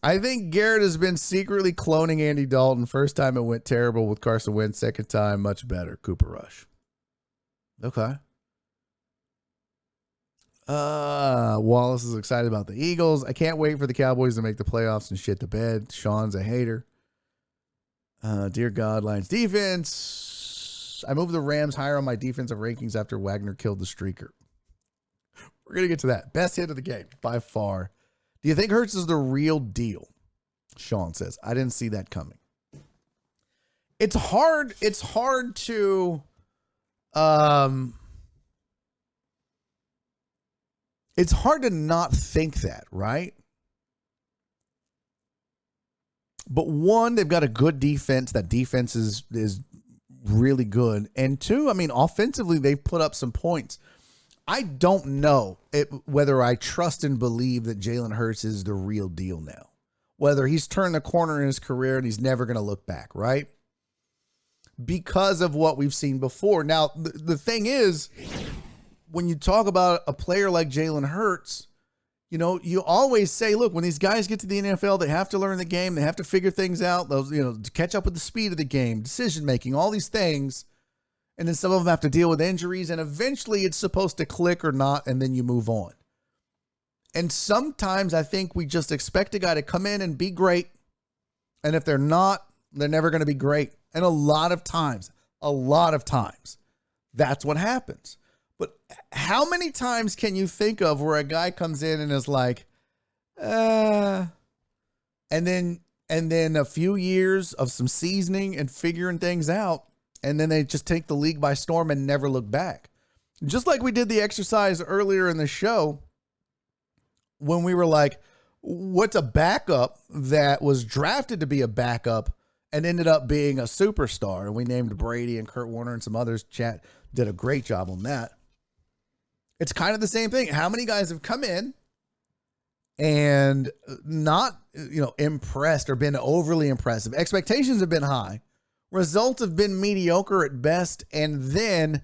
I think Garrett has been secretly cloning Andy Dalton. First time it went terrible with Carson Wentz. Second time, much better. Cooper Rush. Okay. Wallace is excited about the Eagles. I can't wait for the Cowboys to make the playoffs and shit the bed. Sean's a hater. Dear God, Lions defense. I moved the Rams higher on my defensive rankings after Wagner killed the streaker. We're going to get to that. Best hit of the game by far. Do you think Hurts is the real deal? Sean says, I didn't see that coming. It's hard to, it's hard to not think that, right? But one, they've got a good defense. That defense is really good. And two, I mean, offensively, they've put up some points. I don't know whether I trust and believe that Jalen Hurts is the real deal now. Whether he's turned the corner in his career and he's never going to look back, right? Because of what we've seen before. Now, the thing is, when you talk about a player like Jalen Hurts, you know, you always say, look, when these guys get to the NFL, they have to learn the game. They have to figure things out, those, you know, to catch up with the speed of the game, decision making, all these things. And then some of them have to deal with injuries, and eventually it's supposed to click or not, and then you move on. And sometimes I think we just expect a guy to come in and be great, and if they're not, they're never going to be great. And a lot of times, that's what happens. But how many times can you think of where a guy comes in and is like, and then a few years of some seasoning and figuring things out, and then they just take the league by storm and never look back. Just like we did the exercise earlier in the show when we were like, what's a backup that was drafted to be a backup and ended up being a superstar? And we named Brady and Kurt Warner and some others. Chat did a great job on that. It's kind of the same thing. How many guys have come in and not, you know, impressed or been overly impressive? Expectations have been high. Results have been mediocre at best, and then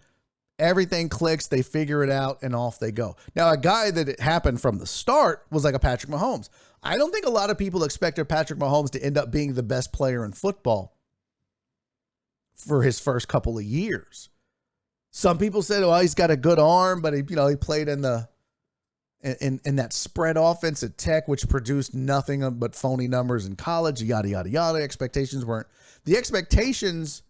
everything clicks, they figure it out, and off they go. Now, a guy that it happened from the start was like a Patrick Mahomes. I don't think a lot of people expected Patrick Mahomes to end up being the best player in football for his first couple of years. Some people said, well, he's got a good arm, but he played in that spread offense at Tech, which produced nothing but phony numbers in college, yada, yada, yada. The expectations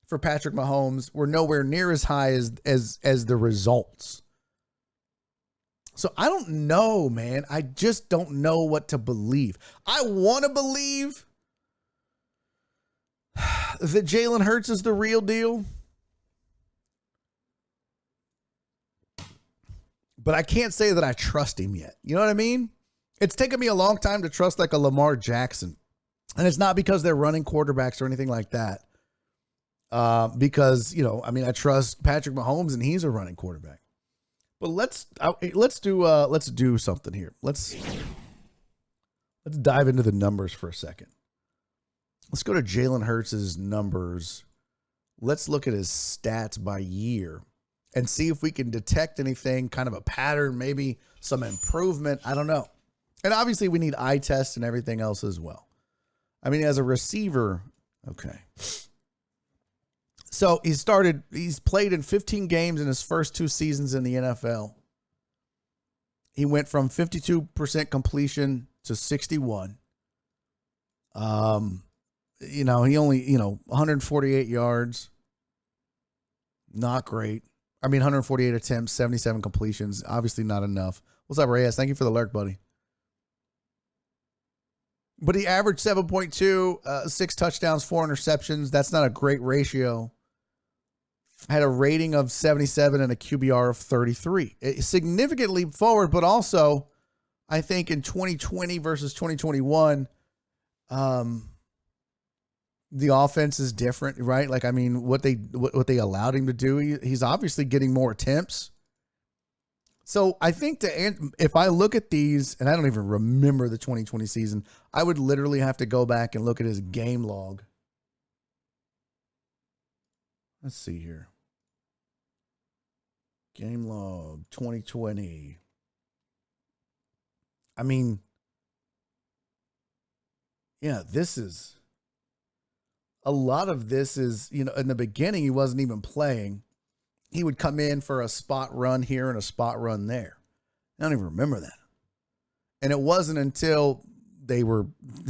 for Patrick Mahomes were nowhere near as high as the results. So I don't know, man. I just don't know what to believe. I want to believe that Jalen Hurts is the real deal, but I can't say that I trust him yet. You know what I mean? It's taken me a long time to trust like a Lamar Jackson. And it's not because they're running quarterbacks or anything like that. Because, you know, I mean, I trust Patrick Mahomes and he's a running quarterback. But let's do something here. Let's dive into the numbers for a second. Let's go to Jalen Hurts' numbers. Let's look at his stats by year and see if we can detect anything, kind of a pattern, maybe some improvement. I don't know. And obviously we need eye tests and everything else as well. I mean, as a receiver, okay. So he's played in 15 games in his first 2 seasons in the NFL. He went from 52% completion to 61. He only, 148 yards. Not great. I mean, 148 attempts, 77 completions. Obviously not enough. What's up, Reyes? Thank you for the lurk, buddy. But he averaged 7.2, 6 touchdowns, 4 interceptions. That's not a great ratio. Had a rating of 77 and a QBR of 33. A significant leap forward, but also, I think in 2020 versus 2021, the offense is different, right? Like, I mean, what they allowed him to do, he's obviously getting more attempts. So I think if I look at these, and I don't even remember the 2020 season, I would literally have to go back and look at his game log Let's see here. Game log 2020. I mean, yeah, this is a lot of this is, you know, in the beginning, he wasn't even playing. He would come in for a spot run here and a spot run there. I don't even remember that. And it wasn't until they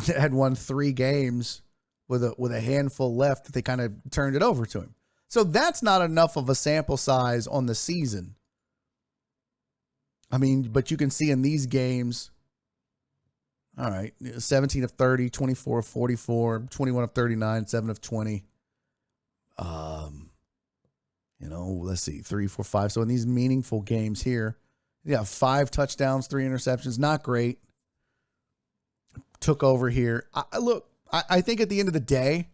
had won 3 games with a handful left that they kind of turned it over to him. So that's not enough of a sample size on the season. I mean, but you can see in these games, all right, 17 of 30, 24 of 44, 21 of 39, 7 of 20. You know, let's see, 3, 4, 5. So in these meaningful games here, yeah, 5 touchdowns, 3 interceptions, not great. Took over here. I think at the end of the day,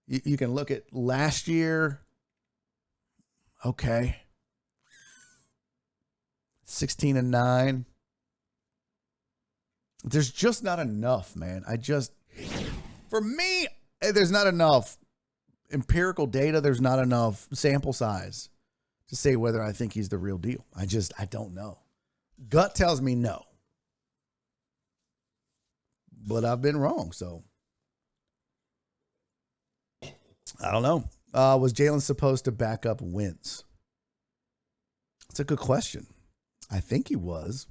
you can look at last year. Okay. 16-9. There's just not enough, man. For me, there's not enough empirical data. There's not enough sample size to say whether I think he's the real deal. I don't know. Gut tells me no. But I've been wrong, so I don't know. Was Jalen supposed to back up Wentz? That's a good question. I think he was.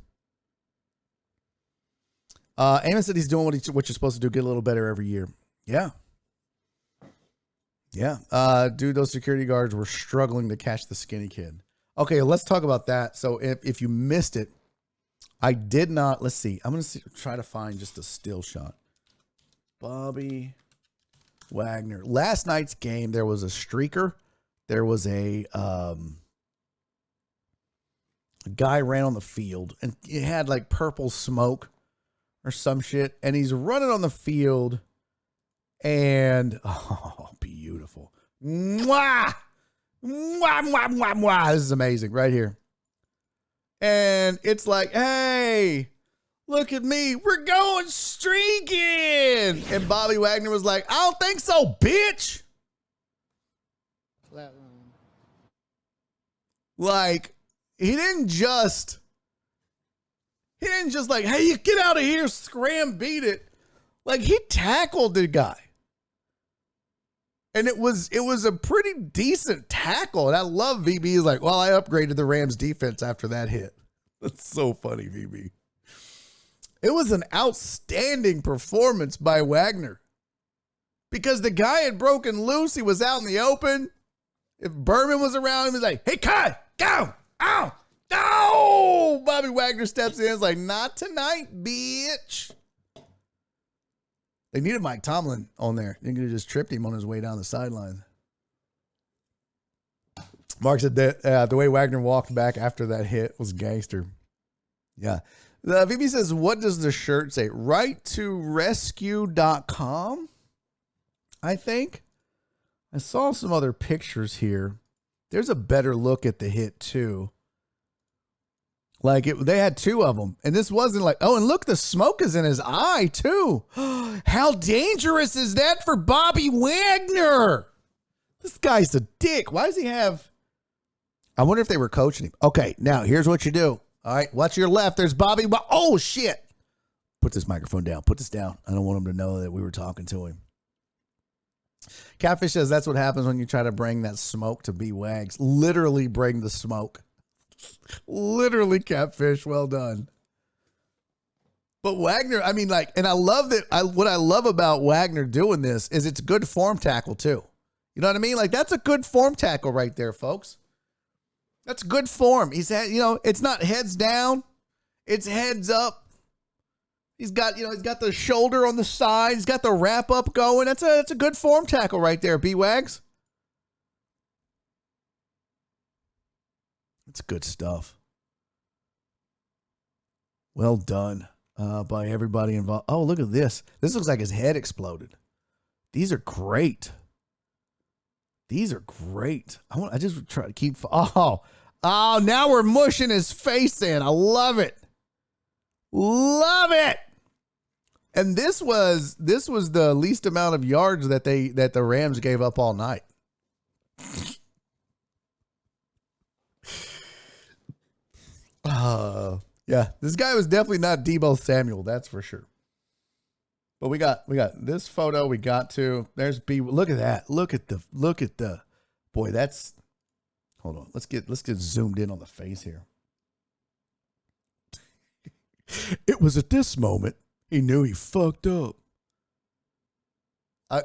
Eamon said he's doing what you're supposed to do, get a little better every year. Yeah. Yeah. Dude, those security guards were struggling to catch the skinny kid. Okay, let's talk about that. So if you missed it, I did not. Let's see. I'm going to try to find just a still shot. Bobby Wagner. Last night's game, there was a streaker. There was a guy ran on the field, and it had like purple smoke or some shit, and he's running on the field, and oh, beautiful. Mwah! Mwah, mwah, mwah, mwah. This is amazing right here. And it's like, hey, look at me. We're going streaking. And Bobby Wagner was like, I don't think so, bitch. Like, he didn't just like, hey, you get out of here, scram, beat it. Like, he tackled the guy. And it was a pretty decent tackle. And I love VB. He's like, well, I upgraded the Rams defense after that hit. That's so funny, VB. It was an outstanding performance by Wagner. Because the guy had broken loose. He was out in the open. If Berman was around, he was like, hey, Kai, go. Ow. No. Bobby Wagner steps in. It's like, not tonight, bitch. They needed Mike Tomlin on there. They could have just tripped him on his way down the sideline. Mark said that the way Wagner walked back after that hit was gangster. Yeah. The VB says, what does the shirt say? Right to rescue.com, I think. I saw some other pictures here. There's a better look at the hit, too. Like, they had 2 of them. And this wasn't like, oh, and look, the smoke is in his eye, too. How dangerous is that for Bobby Wagner? This guy's a dick. Why does he have... I wonder if they were coaching him. Okay, now, here's what you do. All right, watch your left. There's Bobby. Oh, shit. Put this microphone down. Put this down. I don't want him to know that we were talking to him. Catfish says that's what happens when you try to bring that smoke to B-Wags. Literally bring the smoke. Literally, Catfish. Well done. But Wagner, I mean, like, and I love that. What I love about Wagner doing this is it's a good form tackle, too. You know what I mean? Like, that's a good form tackle right there, folks. That's good form. He's had, you know, it's not heads down. It's heads up. He's got the shoulder on the side. He's got the wrap up going. That's a good form tackle right there, B-Wags. That's good stuff. Well done by everybody involved. Oh, look at this. This looks like his head exploded. These are great. These are great. I just try to keep. Oh, now we're mushing his face in. I love it. Love it. And this was the least amount of yards that the Rams gave up all night. Yeah, this guy was definitely not Debo Samuel, that's for sure. But we got this photo. We got to. There's B. Look at that. Look at the. Boy, that's. Hold on. Let's get zoomed in on the face here. It was at this moment he knew he fucked up.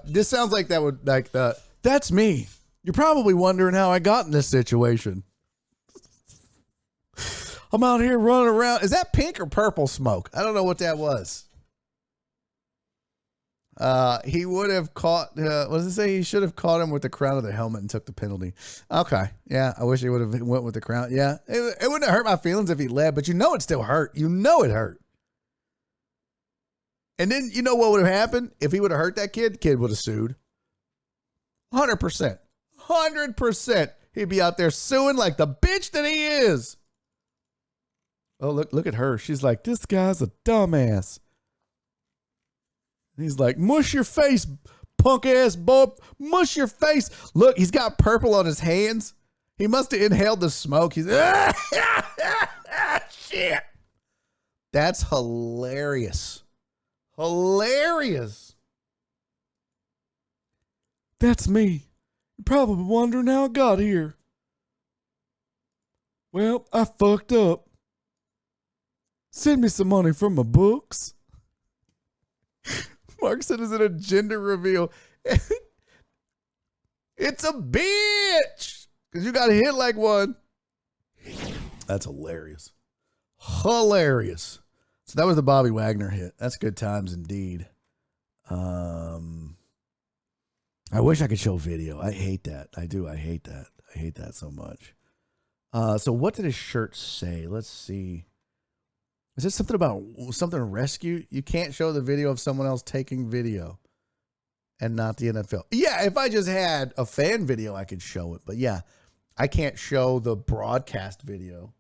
This sounds like that would like the. That's me. You're probably wondering how I got in this situation. I'm out here running around. Is that pink or purple smoke? I don't know what that was. He would have caught, what does it say? He should have caught him with the crown of the helmet and took the penalty. Okay. Yeah. I wish he would have went with the crown. Yeah. It wouldn't have hurt my feelings if he led, but it still hurt. It hurt. And then you know what would have happened? If he would have hurt that kid, the kid would have sued. 100%. 100%. He'd be out there suing like the bitch that he is. Oh, look at her. She's like, this guy's a dumbass. He's like, mush your face, punk ass boy. Mush your face. Look, he's got purple on his hands. He must have inhaled the smoke. He's shit. That's hilarious. Hilarious. That's me. You're probably wondering how I got here. Well, I fucked up. Send me some money from my books. Mark said, is it a gender reveal? It's a bitch. Because you got to hit like one. That's hilarious. Hilarious. So that was the Bobby Wagner hit. That's good times indeed. I wish I could show video. I hate that. I do. I hate that. I hate that so much. So what did his shirt say? Let's see. Is it something about something rescue? You can't show the video of someone else taking video and not the NFL. Yeah, if I just had a fan video, I could show it. But yeah, I can't show the broadcast video.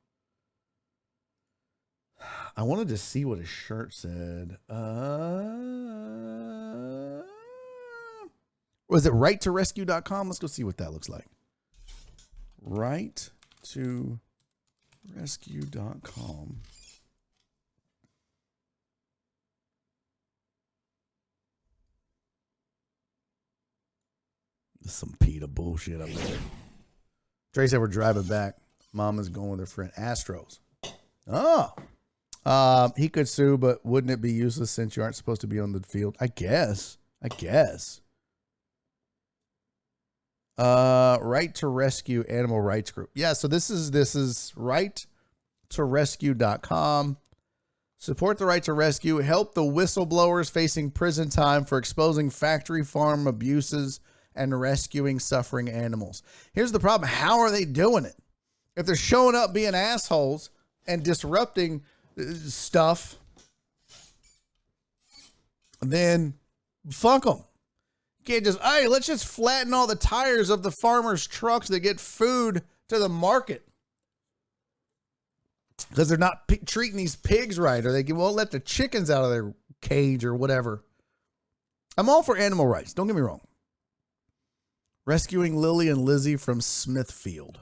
I wanted to see what his shirt said. Was it righttorescue.com? Let's go see what that looks like. Righttorescue.com. Some PETA bullshit up there. Trey said we're driving back. Mom is going with her friend. Astros. Oh. He could sue, but wouldn't it be useless since you aren't supposed to be on the field? I guess. Right to Rescue Animal Rights Group. Yeah, so this is righttorescue.com. Support the right to rescue. Help the whistleblowers facing prison time for exposing factory farm abuses and rescuing suffering animals. Here's the problem. How are they doing it? If they're showing up being assholes and disrupting stuff, then fuck them. You can't just, hey, let's just flatten all the tires of the farmers' trucks that get food to the market. Because they're not treating these pigs right, or they won't let the chickens out of their cage or whatever. I'm all for animal rights. Don't get me wrong. Rescuing Lily and Lizzie from Smithfield.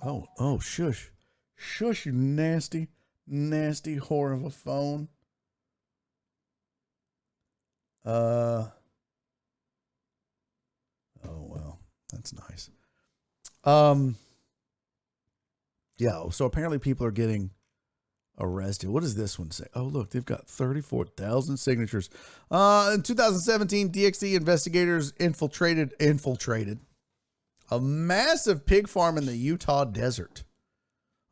Oh, shush. Shush, you nasty, nasty whore of a phone. Oh, well, that's nice. Yeah, so apparently people are getting arrested. What does this one say? Oh, look, they've got 34,000 signatures. In 2017, DXC investigators infiltrated a massive pig farm in the Utah desert.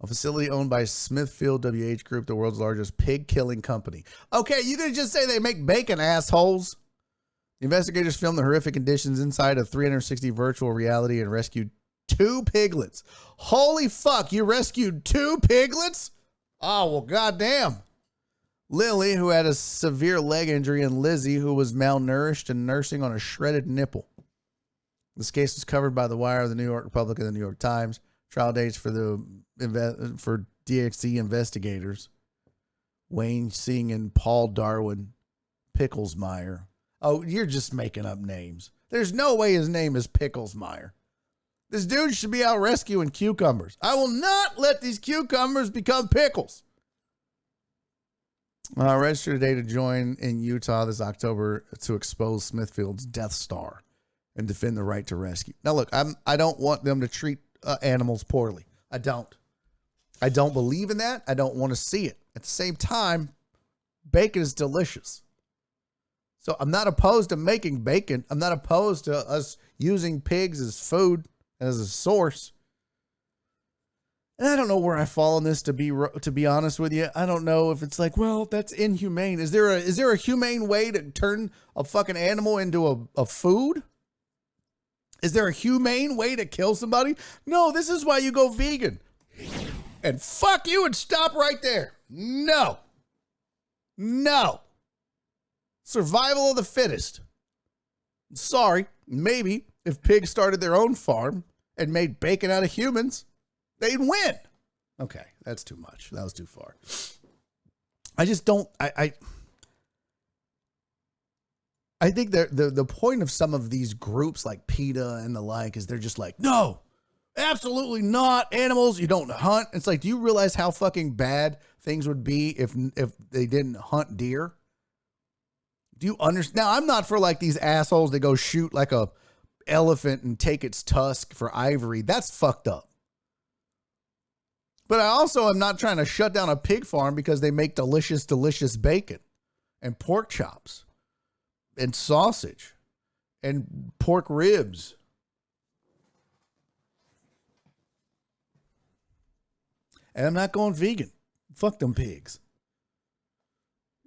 A facility owned by Smithfield WH Group, the world's largest pig killing company. Okay, you could just say they make bacon, assholes. The investigators filmed the horrific conditions inside of 360 virtual reality and rescued 2 piglets. Holy fuck, you rescued 2 piglets? Oh, well, goddamn. Lily, who had a severe leg injury, and Lizzie, who was malnourished and nursing on a shredded nipple. This case was covered by The Wire, the New York Republic, and the New York Times. Trial dates for DXC investigators. Wayne Singh and Paul Darwin Picklesmeyer. Oh, you're just making up names. There's no way his name is Picklesmeyer. This dude should be out rescuing cucumbers. I will not let these cucumbers become pickles. Register today to join in Utah this October to expose Smithfield's Death Star and defend the right to rescue. Now, look, I don't want them to treat animals poorly. I don't believe in that. I don't want to see it. At the same time, bacon is delicious. So I'm not opposed to making bacon. I'm not opposed to us using pigs as food, as a source. And I don't know where I fall on this, to be honest with you. I don't know if it's like, well, that's inhumane. Is there a humane way to turn a fucking animal into a food? Is there a humane way to kill somebody? No, this is why you go vegan. And fuck you and stop right there. No. Survival of the fittest. Sorry, maybe if pigs started their own farm and made bacon out of humans, they'd win. Okay, that's too much. That was too far. I just don't. I think the point of some of these groups like PETA and the like is they're just like, no, absolutely not. Animals, you don't hunt. It's like, do you realize how fucking bad things would be if they didn't hunt deer? Do you understand? Now, I'm not for like these assholes that go shoot like a elephant and take its tusk for ivory. That's fucked up. But I also am not trying to shut down a pig farm because they make delicious, delicious bacon and pork chops and sausage and pork ribs. And I'm not going vegan. Fuck them pigs.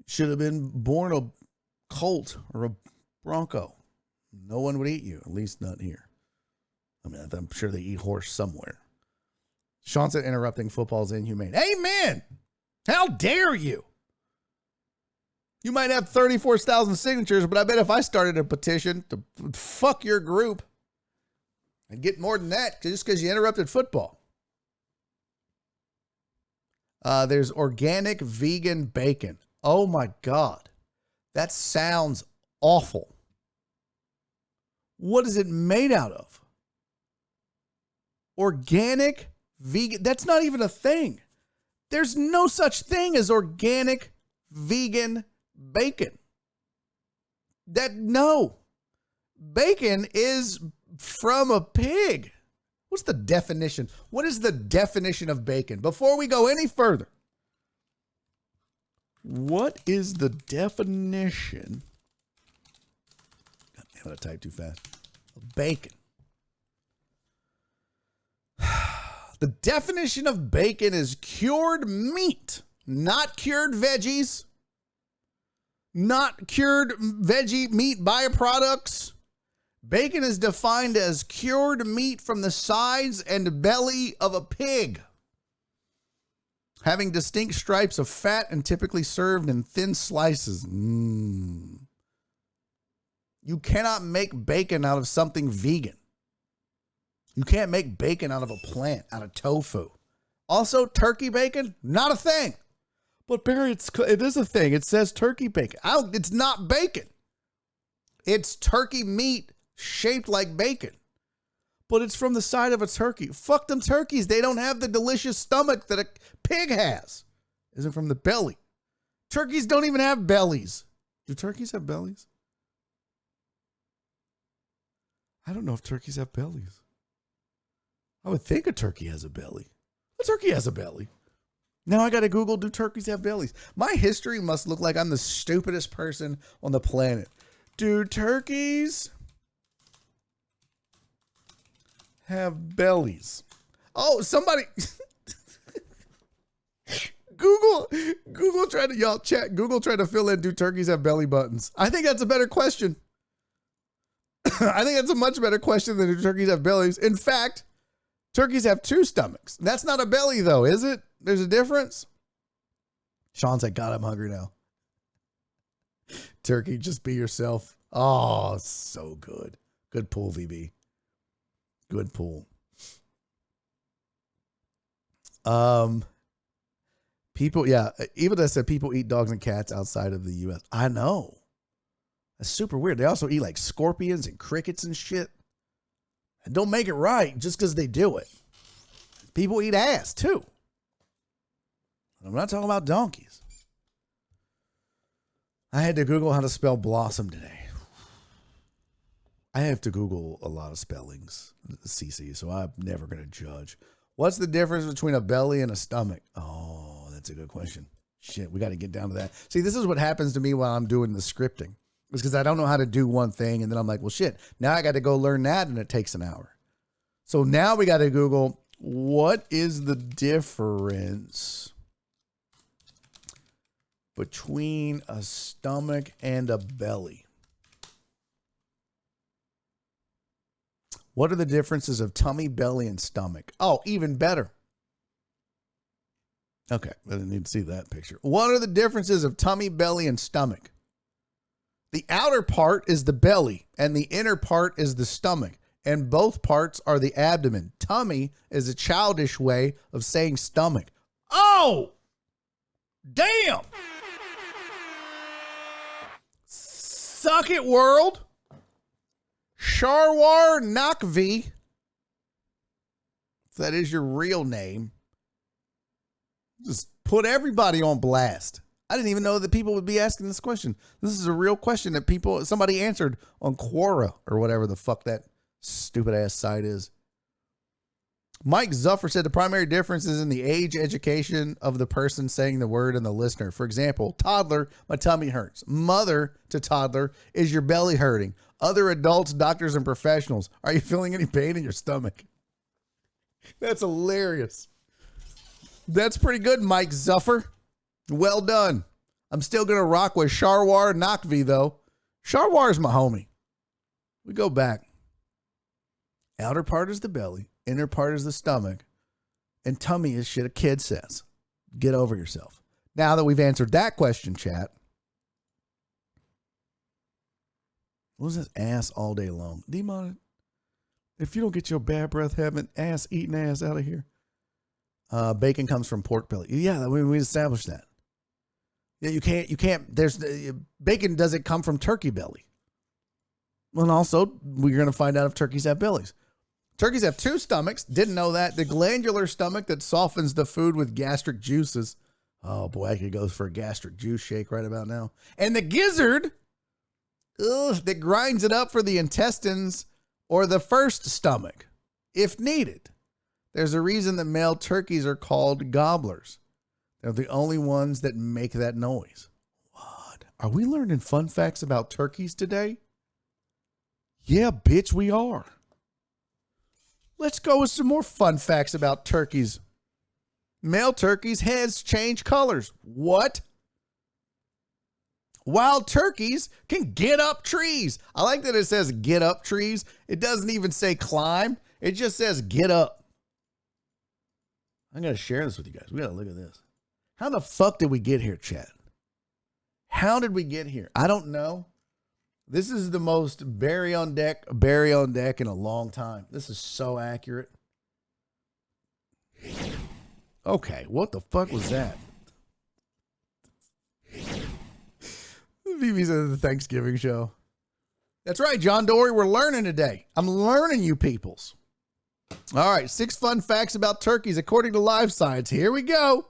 Should have been born a colt or a bronco. No one would eat you, at least not here. I mean, I'm sure they eat horse somewhere. Sean said interrupting football is inhumane. Amen. How dare you? You might have 34,000 signatures, but I bet if I started a petition to fuck your group, I'd get more than that just because you interrupted football. There's organic vegan bacon. Oh my God. That sounds awful. What is it made out of? Organic vegan. That's not even a thing. There's no such thing as organic vegan bacon. No. Bacon is from a pig. What's the definition? What is the definition of bacon? Before we go any further, what is the definition? God damn it, I typed too fast. Bacon. The definition of bacon is cured meat, not cured veggies, not cured veggie meat byproducts. Bacon is defined as cured meat from the sides and belly of a pig, having distinct stripes of fat and typically served in thin slices. You cannot make bacon out of something vegan. You can't make bacon out of a plant, out of tofu. Also, turkey bacon, not a thing. But Barry, it is a thing. It says turkey bacon. It's not bacon. It's turkey meat shaped like bacon. But it's from the side of a turkey. Fuck them turkeys. They don't have the delicious stomach that a pig has. Isn't from the belly. Turkeys don't even have bellies. Do turkeys have bellies? I don't know if turkeys have bellies. I would think a turkey has a belly. A turkey has a belly. Now I got to Google, do turkeys have bellies? My history must look like I'm the stupidest person on the planet. Do turkeys have bellies? Oh, somebody... Google tried to, y'all chat, Google tried to fill in, do turkeys have belly buttons? I think that's a better question. I think that's a much better question than do turkeys have bellies. In fact, turkeys have two stomachs. That's not a belly, though, is it? There's a difference. Sean's like, God, I'm hungry now. Turkey, just be yourself. Oh, so good. Good pull, VB. Good pull. People, yeah, even I said people eat dogs and cats outside of the U.S. I know. That's super weird. They also eat like scorpions and crickets and shit. And don't make it right just because they do it. People eat ass too. I'm not talking about donkeys. I had to Google how to spell blossom today. I have to Google a lot of spellings, CC, so I'm never going to judge. What's the difference between a belly and a stomach? Oh, that's a good question. Shit, we got to get down to that. See, this is what happens to me while I'm doing the scripting. It's because I don't know how to do one thing, and then I'm like, well, shit, now I got to go learn that, and it takes an hour. So now we got to Google, what is the difference between a stomach and a belly? What are the differences of tummy, belly, and stomach? Oh, even better. Okay, I didn't need to see that picture. What are the differences of tummy, belly, and stomach? The outer part is the belly, and the inner part is the stomach, and both parts are the abdomen. Tummy is a childish way of saying stomach. Oh! Damn! Suck it, world! Sharwar Nakvi, if that is your real name, just put everybody on blast. I didn't even know that people would be asking this question. This is a real question that somebody answered on Quora or whatever the fuck that stupid ass site is. Mike Zuffer said the primary difference is in the age education of the person saying the word and the listener. For example, toddler, my tummy hurts. Mother to toddler, is your belly hurting? Other adults, doctors, and professionals, are you feeling any pain in your stomach? That's hilarious. That's pretty good, Mike Zuffer. Well done. I'm still going to rock with Sharwar Nakvi, though. Sharwar's my homie. We go back. Outer part is the belly. Inner part is the stomach. And tummy is shit a kid says. Get over yourself. Now that we've answered that question, chat. What was this ass all day long? Demon, if you don't get your bad breath having ass eating ass out of here. Bacon comes from pork belly. Yeah, we established that. Yeah, you can't, bacon doesn't come from turkey belly. Well, and also, we're going to find out if turkeys have bellies. Turkeys have two stomachs. Didn't know that. The glandular stomach that softens the food with gastric juices. Oh boy, I could go for a gastric juice shake right about now. And the gizzard, that grinds it up for the intestines or the first stomach, if needed. There's a reason that male turkeys are called gobblers. They're the only ones that make that noise. What? Are we learning fun facts about turkeys today? Yeah, bitch, we are. Let's go with some more fun facts about turkeys. Male turkeys' heads change colors. What? Wild turkeys can get up trees. I like that it says get up trees. It doesn't even say climb. It just says get up. I'm going to share this with you guys. We got to look at this. How the fuck did we get here, chat? How did we get here? I don't know. This is the most Barry on deck in a long time. This is so accurate. Okay, what the fuck was that? BB said the Thanksgiving show. That's right, John Dory. We're learning today. I'm learning you peoples. All right, 6 fun facts about turkeys according to Live Science. Here we go.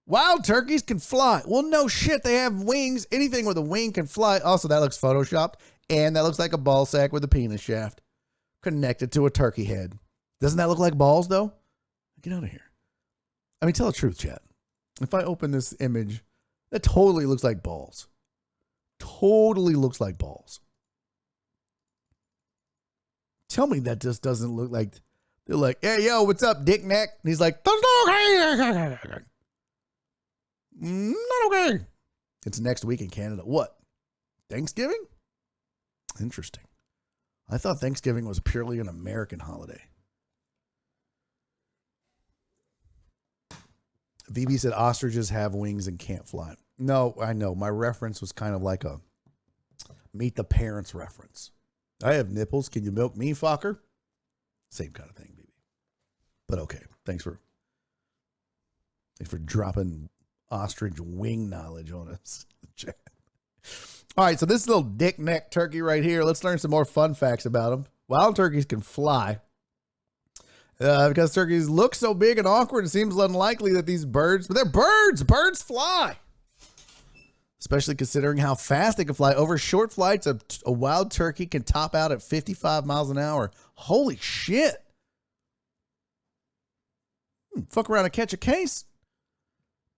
Wild turkeys can fly. Well, no shit. They have wings. Anything with a wing can fly. Also, that looks photoshopped. And that looks like a ball sack with a penis shaft connected to a turkey head. Doesn't that look like balls, though? Get out of here. I mean, tell the truth, chat. If I open this image, that totally looks like balls. Totally looks like balls. Tell me that just doesn't look like... They're like, hey, yo, what's up, dick neck? And he's like... Not okay. It's next week in Canada. What? Thanksgiving? Interesting. I thought Thanksgiving was purely an American holiday. VB said ostriches have wings and can't fly. No, I know. My reference was kind of like a Meet the Parents reference. I have nipples. Can you milk me, fucker? Same kind of thing, baby. But okay. Thanks for dropping ostrich wing knowledge on us. All right, so this little dick neck turkey right here, let's learn some more fun facts about him. Wild turkeys can fly. Because turkeys look so big and awkward, it seems unlikely that these birds, but they're birds. Birds fly. Especially considering how fast they can fly. Over short flights, a wild turkey can top out at 55 miles an hour. Holy shit. Fuck around and catch a case.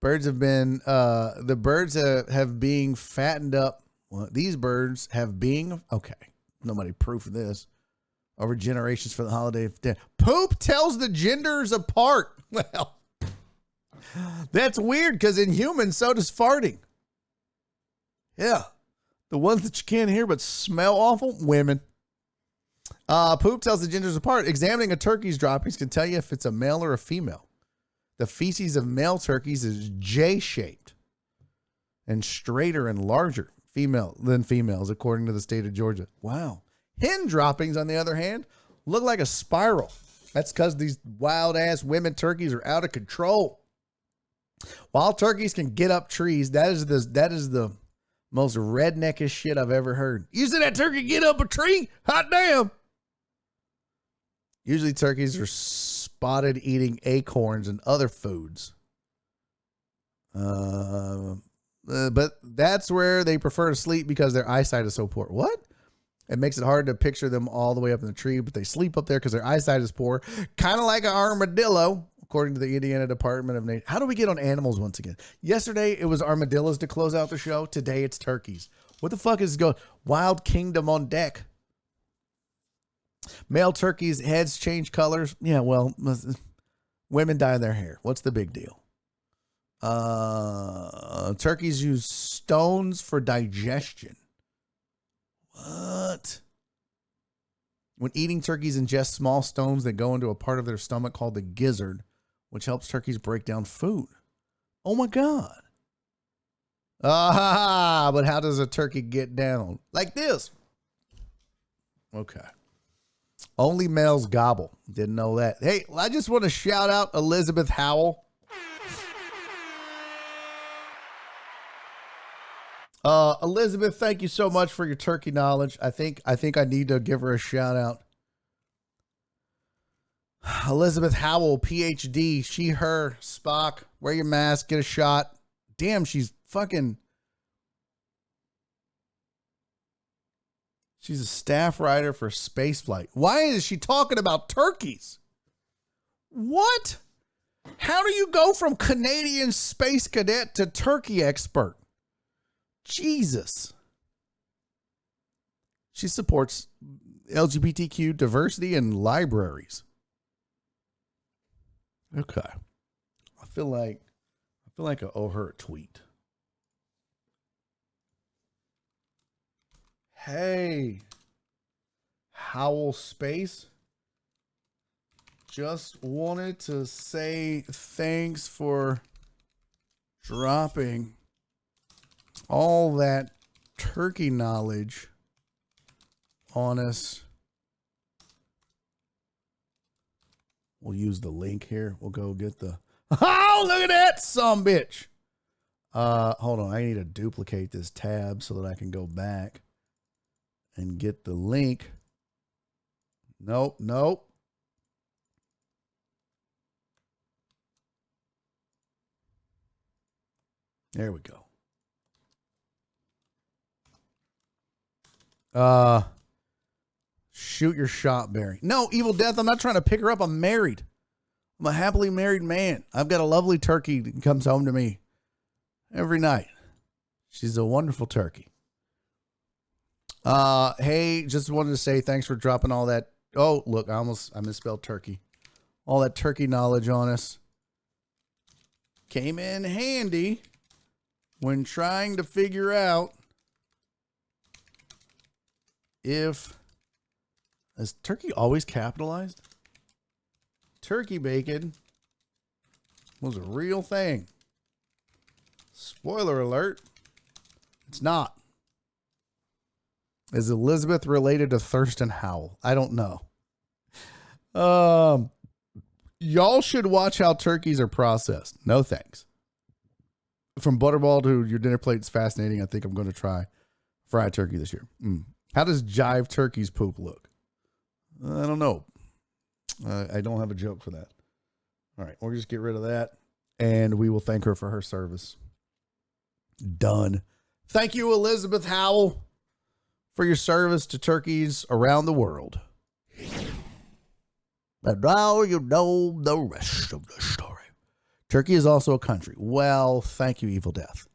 Birds have been, the birds have being fattened up. Well, these birds have being, okay, nobody proofed this. Over generations for the holiday. Poop tells the genders apart. Well, that's weird because in humans, so does farting. Yeah. The ones that you can't hear but smell awful, women. Poop tells the genders apart. Examining a turkey's droppings can tell you if it's a male or a female. The feces of male turkeys is J-shaped and straighter and larger than females, according to the state of Georgia. Wow. Hen droppings, on the other hand, look like a spiral. That's because these wild-ass women turkeys are out of control. Wild turkeys can get up trees. That is the most redneckish shit I've ever heard. You see that turkey get up a tree? Hot damn. Usually turkeys are spotted eating acorns and other foods. But that's where they prefer to sleep because their eyesight is so poor. What? It makes it hard to picture them all the way up in the tree, but they sleep up there because their eyesight is poor. Kind of like an armadillo, according to the Indiana Department of Nature. How do we get on animals once again? Yesterday, it was armadillos to close out the show. Today, it's turkeys. What the fuck is going? Wild Kingdom on deck. Male turkeys' heads change colors. Yeah, well, women dye their hair. What's the big deal? Turkeys use stones for digestion. What? When eating, turkeys ingest small stones that go into a part of their stomach called the gizzard, which helps turkeys break down food. Oh my God. But how does a turkey get down? Like this. Okay. Only males gobble. Didn't know that. Hey, I just want to shout out Elizabeth Howell. Elizabeth, thank you so much for your turkey knowledge. I think I need to give her a shout out. Elizabeth Howell, PhD, she, her, Spock, wear your mask, get a shot. Damn, she's a staff writer for spaceflight. Why is she talking about turkeys? What? How do you go from Canadian space cadet to turkey expert? Jesus. She supports LGBTQ diversity in libraries. Okay. I feel like I owe her a tweet. Hey, Howell Space. Just wanted to say thanks for dropping all that turkey knowledge on us. We'll use the link here. We'll go get the... Oh, look at that sumbitch. Hold on. I need to duplicate this tab so that I can go back and get the link. Nope. There we go. Shoot your shot, Barry. No, Evil Death, I'm not trying to pick her up. I'm married. I'm a happily married man. I've got a lovely turkey that comes home to me every night. She's a wonderful turkey. Hey, just wanted to say thanks for dropping all that. Oh, look, I misspelled turkey. All that turkey knowledge on us. Came in handy when trying to figure out if... Is turkey always capitalized? Turkey bacon was a real thing. Spoiler alert. It's not. Is Elizabeth related to Thurston Howell? I don't know. Y'all should watch how turkeys are processed. No thanks. From butterball to your dinner plate is fascinating. I think I'm going to try fried turkey this year. How does jive turkey's poop look? I don't know. I don't have a joke for that. All right, we'll just get rid of that, and we will thank her for her service. Done. Thank you, Elizabeth Howell, for your service to turkeys around the world. And now you know the rest of the story. Turkey is also a country. Well, thank you, Evil Death.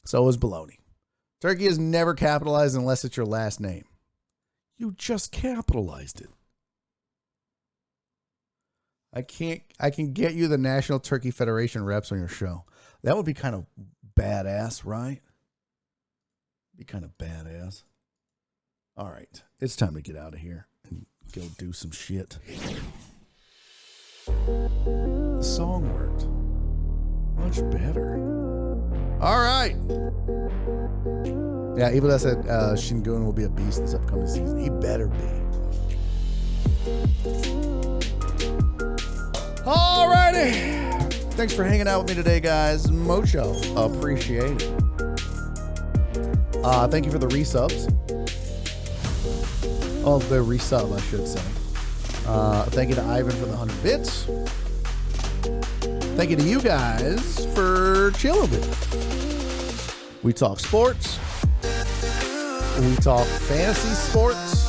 So is baloney. Turkey is never capitalized unless it's your last name. You just capitalized it. I can get you the National Turkey Federation reps on your show. That would be kind of badass, right? Be kind of badass. All right. It's time to get out of here and go do some shit. The song worked. Much better. All right. Yeah, Evil Death said Shingun will be a beast this upcoming season. He better be. Alrighty. Thanks for hanging out with me today, guys. Mocho. Appreciate it. Thank you for the resubs. Oh, the resub, I should say. Thank you to Ivan for the 100 bits. Thank you to you guys for chilling with me. We talk sports. We talk fantasy sports.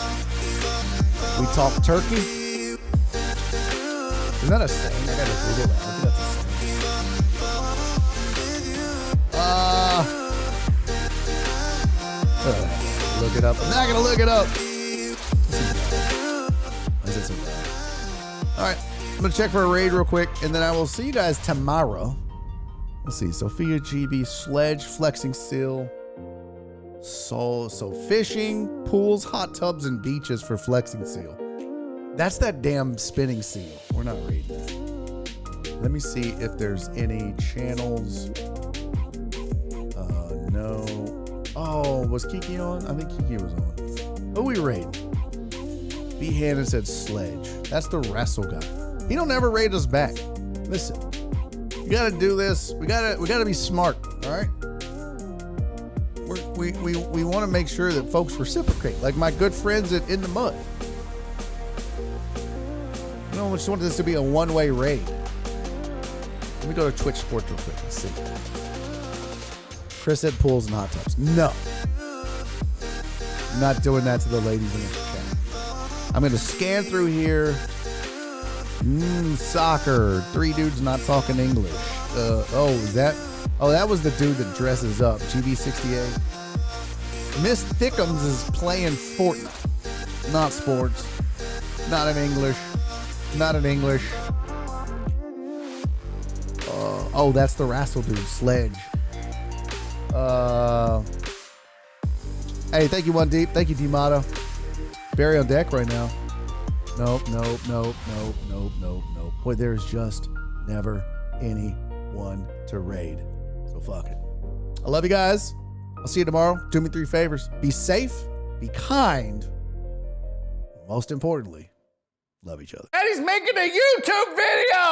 We talk turkey. Isn't that a saying? I gotta Google that. I think that's a saying. Look it up. I'm not gonna look it up. All right, I'm gonna check for a raid real quick, and then I will see you guys tomorrow. Let's see, Sophia GB, Sledge, Flexing Seal. So fishing, pools, hot tubs, and beaches for Flexing Seal. That's that damn spinning seal. We're not raiding that. Let me see if there's any channels. No. Oh, was Kiki on? I think Kiki was on. Who we raiding? B. Hannon said Sledge. That's the wrestle guy. He don't ever raid us back. Listen, you gotta do this. We gotta be smart. All right. We want to make sure that folks reciprocate. Like my good friends at In the Mud. I don't just want this to be a one-way raid. Let me go to Twitch Sports real quick and see. Chris said pools and hot tubs. No. I'm not doing that to the ladies in the chat. I'm going to scan through here. Soccer. 3 dudes not talking English. that was the dude that dresses up. GB68. Miss Thickums is playing Fortnite. Not sports. Not in English. Not in English. That's the Wrestle dude. Sledge. Hey, thank you, One Deep. Thank you, D-Motto. Barry on deck right now. Nope. Boy, there's just never anyone to raid. So fuck it. I love you guys. I'll see you tomorrow. Do me 3 favors. Be safe. Be kind. Most importantly, love each other. And he's making a YouTube video.